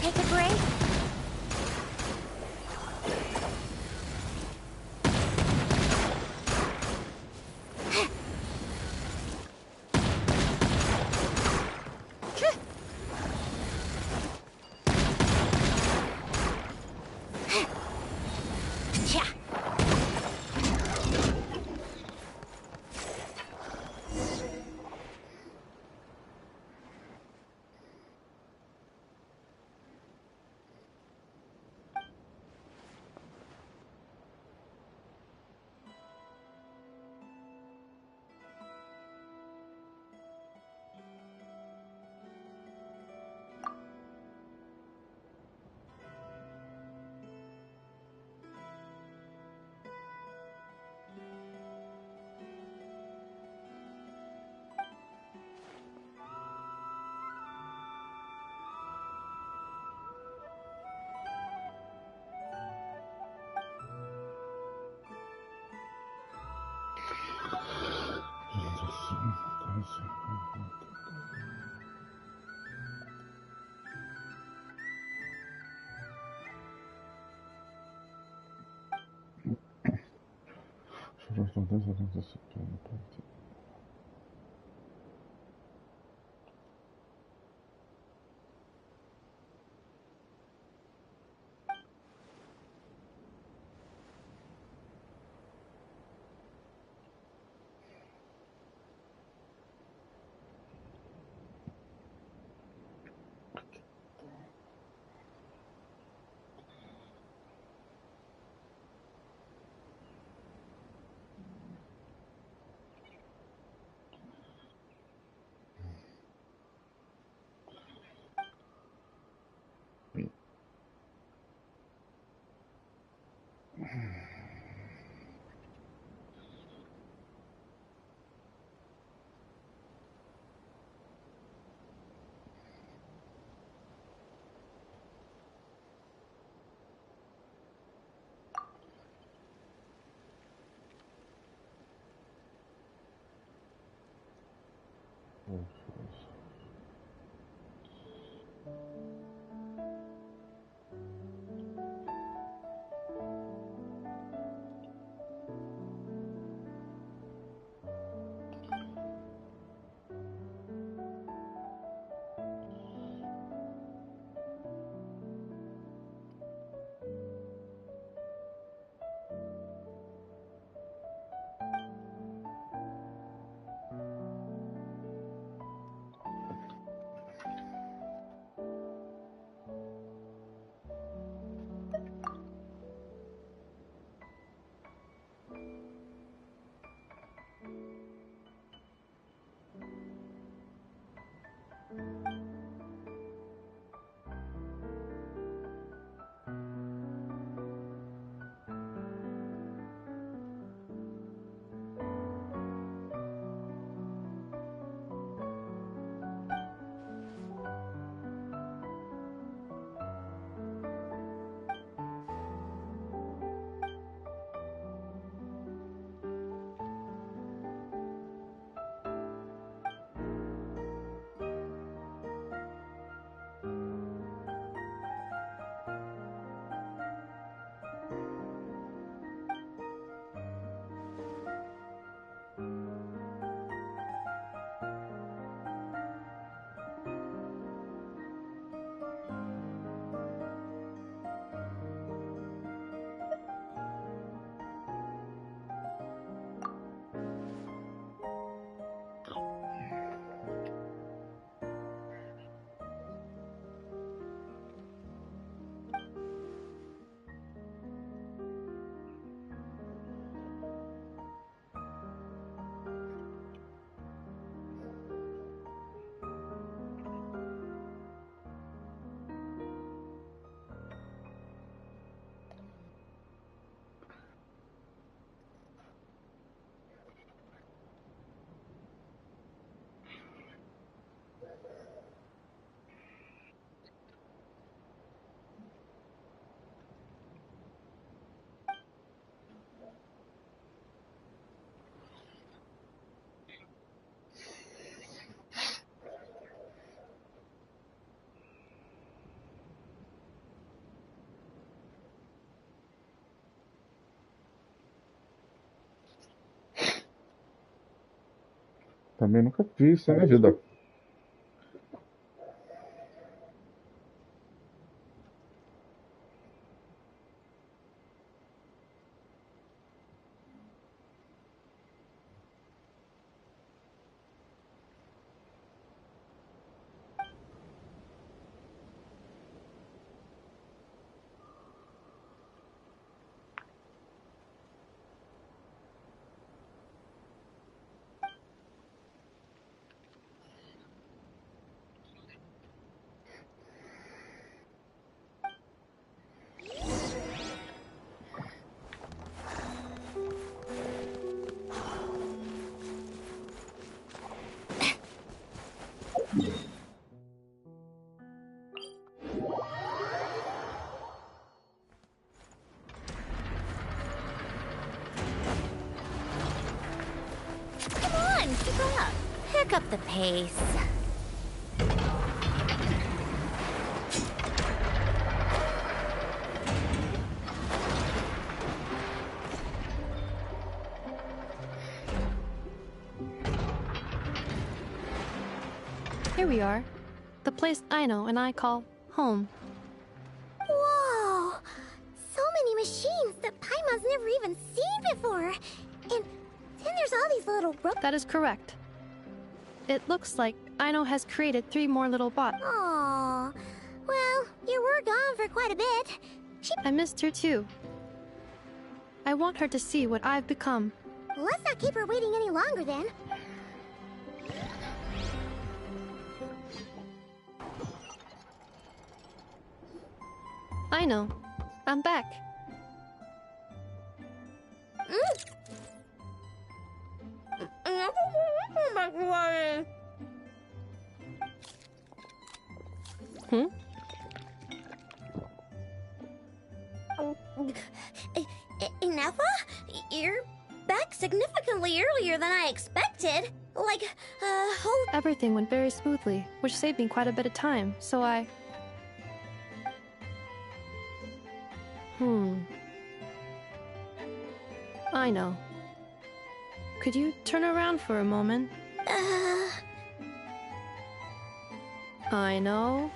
Take a break? Também nunca vi isso na minha vida. Come on, keep up. Pick up the pace. Here we are. The place Aino and I call home. Whoa! So many machines that Paimon's never even seen before. And then there's all these little That is correct. It looks like Aino has created 3 more little bots. Aww. Well, you were gone for quite a bit. I missed her too. I want her to see what I've become. Let's not keep her waiting any longer then. Aino, I'm back. Hmm? Ineffa? You're back significantly earlier than I expected. Like, whole... Everything went very smoothly, which saved me quite a bit of time, so I... I know. Could you turn around for a moment? I know.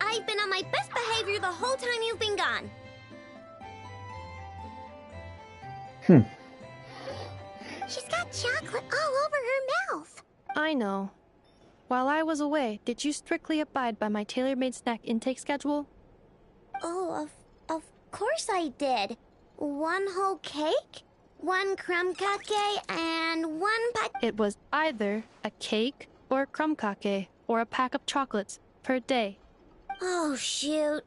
I've been on my best behavior the whole time you've been gone. She's got chocolate all over her mouth. I know. While I was away, did you strictly abide by my tailor-made snack intake schedule? Oh, of course I did. 1 whole cake, 1 crumb cake, and 1 It was either a cake or a crumb cake or a pack of chocolates per day. Oh, shoot.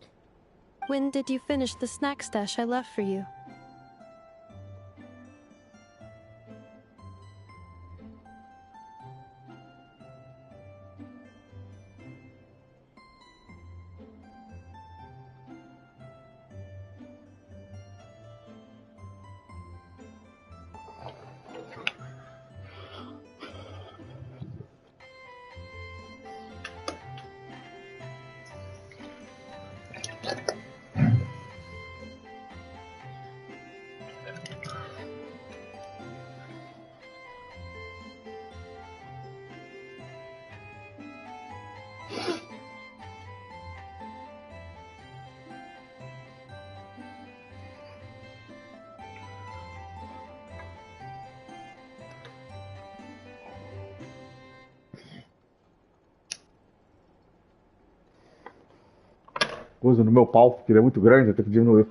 When did you finish the snack stash I left for you? Coisa no meu pau, porque ele é muito grande, eu tenho que diminuir.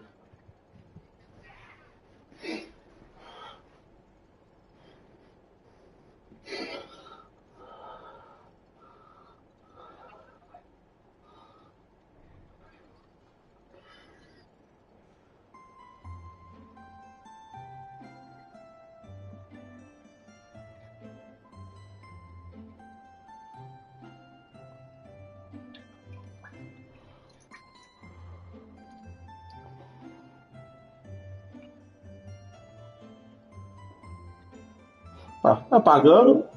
Tá pagando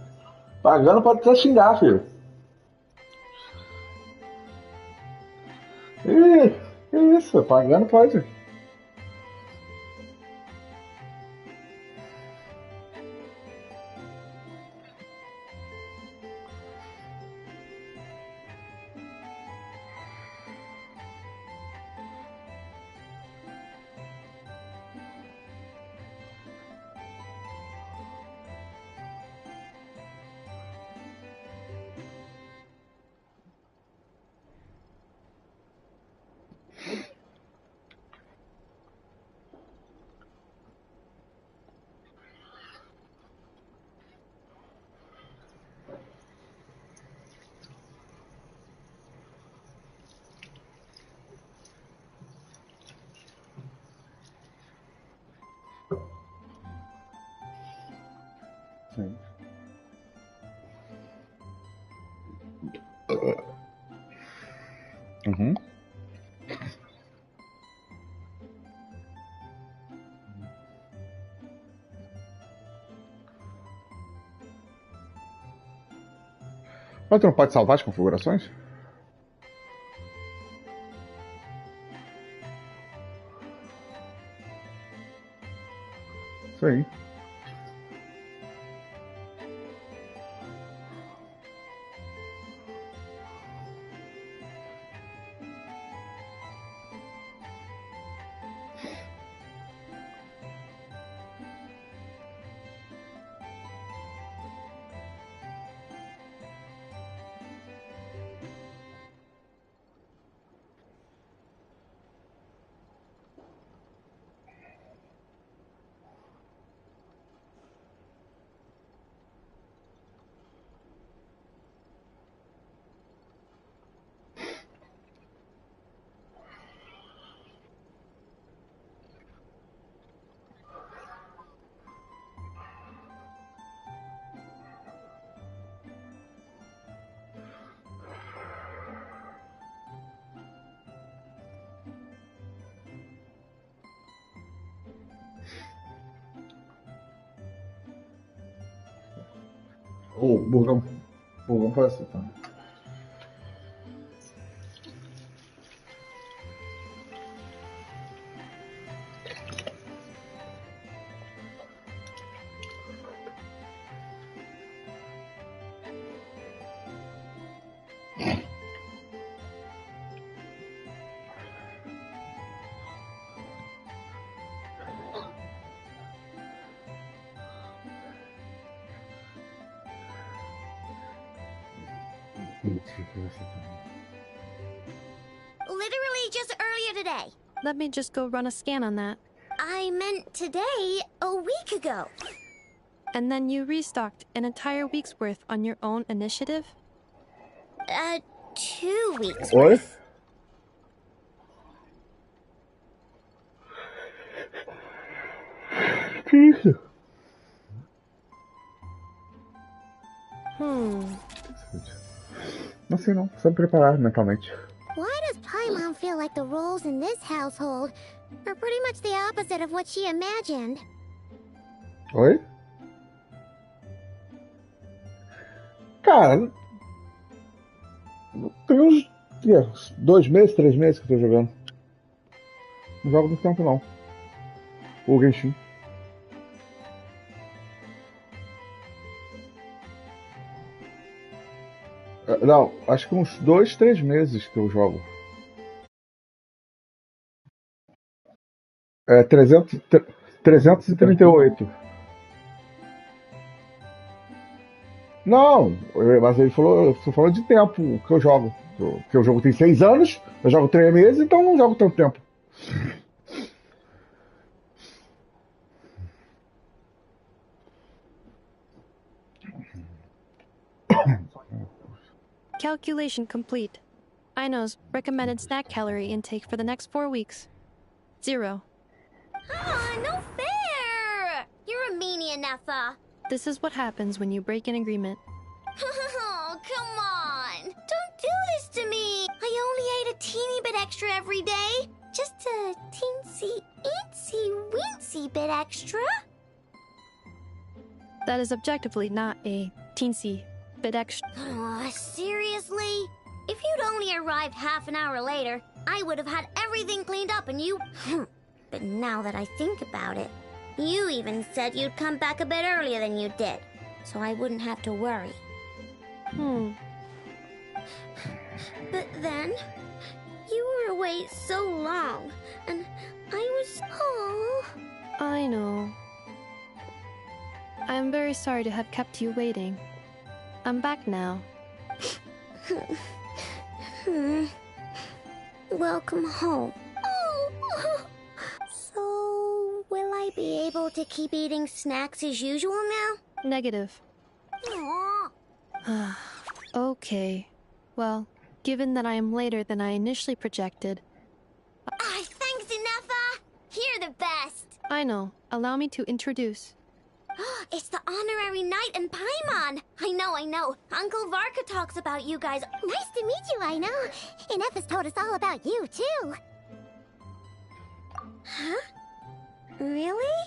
pode até xingar, filho. Que isso, pagando pode. Sim. Uhum. Mas tu não pode salvar as configurações? Sim. O burgão faz assim, tá? Literally just earlier today. Let me just go run a scan on that. I meant today, a week ago. And then you restocked an entire week's worth on your own initiative? 2 weeks Oi? worth. Que isso? Assim não, só preparar mentalmente. Why does Paimon feel like the roles in this household are pretty much the opposite of what she imagined? Oi? Cara, tem uns 2 meses, 3 meses que eu tô jogando. Não jogo muito tempo não. O Genshin. Não, acho que uns 2, 3 meses que eu jogo. 338. Não, mas ele falou de tempo que eu jogo. Que o jogo tem 6 anos, eu jogo 3 meses, então não jogo tanto tempo. Calculation complete. Ino's recommended snack calorie intake for the next 4 weeks. 0. No fair! You're a meanie, Nefa. This is what happens when you break an agreement. Oh, come on! Don't do this to me! I only ate a teeny bit extra every day. Just a teensy, eensy, weensy bit extra. That is objectively not a teensy bit extra. Seriously? If you'd only arrived half an hour later, I would have had everything cleaned up and you... But now that I think about it, you even said you'd come back a bit earlier than you did, so I wouldn't have to worry. But then, you were away so long, and I was... Oh. I know. I am very sorry to have kept you waiting. I'm back now. Welcome home. Oh. So, will I be able to keep eating snacks as usual now? Negative. Aww. Okay. Well, given that I am later than I initially projected... Thanks, Inefa! You're the best! I know. Allow me to introduce. it's the honorary knight in Paimon. I know. Uncle Varka talks about you guys. Nice to meet you, I know. And F has told us all about you, too. Huh? Really?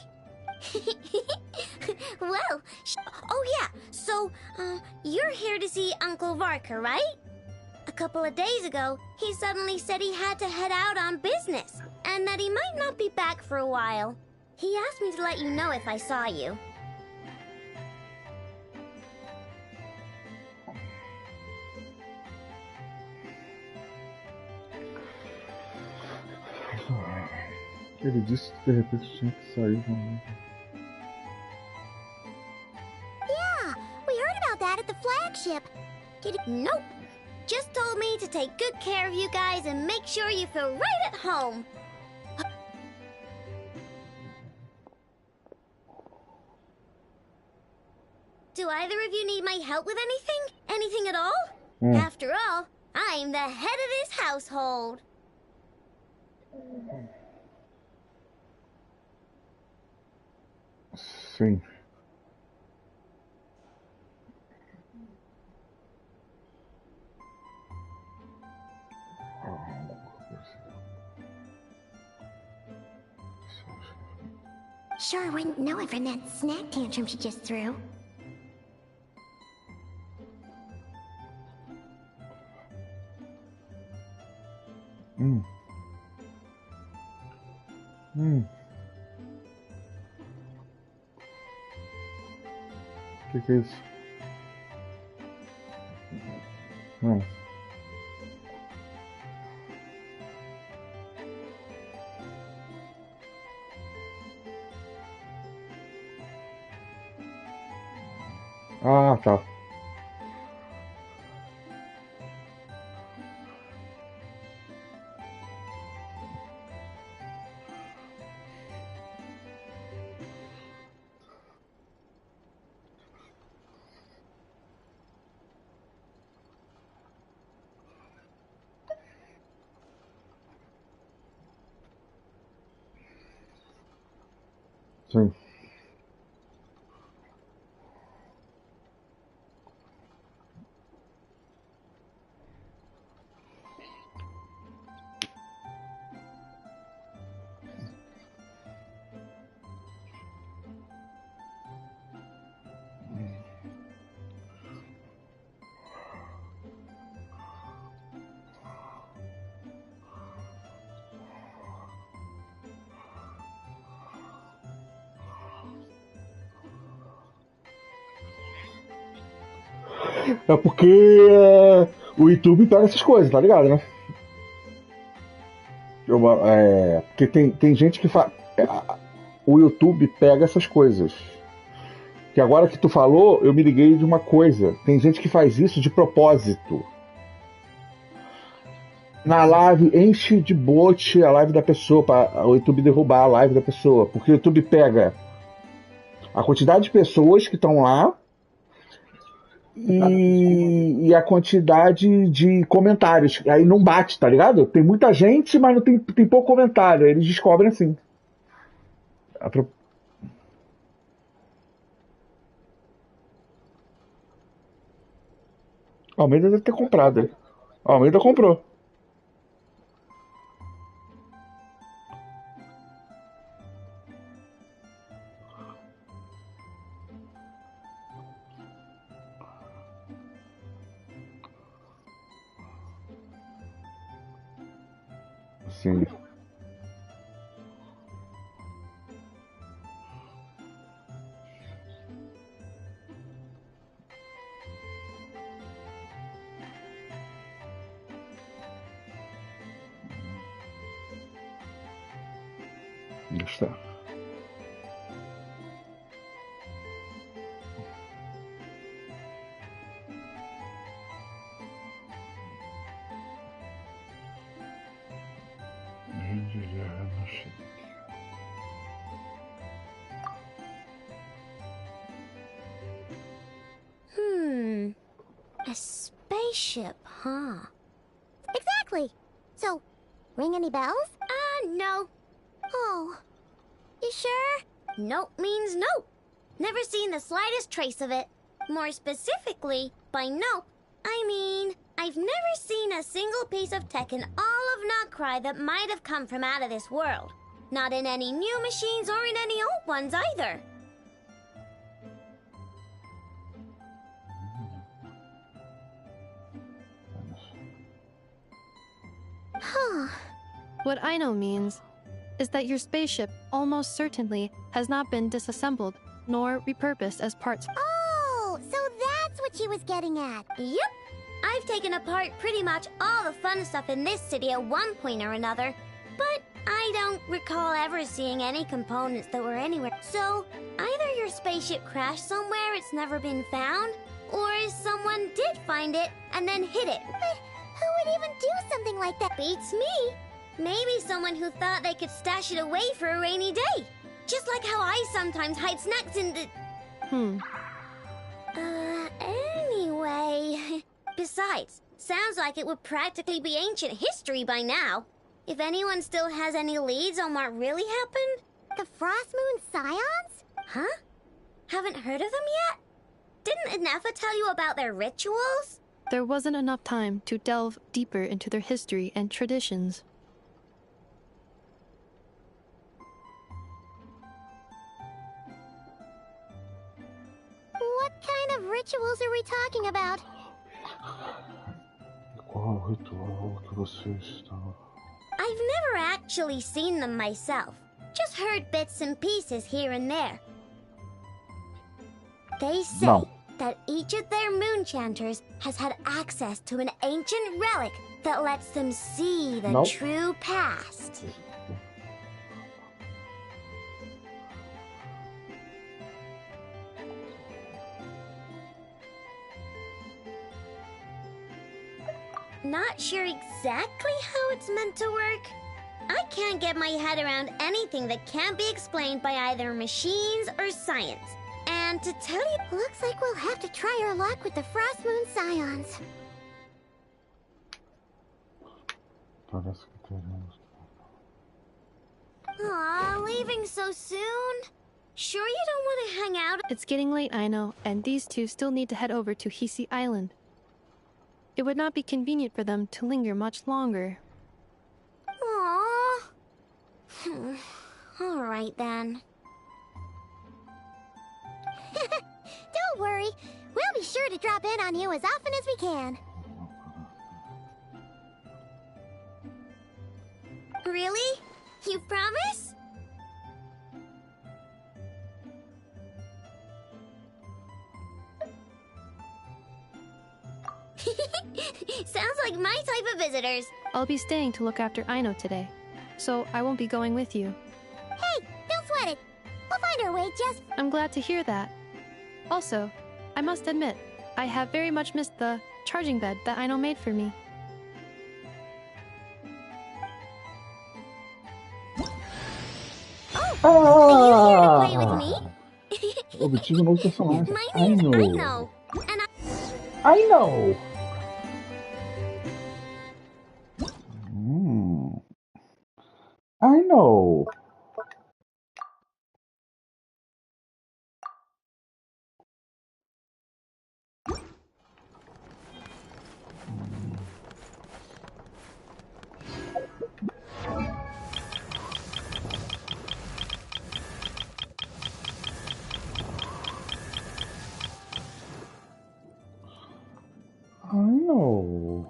Well, oh yeah, so, you're here to see Uncle Varka, right? A couple of days ago, he suddenly said he had to head out on business, and that he might not be back for a while. He asked me to let you know if I saw you. Ele disse que de repente tinha que sair. Yeah, we heard about that at the flagship. Nope. Just told me to take good care of you guys and make sure you feel right at home. Do either of you need my help with anything? Anything at all? After all, I'm the head of this household. Sim. Sure wouldn't know it from that snack tantrum she just threw. Que é isso? Não. Ah, tá. Sim. É porque o YouTube pega essas coisas, tá ligado, né? Porque tem gente que faz. O YouTube pega essas coisas. Que agora que tu falou, eu me liguei de uma coisa. Tem gente que faz isso de propósito. Na live, enche de bot a live da pessoa, para o YouTube derrubar a live da pessoa. Porque o YouTube pega a quantidade de pessoas que estão lá e a quantidade de comentários. Aí não bate, tá ligado? Tem muita gente, mas não tem pouco comentário. Eles descobrem assim. Almeida deve ter comprado. Almeida comprou. Sim. Está. A spaceship, huh? Exactly. So, ring any bells? No. Oh. You sure? Nope means no. Never seen the slightest trace of it. More specifically, by nope, I mean, I've never seen a single piece of tech in all of Notcry that might have come from out of this world. Not in any new machines or in any old ones either. What Aino means is that your spaceship almost certainly has not been disassembled nor repurposed as parts. Oh, so that's what she was getting at. Yep. I've taken apart pretty much all the fun stuff in this city at one point or another, but I don't recall ever seeing any components that were anywhere. So, either your spaceship crashed somewhere it's never been found, or someone did find it and then hid it. But who would even do something like that? Beats me. Maybe someone who thought they could stash it away for a rainy day. Just like how I sometimes hide snacks in the... Anyway... Besides, sounds like it would practically be ancient history by now. If anyone still has any leads on what really happened... The Frost Moon Scions? Huh? Haven't heard of them yet? Didn't Inefa tell you about their rituals? There wasn't enough time to delve deeper into their history and traditions. What kind of rituals are we talking about? Qual ritual que você está? I've never actually seen them myself. Just heard bits and pieces here and there. They say that each of their moonchanters has had access to an ancient relic that lets them see the true past. Not sure exactly how it's meant to work. I can't get my head around anything that can't be explained by either machines or science. And to tell you, looks like we'll have to try our luck with the Frost Moon Scions. Parece que teremos. Aw, leaving so soon? Sure you don't want to hang out? It's getting late, I know, and these two still need to head over to Hisi Island. It would not be convenient for them to linger much longer. Aww. Alright then. Don't worry. We'll be sure to drop in on you as often as we can. Really? You promise? Sounds like my type of visitors. I'll be staying to look after Aino today, so I won't be going with you. Hey, don't sweat it. We'll find our way, Jess. I'm glad to hear that. Also, I must admit, I have very much missed the charging bed that Aino made for me. Are you here to play with me? Obtido novo personagem. My name's Aino. And I know. I know. I know.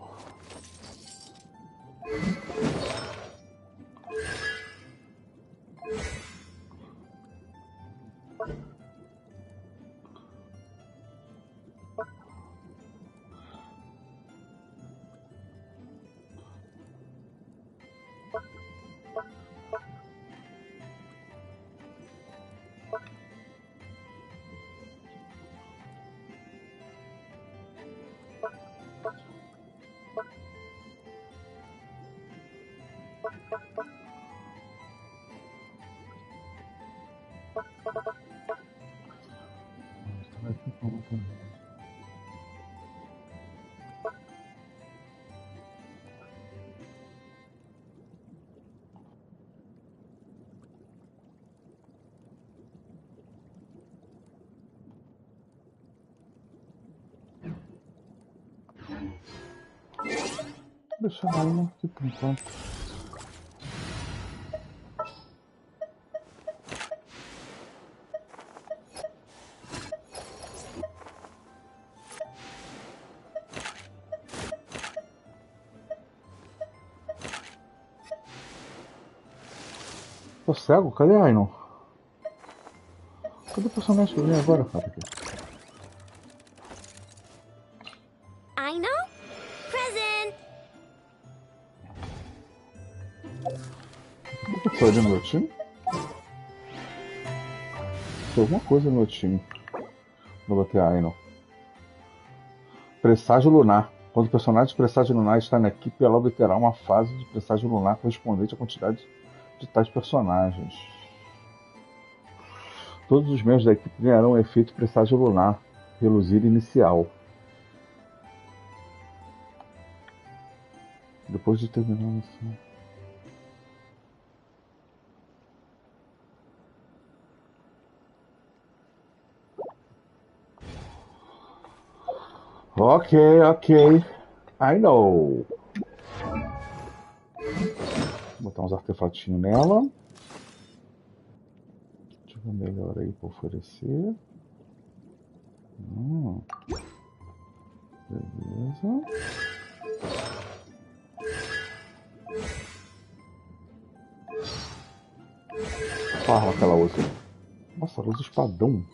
deixar a Aino aqui por enquanto. Tô cego? Cadê a Aino? Cadê o personagem que eu vi agora, cara? Aqui? I know? Present! O que aconteceu ali no meu time? Tem alguma coisa no meu time. Vou bater a Aino. Presságio lunar. Quando o personagem de presságio lunar está na equipe, ela obterá uma fase de presságio lunar correspondente à quantidade de tais personagens. Todos os membros da equipe ganharão o efeito presságio lunar, reluzir inicial. Depois de terminar a missão. Ok. I know. Vou botar uns artefatinhos nela. Deixa eu ver melhor aí para oferecer. Beleza. Farra aquela outra. Nossa, ela usa espadão.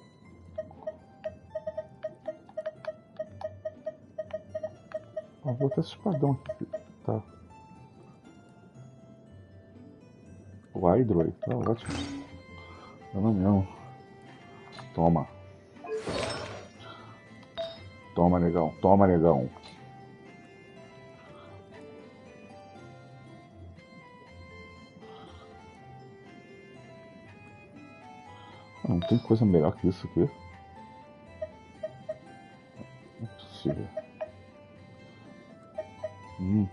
Vou botar esse espadão aqui. Tá. O Hydro, tá ótimo. Eu não mesmo. Toma. Toma, negão. Toma, negão. Não tem coisa melhor que isso aqui. Não é possível.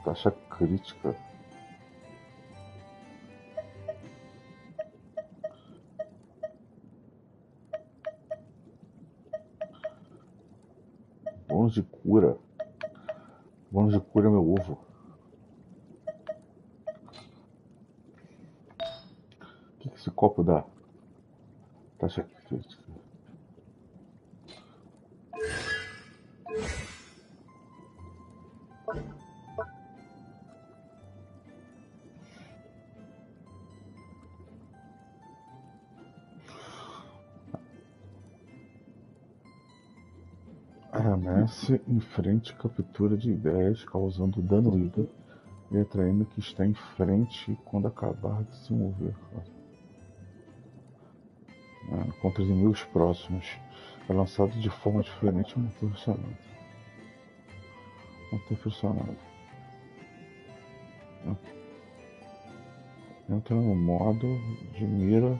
Taxa crítica. Bônus de cura. Bônus de cura é meu ovo. O que esse copo dá? Taxa crítica. Arremesse em frente captura de ideias, causando dano líder e atraindo o que está em frente quando acabar de se mover. Contra os inimigos próximos. É lançado de forma diferente no motor funcionando. Motor funcionando. Entra no modo de mira.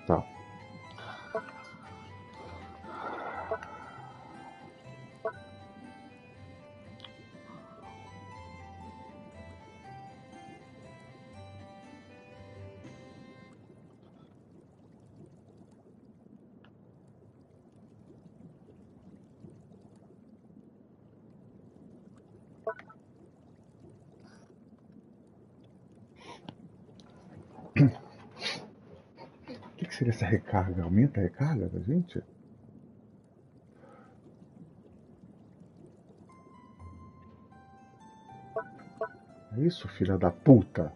Tá. O que seria essa recarga? Aumenta a recarga da gente? É isso, filha da puta?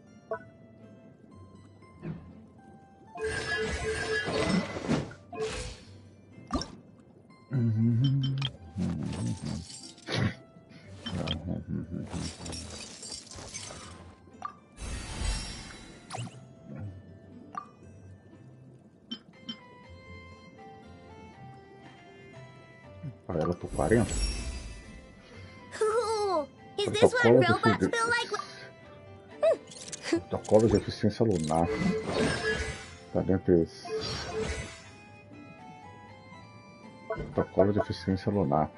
Para ela por 40? Ooh, is this what robots feel like? Protocolo de eficiência lunar. Tá dentro desse. Protocolo de eficiência lunar.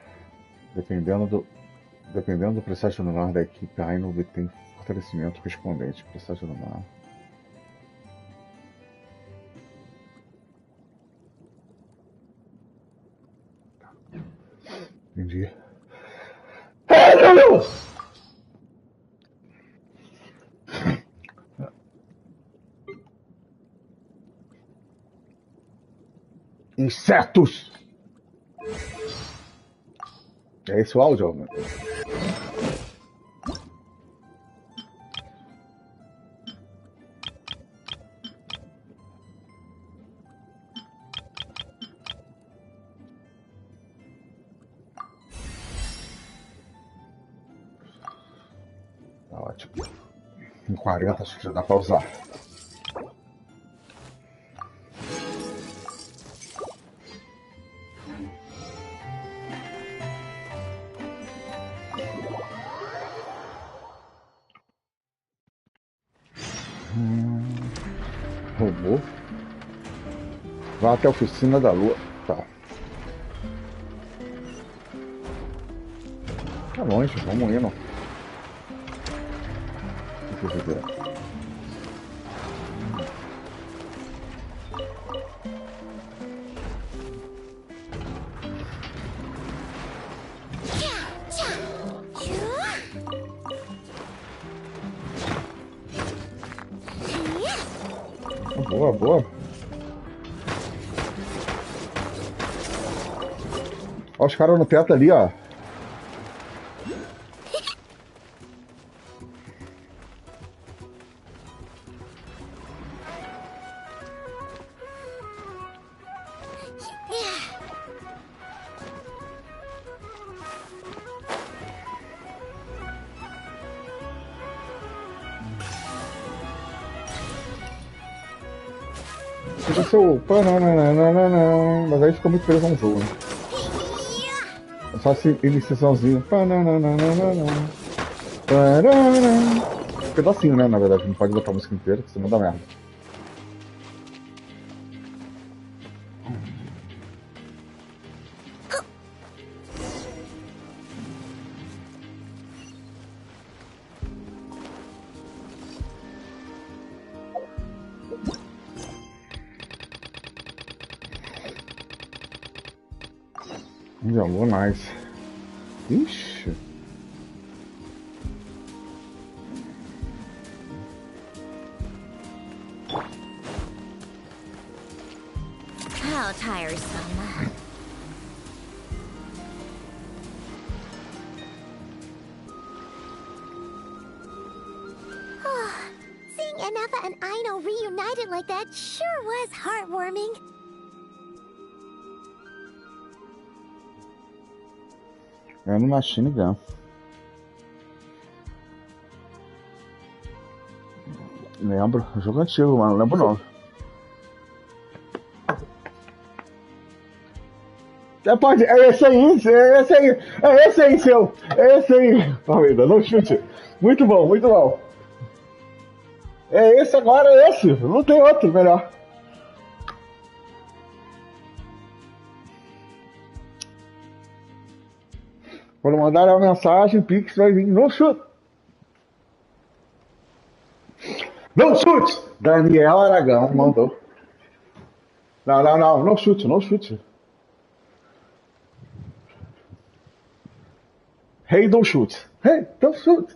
Dependendo do presságio lunar da equipe, a Aino obtém fortalecimento correspondente. Presságio lunar. Entendi. Insetos! É esse o áudio, mano? Tá ótimo. Em 40 acho que já dá pra usar. Robô. Vá até a oficina da lua. Tá. Tá longe, vamos indo. Deixa eu ver. Boa, boa. Ó os caras no teto ali, ó. Podia ser o... Mas aí fica muito preso a um jogo, né? É só esse iniciaçãozinho. Pedacinho, né? Na verdade, não pode botar a música inteira, senão dá merda. Jogou nice. Ixi. How tiresome. Seeing Anafa and Aino reunited like that sure was heartwarming. É no Machine Gun. Lembro. Jogo antigo, mano. Não lembro não. Pode, é esse aí, é esse aí, é esse aí, seu, é esse aí, Palmeira, não chute, muito bom, muito bom, é esse agora, é esse, não tem outro melhor. Quando mandar a mensagem, Pix vai vir, não chute, não chute, Daniel Aragão mandou, não chute, não chute. Hey, don't shoot. Hey, don't shoot.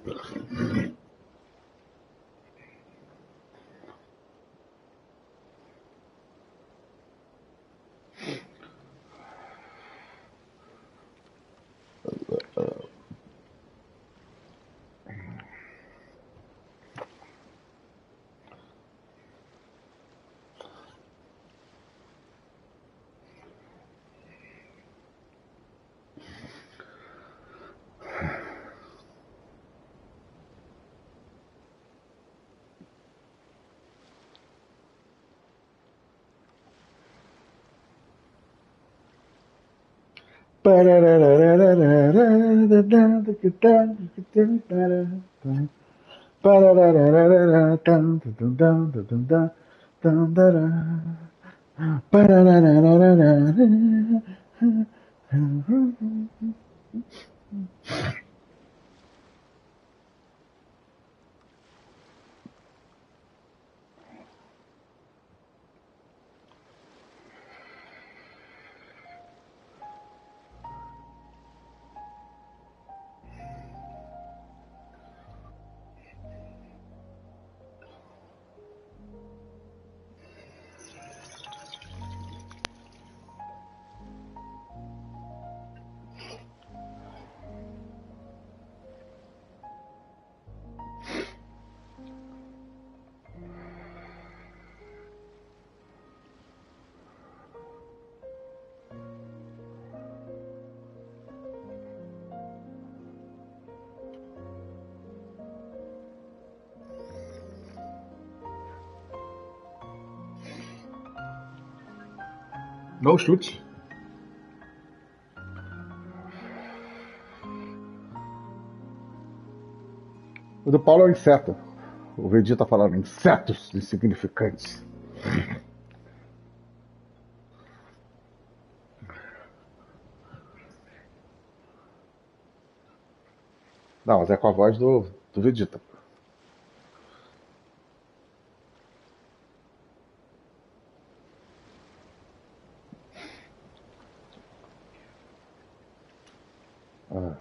No chute. O do Paulo é um inseto. O Vegeta falando insetos insignificantes. Não, mas é com a voz do Vegeta. Ah.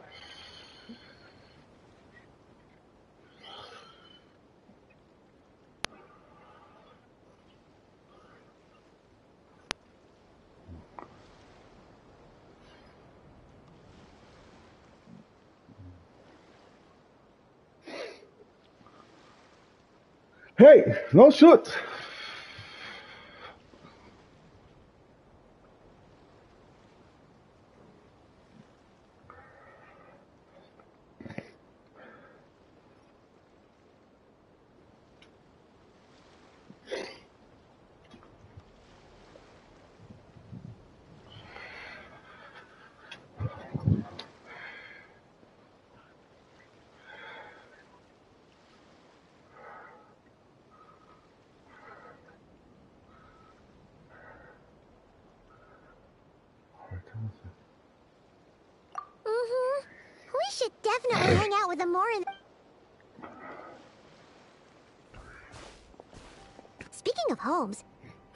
Hey, no shoot! We should definitely hang out with them more in... Speaking of homes,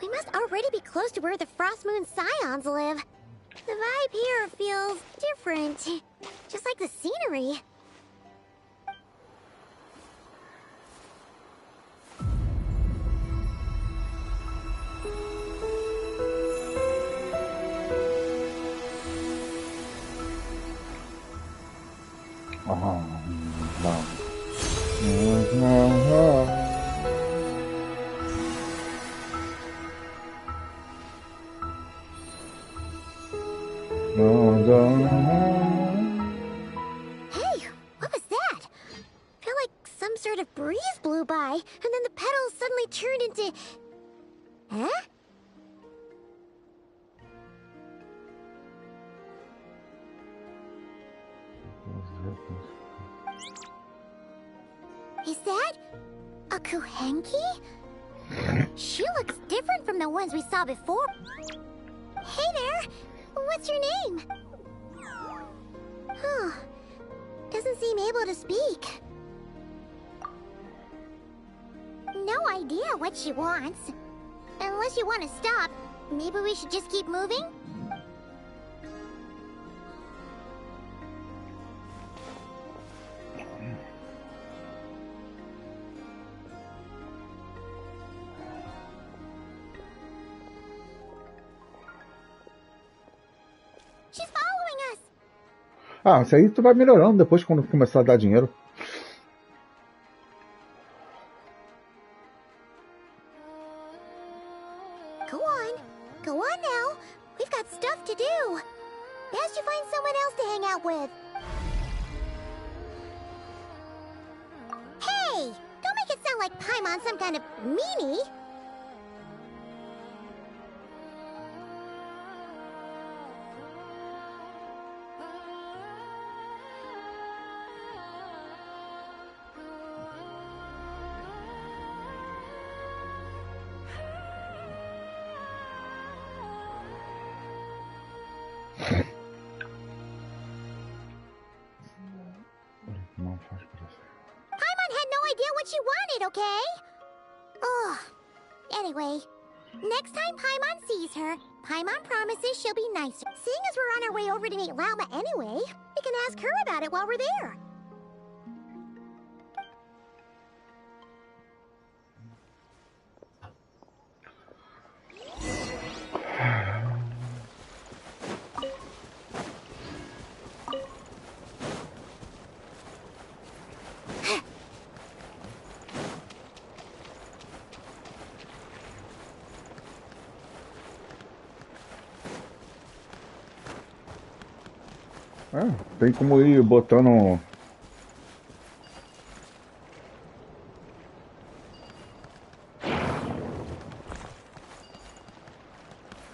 we must already be close to where the Frost Moon Scions live. The vibe here feels different. Just like the scenery. Hey, what was that? I feel like some sort of breeze blew by, and then the petals suddenly turned into... Huh? Is that a Kuhenki? She looks different from the ones we saw before. Hey there! What's your name? Huh. Doesn't seem able to speak. No idea what she wants. Unless you want to stop, maybe we should just keep moving? She's following us. Ah, isso aí tu vai melhorando depois quando começar a dar dinheiro. Go on now. We've got stuff to do. Best you find someone else to hang out with. Hey! Don't make it sound like Paimon's some kind of meanie. Paimon had no idea what she wanted, okay? Oh, anyway, next time Paimon sees her, Paimon promises she'll be nicer. Seeing as we're on our way over to meet Lauma anyway, we can ask her about it while we're there. É, tem como ir botando.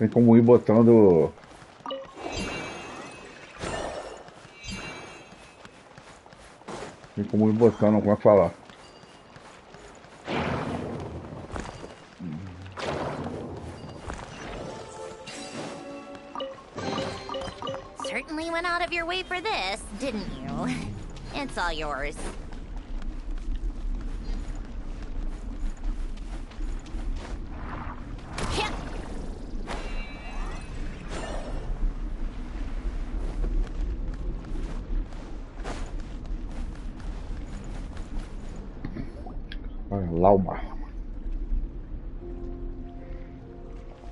Tem como ir botando. Tem como ir botando, como é que fala? Certainly went out of your way for this, didn't you? It's all yours. Lauma.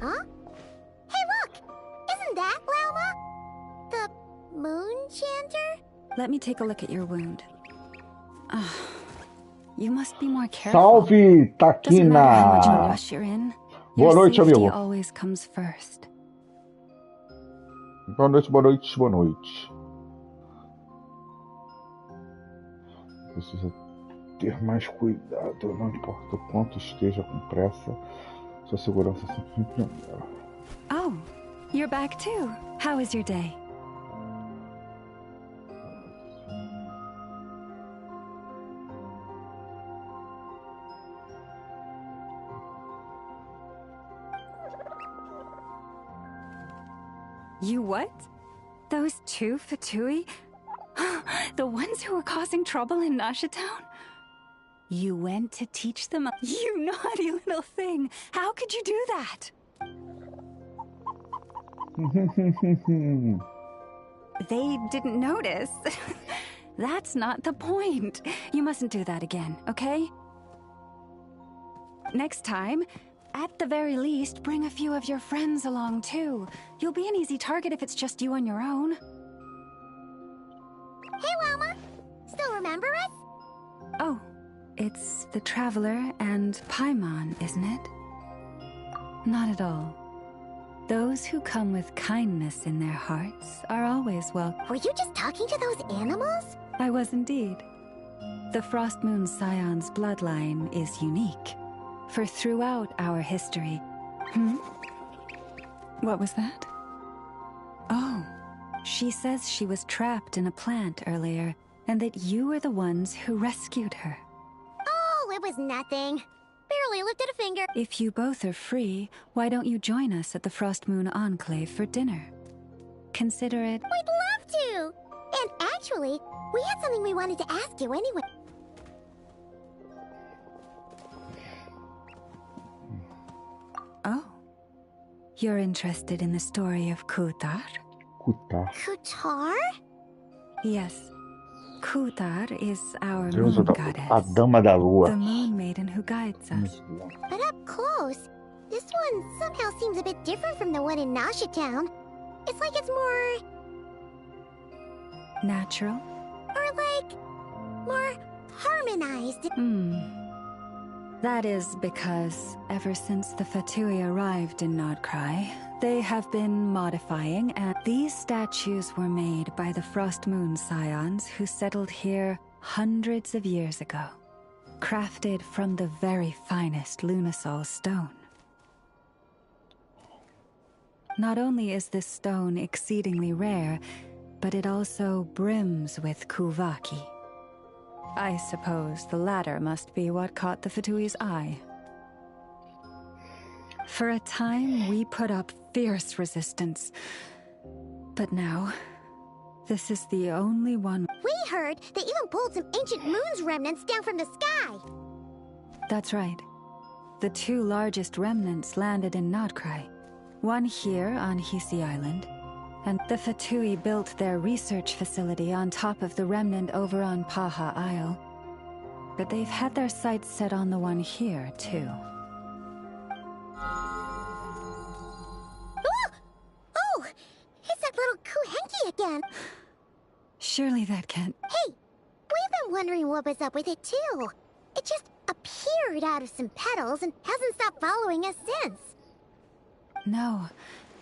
Huh? Hey, look! Isn't that Lauma? The moon chanter? Let me take a look at your wound. You must be more careful. Salve, Doesn't matter how much of a Taquina! rush you're in. Boa Your noite, safety amigo. always comes first. Boa noite, boa noite, boa noite. Precisa ter mais cuidado, não importa o quanto esteja com pressa, sua segurança sempre vem primeiro. Oh, you're back too. How was your day? You what? Those two Fatui? The ones who were causing trouble in Nasha Town? You went to teach them? You naughty little thing! How could you do that? They didn't notice. That's not the point. You mustn't do that again, okay? Next time, at the very least, bring a few of your friends along too. You'll be an easy target if it's just you on your own. Hey, Lauma! Still remember us? Oh, it's the Traveler and Paimon, isn't it? Not at all. Those who come with kindness in their hearts are always welcome. Were you just talking to those animals? I was indeed. The Frost Moon Scion's bloodline is unique. For throughout our history... What was that? Oh, she says she was trapped in a plant earlier, and that you were the ones who rescued her. Oh, it was nothing. Barely lifted a finger. If you both are free, why don't you join us at the Frost Moon Enclave for dinner? Consider it... We'd love to! And actually, we had something we wanted to ask you anyway. Oh. You're interested in the story of Kutar? Kutar. Kutar? Yes. Kutar is our Deus moon da, goddess. a Dama da Lua. The moon maiden who guides us. But up close, this one somehow seems a bit different from the one in Nasha Town. It's like it's more... Natural? Or like... more harmonized. That is because ever since the Fatui arrived in Nodcry, they have been modifying, and these statues were made by the Frost Moon Scions who settled here hundreds of years ago, crafted from the very finest Lunasol stone. Not only is this stone exceedingly rare, but it also brims with Kuvaki. I suppose the latter must be what caught the Fatui's eye. For a time, we put up fierce resistance. But now, this is the only one... We heard they even pulled some ancient moon's remnants down from the sky. That's right. The two largest remnants landed in Nodcry. One here on Hisi Island, and the Fatui built their research facility on top of the remnant over on Paha Isle. But they've had their sights set on the one here, too. Oh! It's that little Kuhenki again! Surely that can't... Hey! We've been wondering what was up with it, too. It just appeared out of some petals and hasn't stopped following us since. No,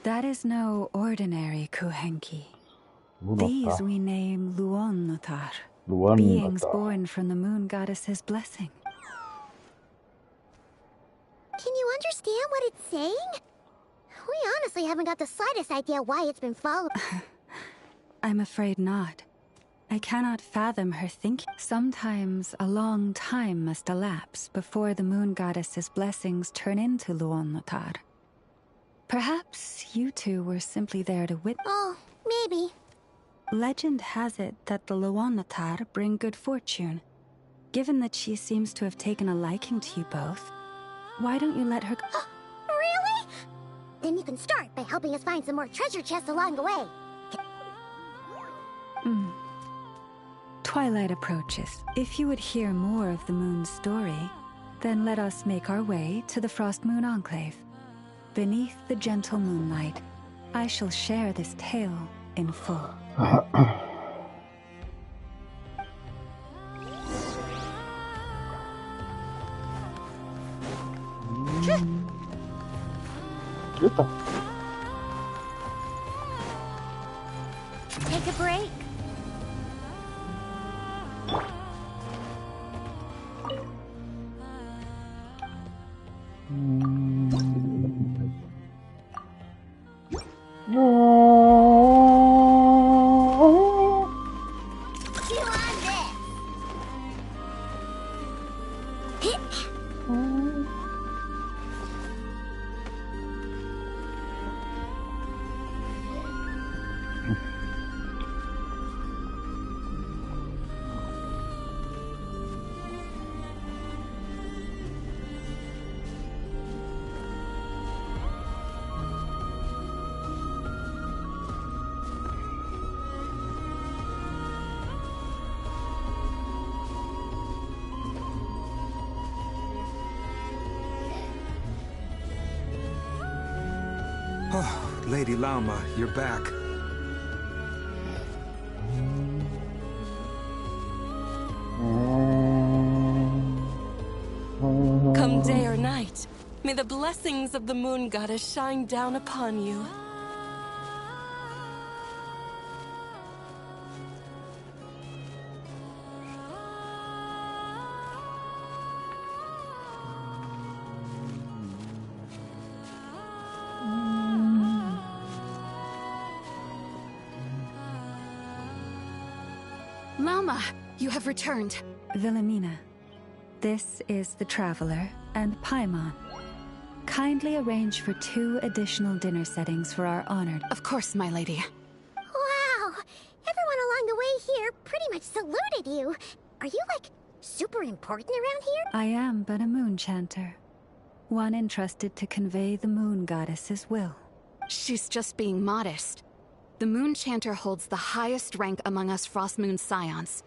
that is no ordinary Kuhenki. These we name Luonnotar, beings born from the moon goddess's blessing. Can you understand what it's saying? We honestly haven't got the slightest idea why it's been followed. I'm afraid not. I cannot fathom her thinking. Sometimes a long time must elapse before the moon goddess's blessings turn into Luon-Lotar. Perhaps you two were simply there to witness. Oh, maybe. Legend has it that the Luon-Lotar bring good fortune. Given that she seems to have taken a liking to you both, why don't you let her go? Really? Then you can start by helping us find some more treasure chests along the way. Twilight approaches. If you would hear more of the moon's story, then let us make our way to the Frost Moon Enclave. Beneath the gentle moonlight, I shall share this tale in full. Take a break. Oh, Lady Lauma, you're back. Come day or night, may the blessings of the moon goddess shine down upon you. Lauma, you have returned. Wilhelmina, this is the Traveler and Paimon. Kindly arrange for 2 additional dinner settings for our honored. Of course, my lady. Wow! Everyone along the way here pretty much saluted you. Are you, like, super important around here? I am but a moon chanter. One entrusted to convey the moon goddess's will. She's just being modest. The Moon Chanter holds the highest rank among us Frost Moon Scions.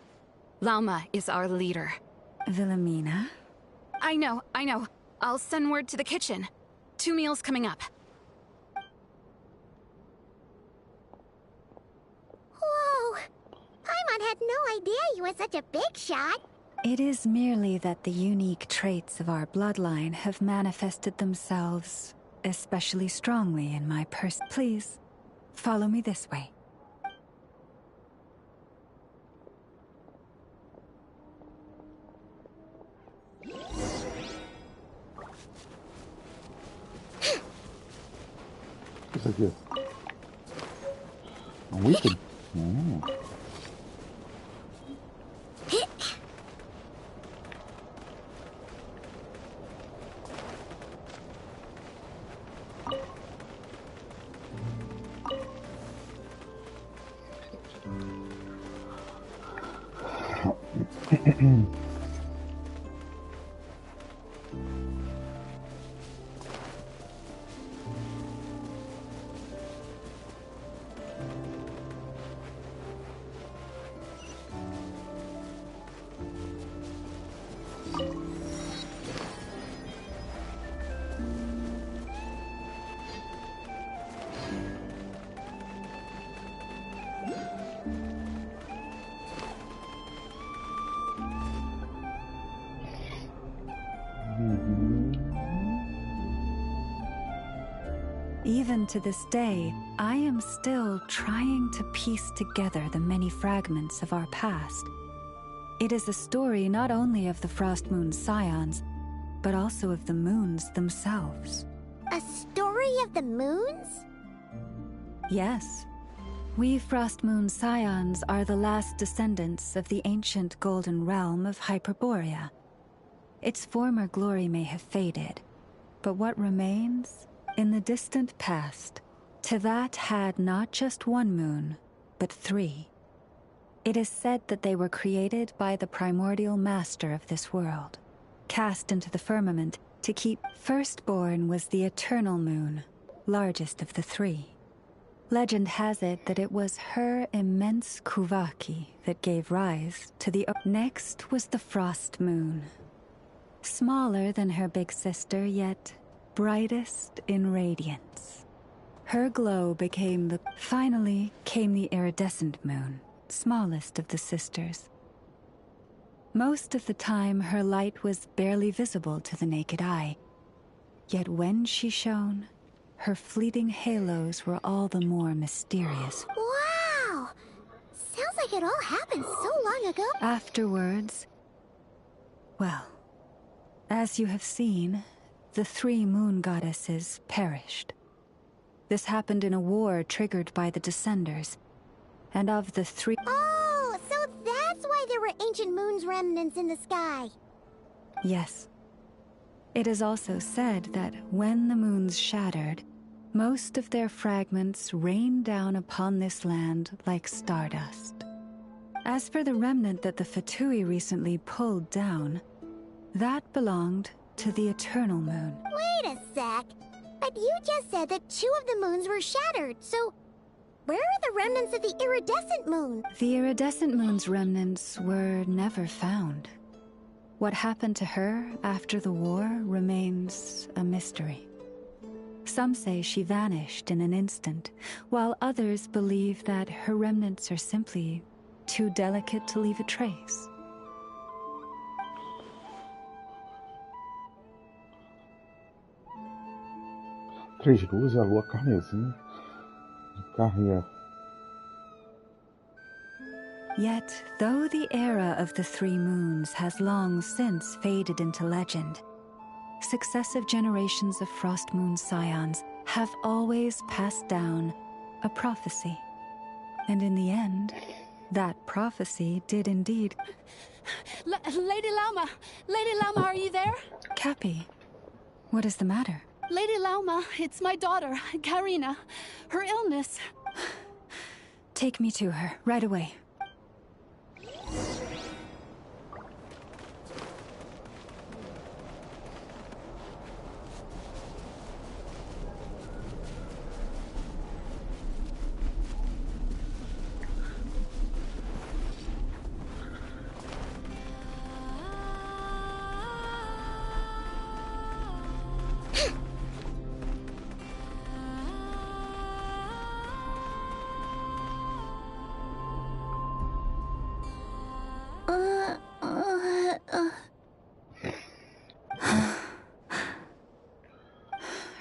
Lauma is our leader. Wilhelmina? I know. I'll send word to the kitchen. 2 meals coming up. Whoa! Paimon had no idea you were such a big shot. It is merely that the unique traits of our bloodline have manifested themselves especially strongly in my person. Please, follow me this way. Isso aqui. Um item? Even to this day, I am still trying to piece together the many fragments of our past. It is a story not only of the Frost Moon Scions, but also of the moons themselves. A story of the moons? Yes. We Frost Moon Scions are the last descendants of the ancient golden realm of Hyperborea. Its former glory may have faded, but what remains, in the distant past, to that had not just one moon, but 3. It is said that they were created by the primordial master of this world, cast into the firmament to keep. Firstborn was the eternal moon, largest of the 3. Legend has it that it was her immense Kuvaki that gave rise to the. Next was the Frost Moon. Smaller than her big sister, yet brightest in radiance. Her glow became the. Finally came the iridescent moon, smallest of the sisters. Most of the time, her light was barely visible to the naked eye. Yet when she shone, her fleeting halos were all the more mysterious. Wow! Sounds like it all happened so long ago. Afterwards, well, as you have seen, the 3 moon goddesses perished. This happened in a war triggered by the Descenders. And of the 3... Oh, so that's why there were ancient moon's remnants in the sky. Yes. It is also said that when the moons shattered, most of their fragments rained down upon this land like stardust. As for the remnant that the Fatui recently pulled down, that belonged to the Eternal Moon. Wait a sec. But you just said that 2 of the moons were shattered, so where are the remnants of the iridescent moon? The iridescent moon's remnants were never found. What happened to her after the war remains a mystery. Some say she vanished in an instant, while others believe that her remnants are simply too delicate to leave a trace. Três luzes, a lua carmesim. Carrinha. Yet, though the era of the 3 moons has long since faded into legend, successive generations of Frost Moon Scions have always passed down a prophecy. And in the end, that prophecy did indeed... Lady Lauma! Lady Lauma, are you there? Cappy, what is the matter? Lady Lauma, it's my daughter, Karina. Her illness... Take me to her, right away.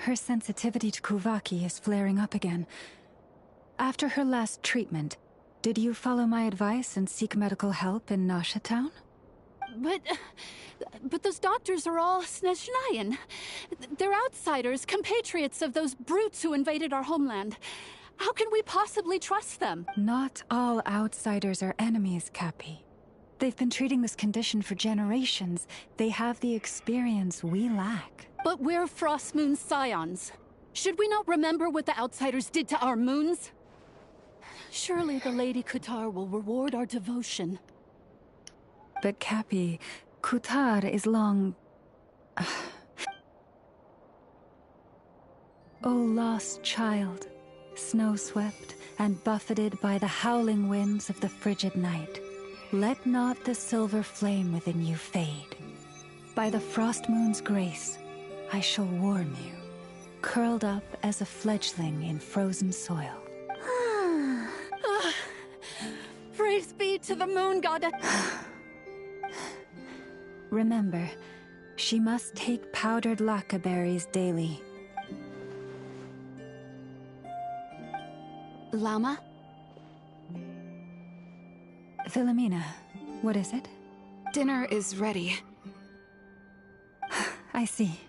Her sensitivity to Kuvaki is flaring up again. After her last treatment, did you follow my advice and seek medical help in Nasha Town? But those doctors are all Snezhnayan. They're outsiders, compatriots of those brutes who invaded our homeland. How can we possibly trust them? Not all outsiders are enemies, Cappy. They've been treating this condition for generations. They have the experience we lack. But we're Frost Moon Scions. Should we not remember what the outsiders did to our moons? Surely the Lady Kutar will reward our devotion. But Cappy, Kutar is long... O lost child, snow-swept and buffeted by the howling winds of the frigid night, let not the silver flame within you fade. By the frost moon's grace, I shall warm you, curled up as a fledgling in frozen soil. Praise be to the moon goddess. Remember, she must take powdered laka berries daily. Lama? Philomena, what is it? Dinner is ready. I see.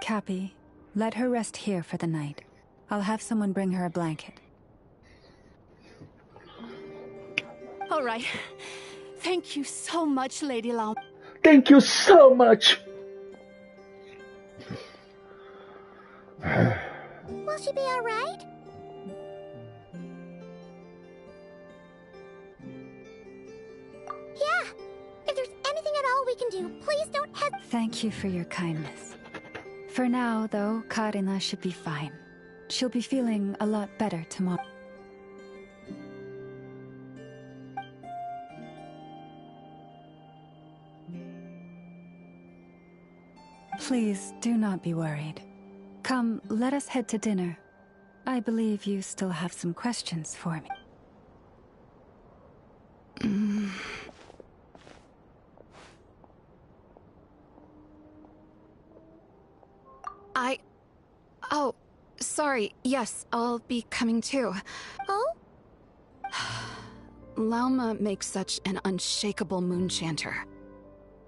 Cappy, Let her rest here for the night. I'll have someone bring her a blanket. All right. Thank you so much, Lady Lau. Thank you so much! Will she be alright? Yeah. If there's anything at all we can do, please don't hesitate. Thank you for your kindness. For now, though, Karina should be fine. She'll be feeling a lot better tomorrow. Please do not be worried. Come, let us head to dinner. I believe you still have some questions for me. Oh, sorry. Yes, I'll be coming too. Oh? Lauma makes such an unshakable moon chanter.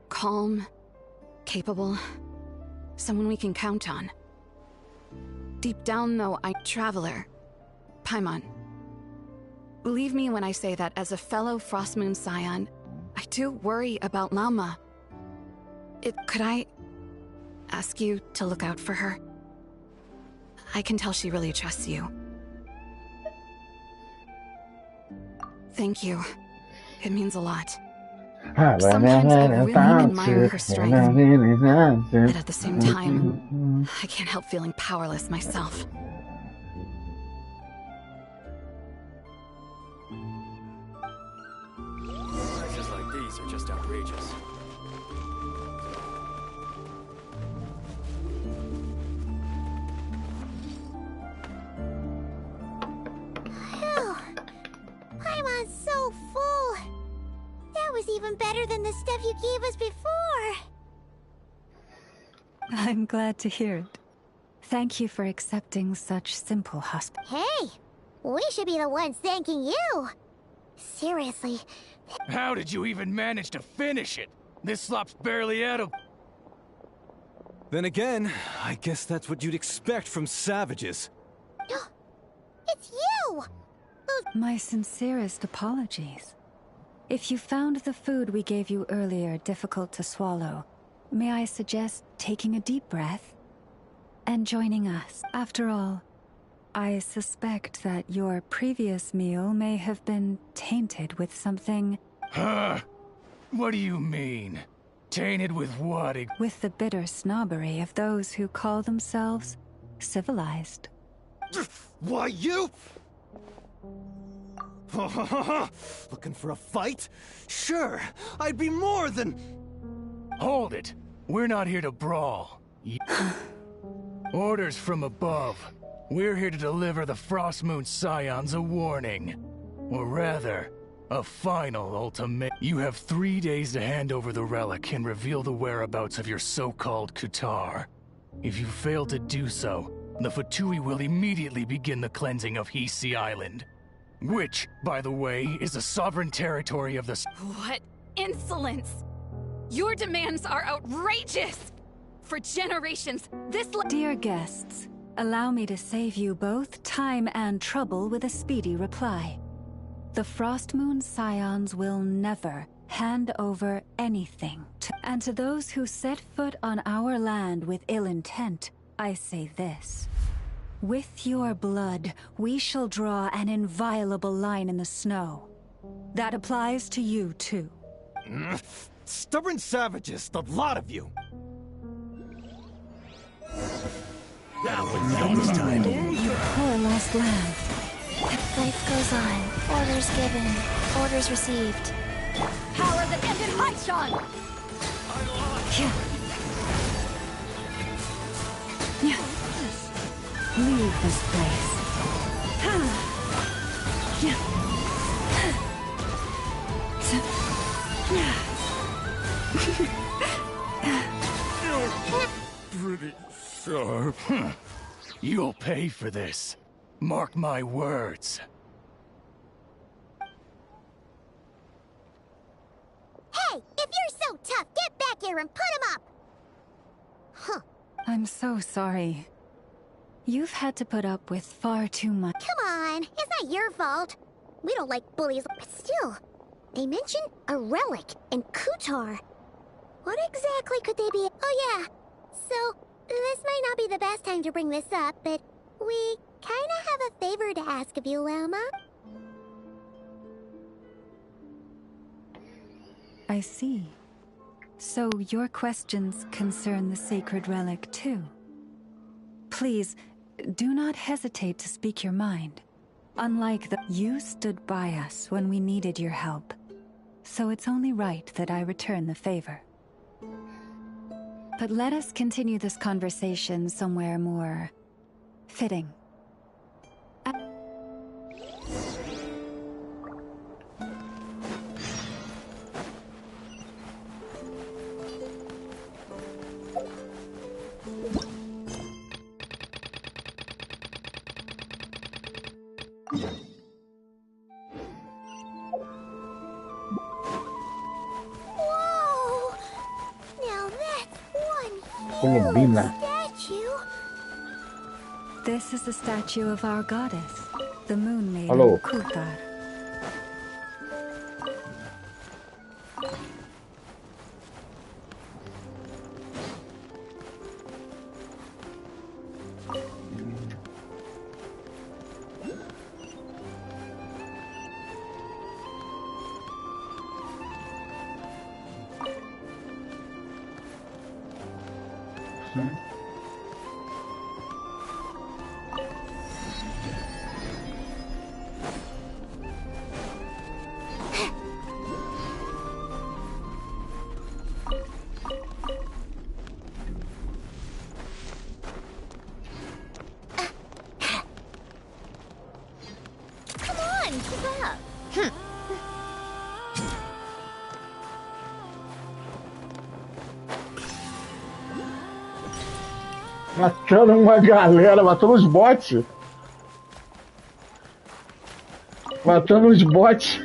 Calm, capable, someone we can count on. Deep down, though, I'm a traveler. Paimon. Believe me when I say that as a fellow Frostmoon Scion, I do worry about Lauma. Could I ask you to look out for her? I can tell she really trusts you. Thank you. It means a lot. Sometimes I really admire her strength, but at the same time, I can't help feeling powerless myself. Prices like these are just outrageous. Phew. Paimon's so full. That was even better than the stuff you gave us before. I'm glad to hear it. Thank you for accepting such simple hospitality. Hey, we should be the ones thanking you. Seriously. How did you even manage to finish it? This slop's barely edible. Then again, I guess that's what you'd expect from savages. It's you! My sincerest apologies. If you found the food we gave you earlier difficult to swallow, may I suggest taking a deep breath and joining us? After all, I suspect that your previous meal may have been tainted with something... Huh? What do you mean? Tainted with what? With the bitter snobbery of those who call themselves civilized. Why, you... Looking for a fight? Sure, I'd be more than... Hold it. We're not here to brawl. Orders from above. We're here to deliver the Frostmoon Scions a warning. Or rather, a final ultimate. You have 3 days to hand over the relic and reveal the whereabouts of your so-called Kutar. If you fail to do so, the Fatui will immediately begin the cleansing of Hisi Island. Which, by the way, is the sovereign territory of the... What insolence! Your demands are outrageous! For generations, this... Dear guests, allow me to save you both time and trouble with a speedy reply. The Frostmoon Scions will never hand over anything to... And to those who set foot on our land with ill intent, I say this. With your blood, we shall draw an inviolable line in the snow. That applies to you, too. Stubborn savages, the lot of you! You poor lost land. Life goes on. Orders given. Orders received. Power that ended Haishan! Leave this place. Pretty sharp. You'll pay for this. Mark my words. Hey, if you're so tough, get back here and put him up! I'm so sorry. You've had to put up with far too much. Come on, it's not your fault. We don't like bullies, but still. They mentioned a relic in Kutar. What exactly could they be? Oh yeah, so this might not be the best time to bring this up, but we kinda have a favor to ask of you, Lama. I see. So your questions concern the sacred relic too. Please, do not hesitate to speak your mind. Unlike you stood by us when we needed your help. So it's only right that I return the favor. But let us continue this conversation somewhere more fitting. Whoa! Now that's one Colombina. statue. This is the statue of our goddess, the moon maiden Hello. Kutar. Come on, keep up. Matando uma galera, matando os bots. Matando os bots.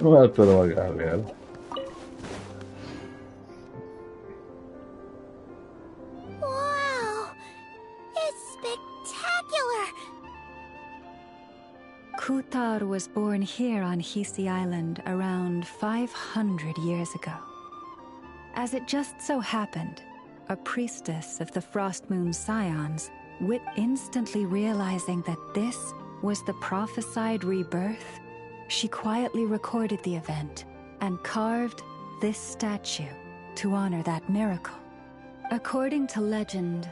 Matando uma galera. Wow! It's spectacular! Kutar was born here on Hisi Island around 500 years ago. As it just so happened, a priestess of the Frost Moon Scions, instantly realizing that this was the prophesied rebirth, she quietly recorded the event and carved this statue to honor that miracle. According to legend,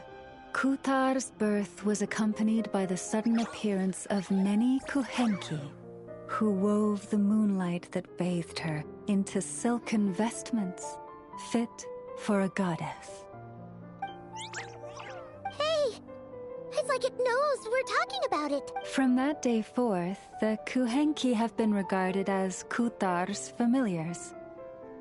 Kutar's birth was accompanied by the sudden appearance of many Kuhenki, who wove the moonlight that bathed her into silken vestments fit for a goddess. Hey! It's like it knows we're talking about it. From that day forth, the Kuhenki have been regarded as Kutar's familiars.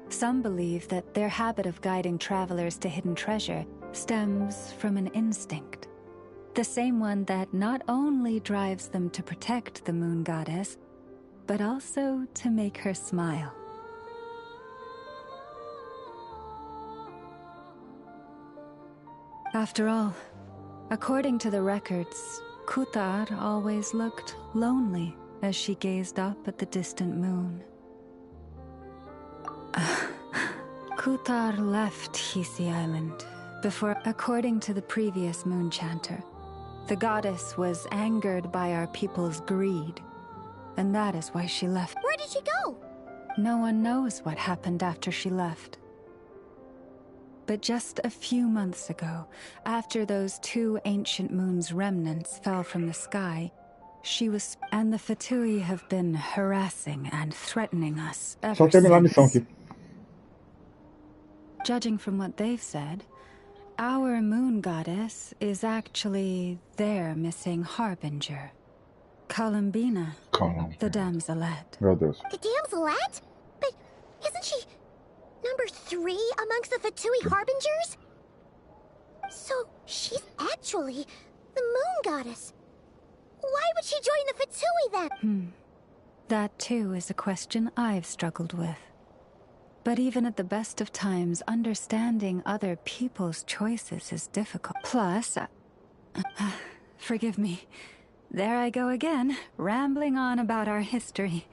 Some believe that their habit of guiding travelers to hidden treasure stems from an instinct. The same one that not only drives them to protect the moon goddess, but also to make her smile. After all, according to the records, Kutar always looked lonely as she gazed up at the distant moon. Kutar left Hisi Island before, according to the previous moon chanter, the goddess was angered by our people's greed, and that is why she left. Where did she go? No one knows what happened after she left. But just a few months ago, after those two ancient moon's remnants fell from the sky, she was... And the Fatui have been harassing and threatening us ever Só terminar a missão since. aqui. Judging from what they've said, our moon goddess is actually their missing harbinger. Columbina, the damselette. Meu Deus. The damselette? But isn't she number 3 amongst the Fatui harbingers? So she's actually the moon goddess. Why would she join the Fatui then? That too is a question I've struggled with. But even at the best of times, understanding other people's choices is difficult. Plus, Forgive me. There I go again, rambling on about our history.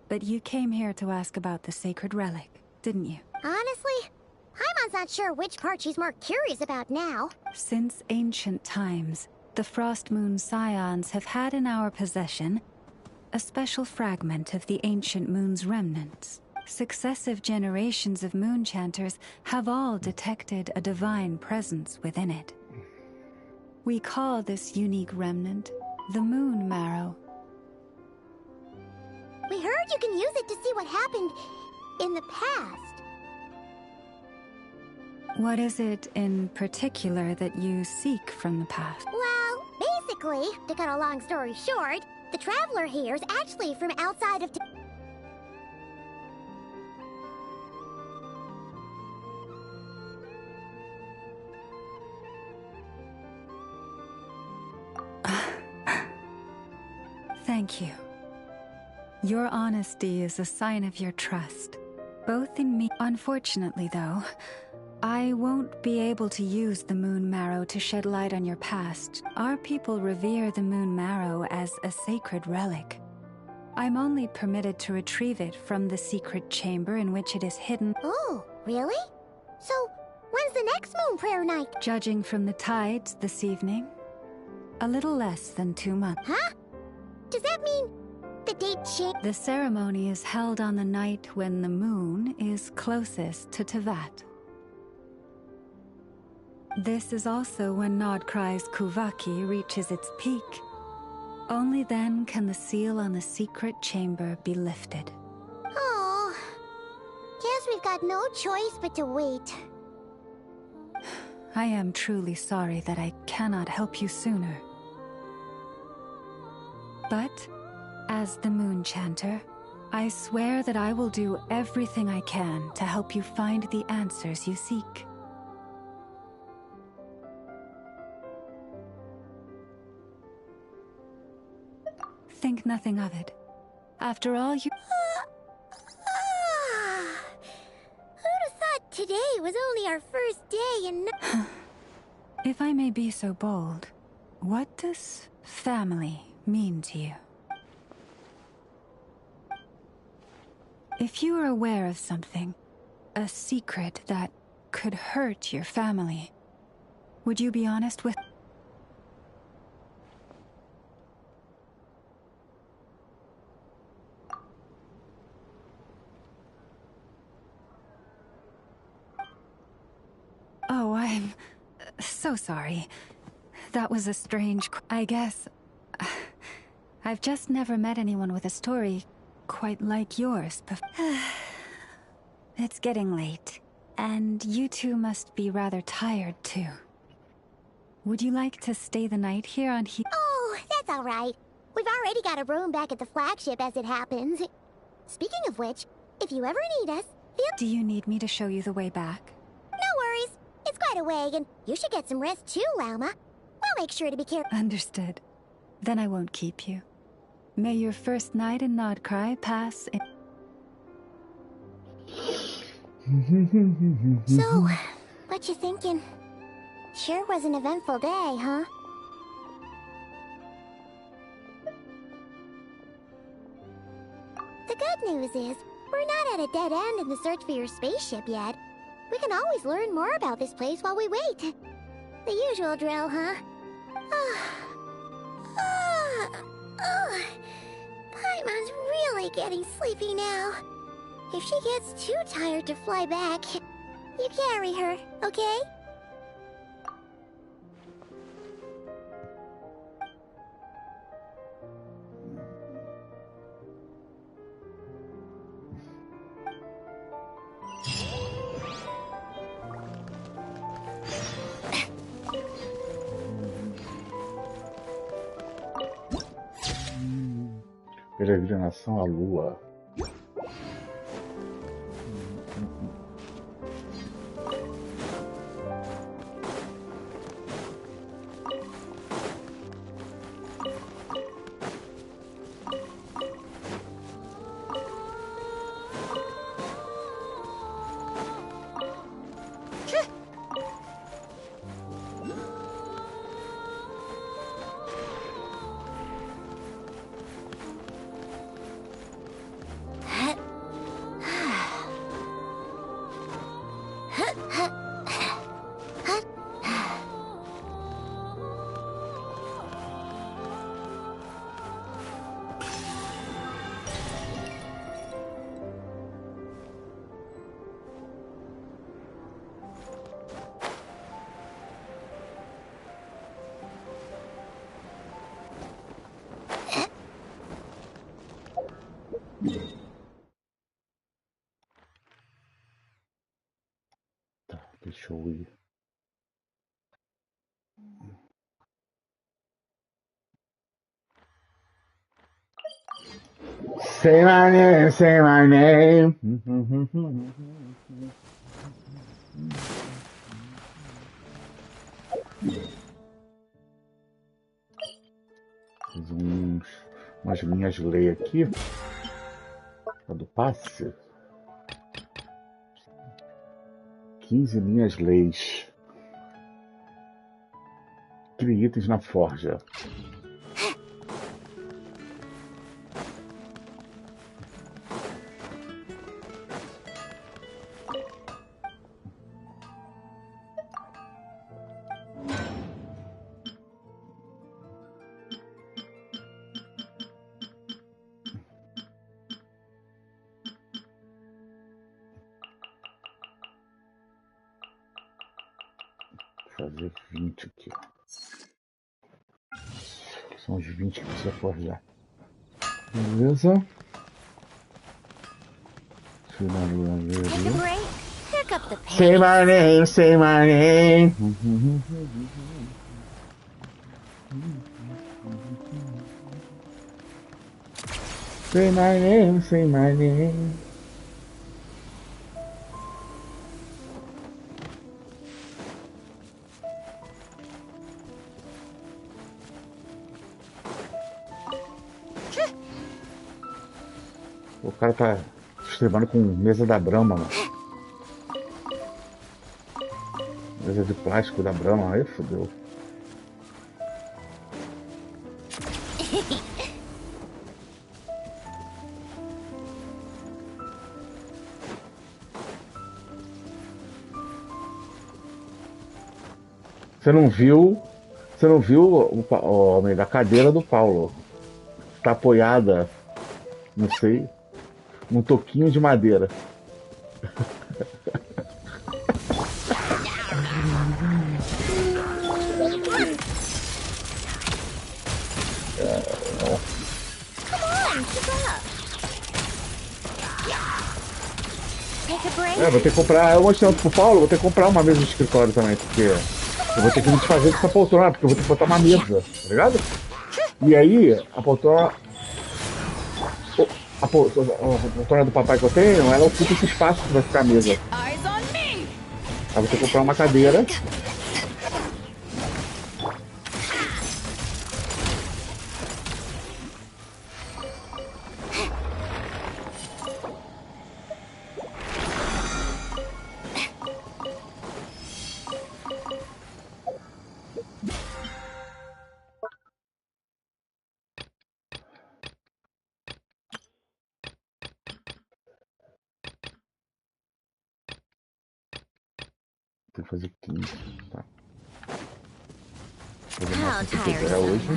But you came here to ask about the sacred relic, didn't you? Honestly, Paimon's not sure which part she's more curious about now. Since ancient times, the Frost Moon Scions have had in our possession a special fragment of the ancient moon's remnants. Successive generations of moon chanters have all detected a divine presence within it. We call this unique remnant the Moon Marrow. We heard you can use it to see what happened in the past. What is it in particular that you seek from the past? Well, basically, to cut a long story short, the traveler here is actually from outside of Thank you. Your honesty is a sign of your trust, both in me. Unfortunately, though, I won't be able to use the Moon Marrow to shed light on your past. Our people revere the Moon Marrow as a sacred relic. I'm only permitted to retrieve it from the secret chamber in which it is hidden. Oh, really? So, when's the next moon prayer night? Judging from the tides this evening, a little less than 2 months. Huh? Does that mean the date changed? The ceremony is held on the night when the moon is closest to Tevat. This is also when Nodcry's Kuvaki reaches its peak. Only then can the seal on the secret chamber be lifted. Oh, guess we've got no choice but to wait. I am truly sorry that I cannot help you sooner. But, as the Moon Chanter, I swear that I will do everything I can to help you find the answers you seek. Think nothing of it. After all, you... Who'd have thought today was only our first day and... If I may be so bold, what does family mean to you? If you are aware of something, a secret that could hurt your family, would you be honest with... Oh, I'm so sorry. That was a strange... I guess... I've just never met anyone with a story quite like yours before. It's getting late, and you two must be rather tired too. Would you like to stay the night here on Oh, that's all right. We've already got a room back at the flagship as it happens. Speaking of which, if you ever need us, feel... Do you need me to show you the way back? No worries. It's quite a way, and you should get some rest too, Lauma. We'll make sure to be careful. Understood. Then I won't keep you. May your first night in Nodcry pass in... So, what you thinking? Sure was an eventful day, huh? The good news is, we're not at a dead end in the search for your spaceship yet. We can always learn more about this place while we wait. The usual drill, huh? Paimon's really getting sleepy now. If she gets too tired to fly back, you carry her, okay? Peregrinação à Lua. Deixa eu ir. Say my name, say my name. Fiz umas linhas de lei aqui. A do passe. 15 linhas leis. Crie itens na forja. Fazer 20 aqui. São os 20 que precisa forjar. Beleza? Say my name, say my name. Say my name, say my name. O cara tá streamando com mesa da Brahma, mano. Mesa de plástico da Brahma, aí fodeu. Você não viu a cadeira do Paulo? Tá apoiada, não sei, num toquinho de madeira. Vou ter que comprar, eu mostrei pro Paulo, vou ter que comprar uma mesa de escritório também, porque eu vou ter que me desfazer dessa poltrona, porque eu vou ter que botar uma mesa, tá ligado? E aí, a poltrona do papai que eu tenho, ela ocupa esse espaço que vai ficar a mesa. Aí vou ter que comprar uma cadeira. Tem que fazer 15, tá? Vou fazer o que quiser hoje.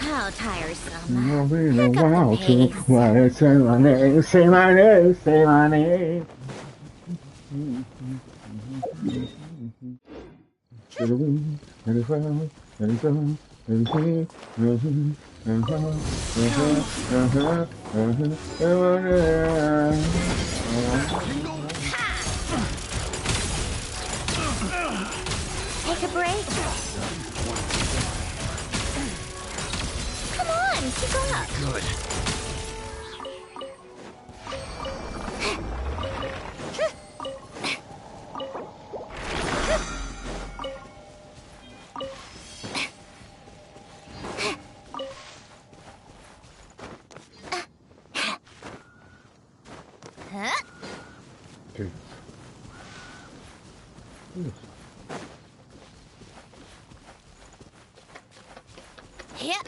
How tiresome. No, wow, say my name, say my name, say my name. Take a break. Come on, keep up. Good. Yep.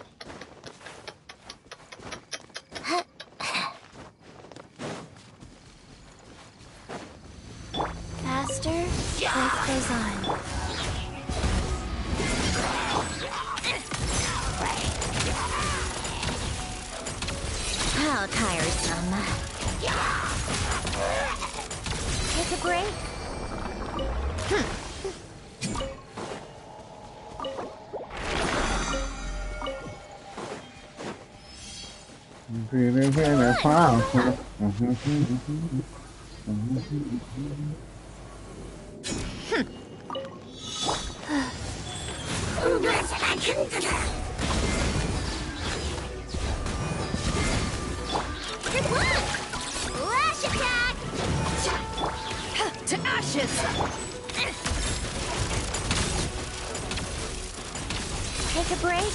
Faster, life goes on. How tiresome. Take a break. Good luck! Lash attack! To ashes! Take a break.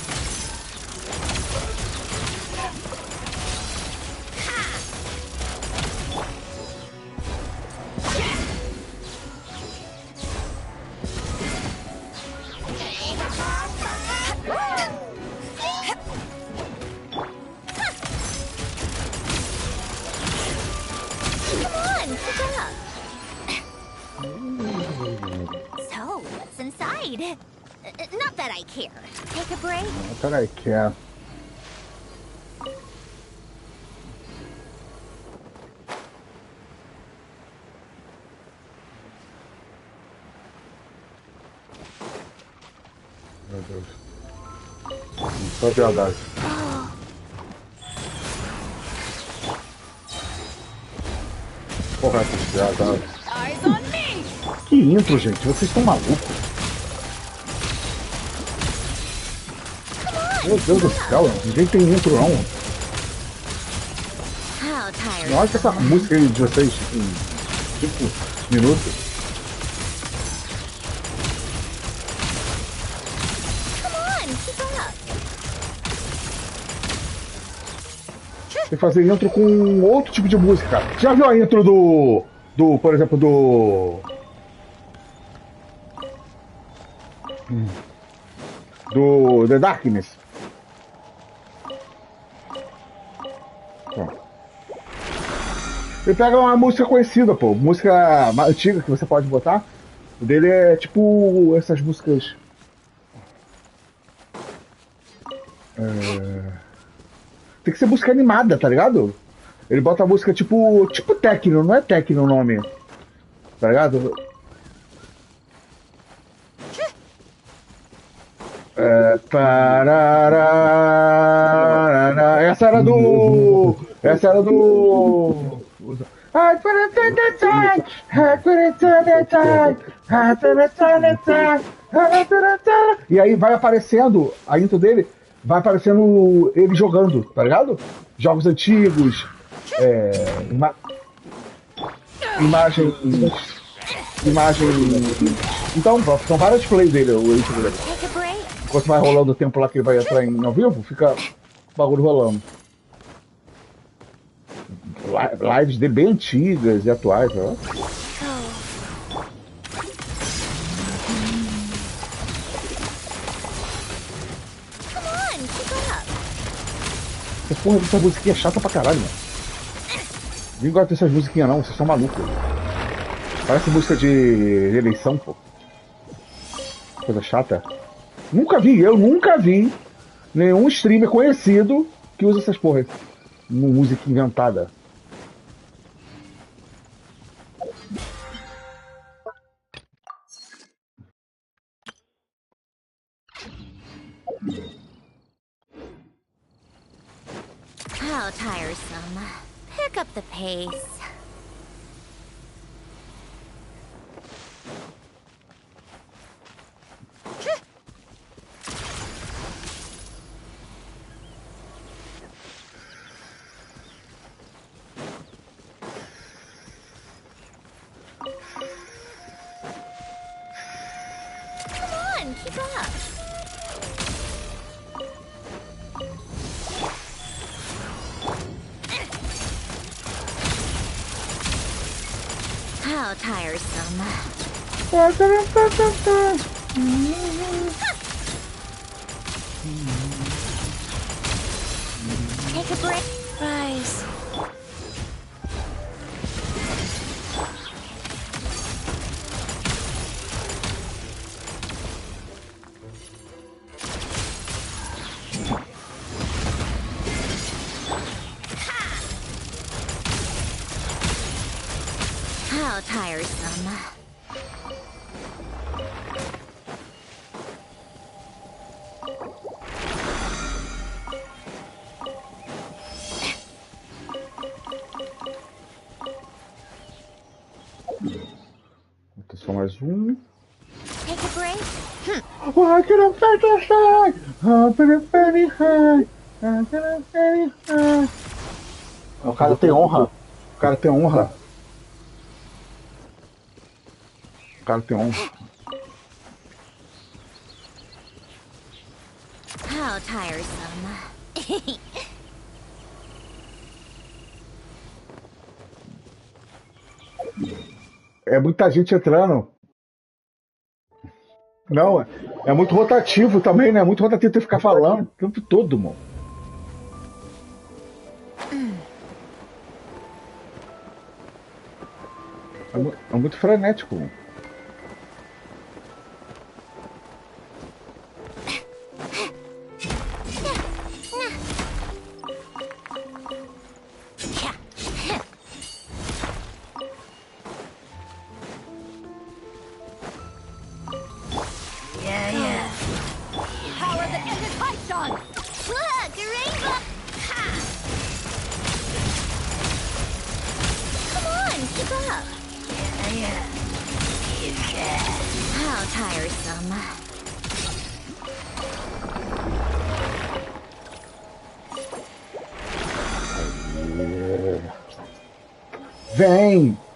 Come on, pick up! So, what's inside? Not that I care. Take a break. Not that I care. Meu Deus. Só piedade. Porra, que piedade. Eyes on me! Que intro, gente. Vocês estão malucos? Meu Deus do céu, ninguém tem intro não. How tired. Olha essa música aí de vocês em 5 minutos. Come on, keep up! Tem que fazer intro com outro tipo de música, cara. Já viu a intro por exemplo, do The Darkness? Ele pega uma música conhecida, pô, música antiga que você pode botar. O dele é tipo essas músicas. Tem que ser música animada, tá ligado? Ele bota a música tipo techno, não é techno o nome. Tá ligado? Essa era do. E aí vai aparecendo a intro dele, vai aparecendo ele jogando, tá ligado? Jogos antigos, imagens. Então, são várias plays dele, o intro dele. Enquanto vai rolando o tempo lá que ele vai entrar em ao vivo, fica o bagulho rolando. Lives de bem antigas e atuais, ó. Essa porra dessa musiquinha é chata pra caralho, mano. Ninguém gosta dessas musiquinhas não, vocês são malucos. Parece música de eleição, pô. Coisa chata. Eu nunca vi nenhum streamer conhecido que usa essas porras. Música inventada. How tiresome. Pick up the pace. Come on, keep up! How tiresome. Take a break. Rise. How tiresome. Só mais um. Take a break. Why can I fight the side? Open a penny high. I can a penny high. O cara tem honra. O cara tem honra. O cara tem honra. How tiresome. É muita gente entrando. Não, é muito rotativo também, né? É muito rotativo ter que ficar falando o tempo todo, mano. É muito frenético, mano.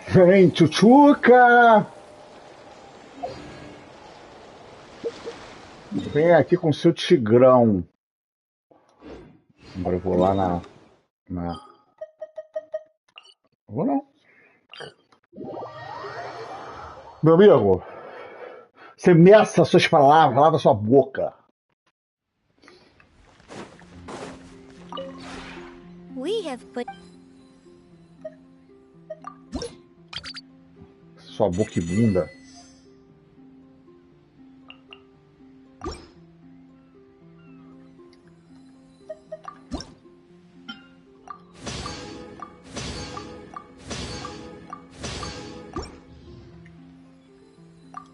Vem, tchutchuca! Vem aqui com seu tigrão. Agora eu vou lá na... Vou não. Meu amigo, você meça suas palavras, lava sua boca. We have put... Sua boca imunda.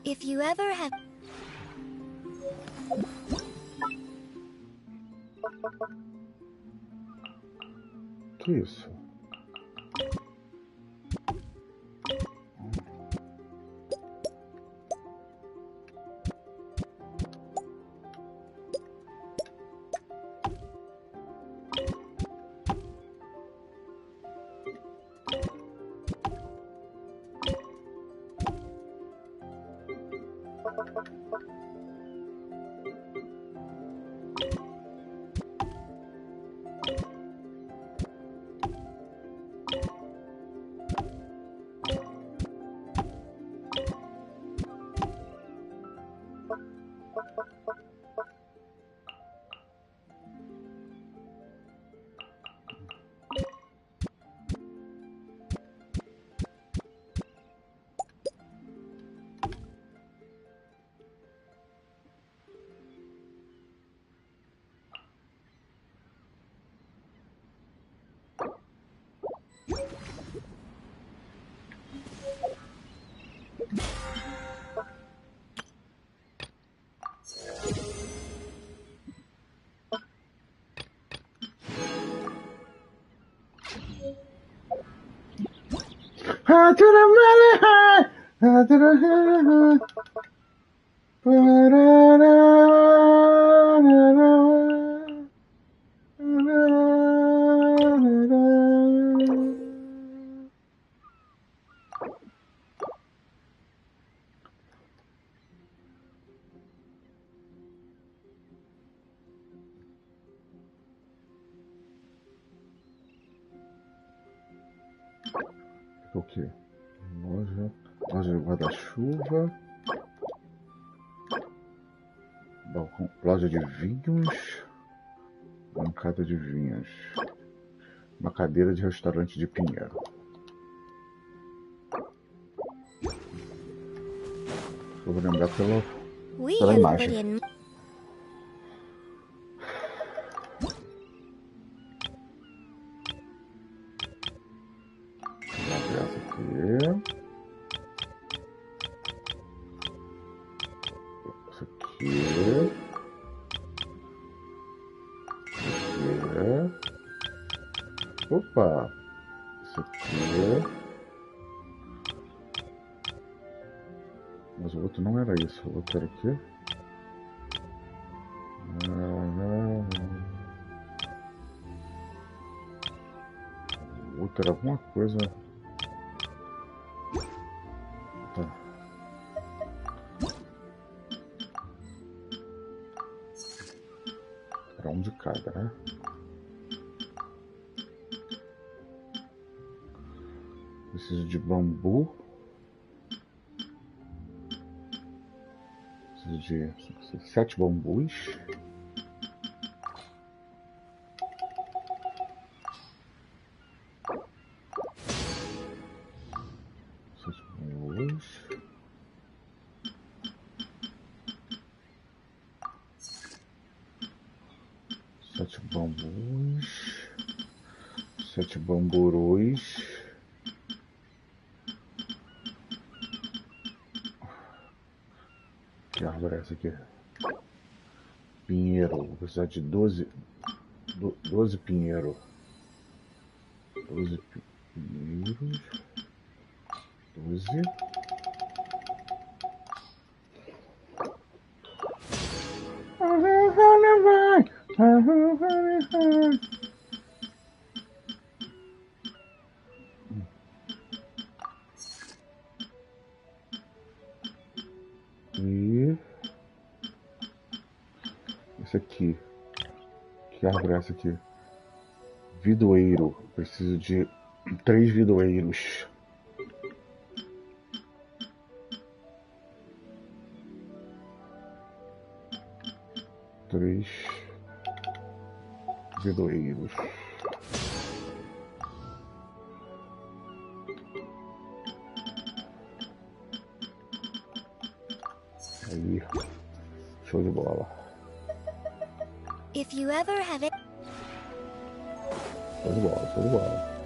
If you ever have... Que isso? O que? Loja de guarda-chuva. Balcão, loja de vinhos. Bancada de vinhos. Uma cadeira de restaurante de Pinheiro. Eu vou lembrar pela imagem. Essa aqui. Opa! Isso aqui. Mas o outro não era isso. O outro era aqui. O outro era alguma coisa. Tá. Era um de cada, né? Preciso de bambu. Preciso de 7 bambus. 7 bambus. Sete bambus. 7 bamburus. Que árvore é essa aqui? Pinheiro. Vou precisar de 12 pinheiro. 12 pinheiros. 12. E esse aqui. Que árvore é essa aqui? Vidoeiro. Preciso de 3 vidoeiros. Três vidoeiros. Aí, show de bola. If you ever have it. Show de bola, show de bola.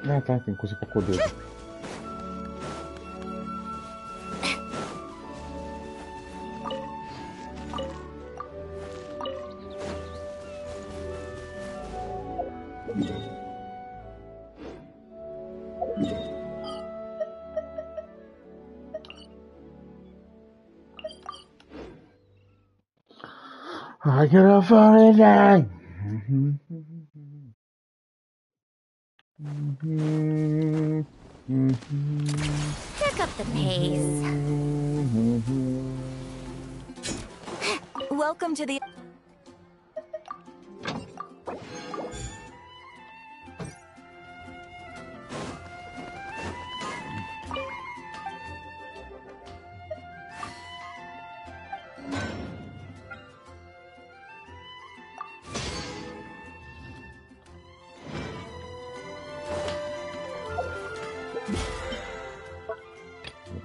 Ah, tá, tem coisa pra poder. I get a funny day. Pick up the pace. Welcome to the...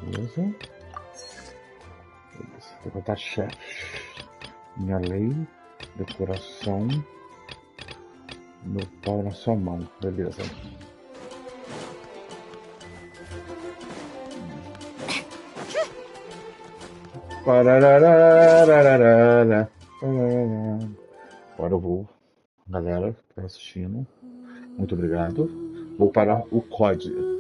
Beleza. Vou botar chefe. Minha lei. Decoração. Meu pau na sua mão, beleza. Agora eu vou, galera que está assistindo, muito obrigado. Vou para o COD.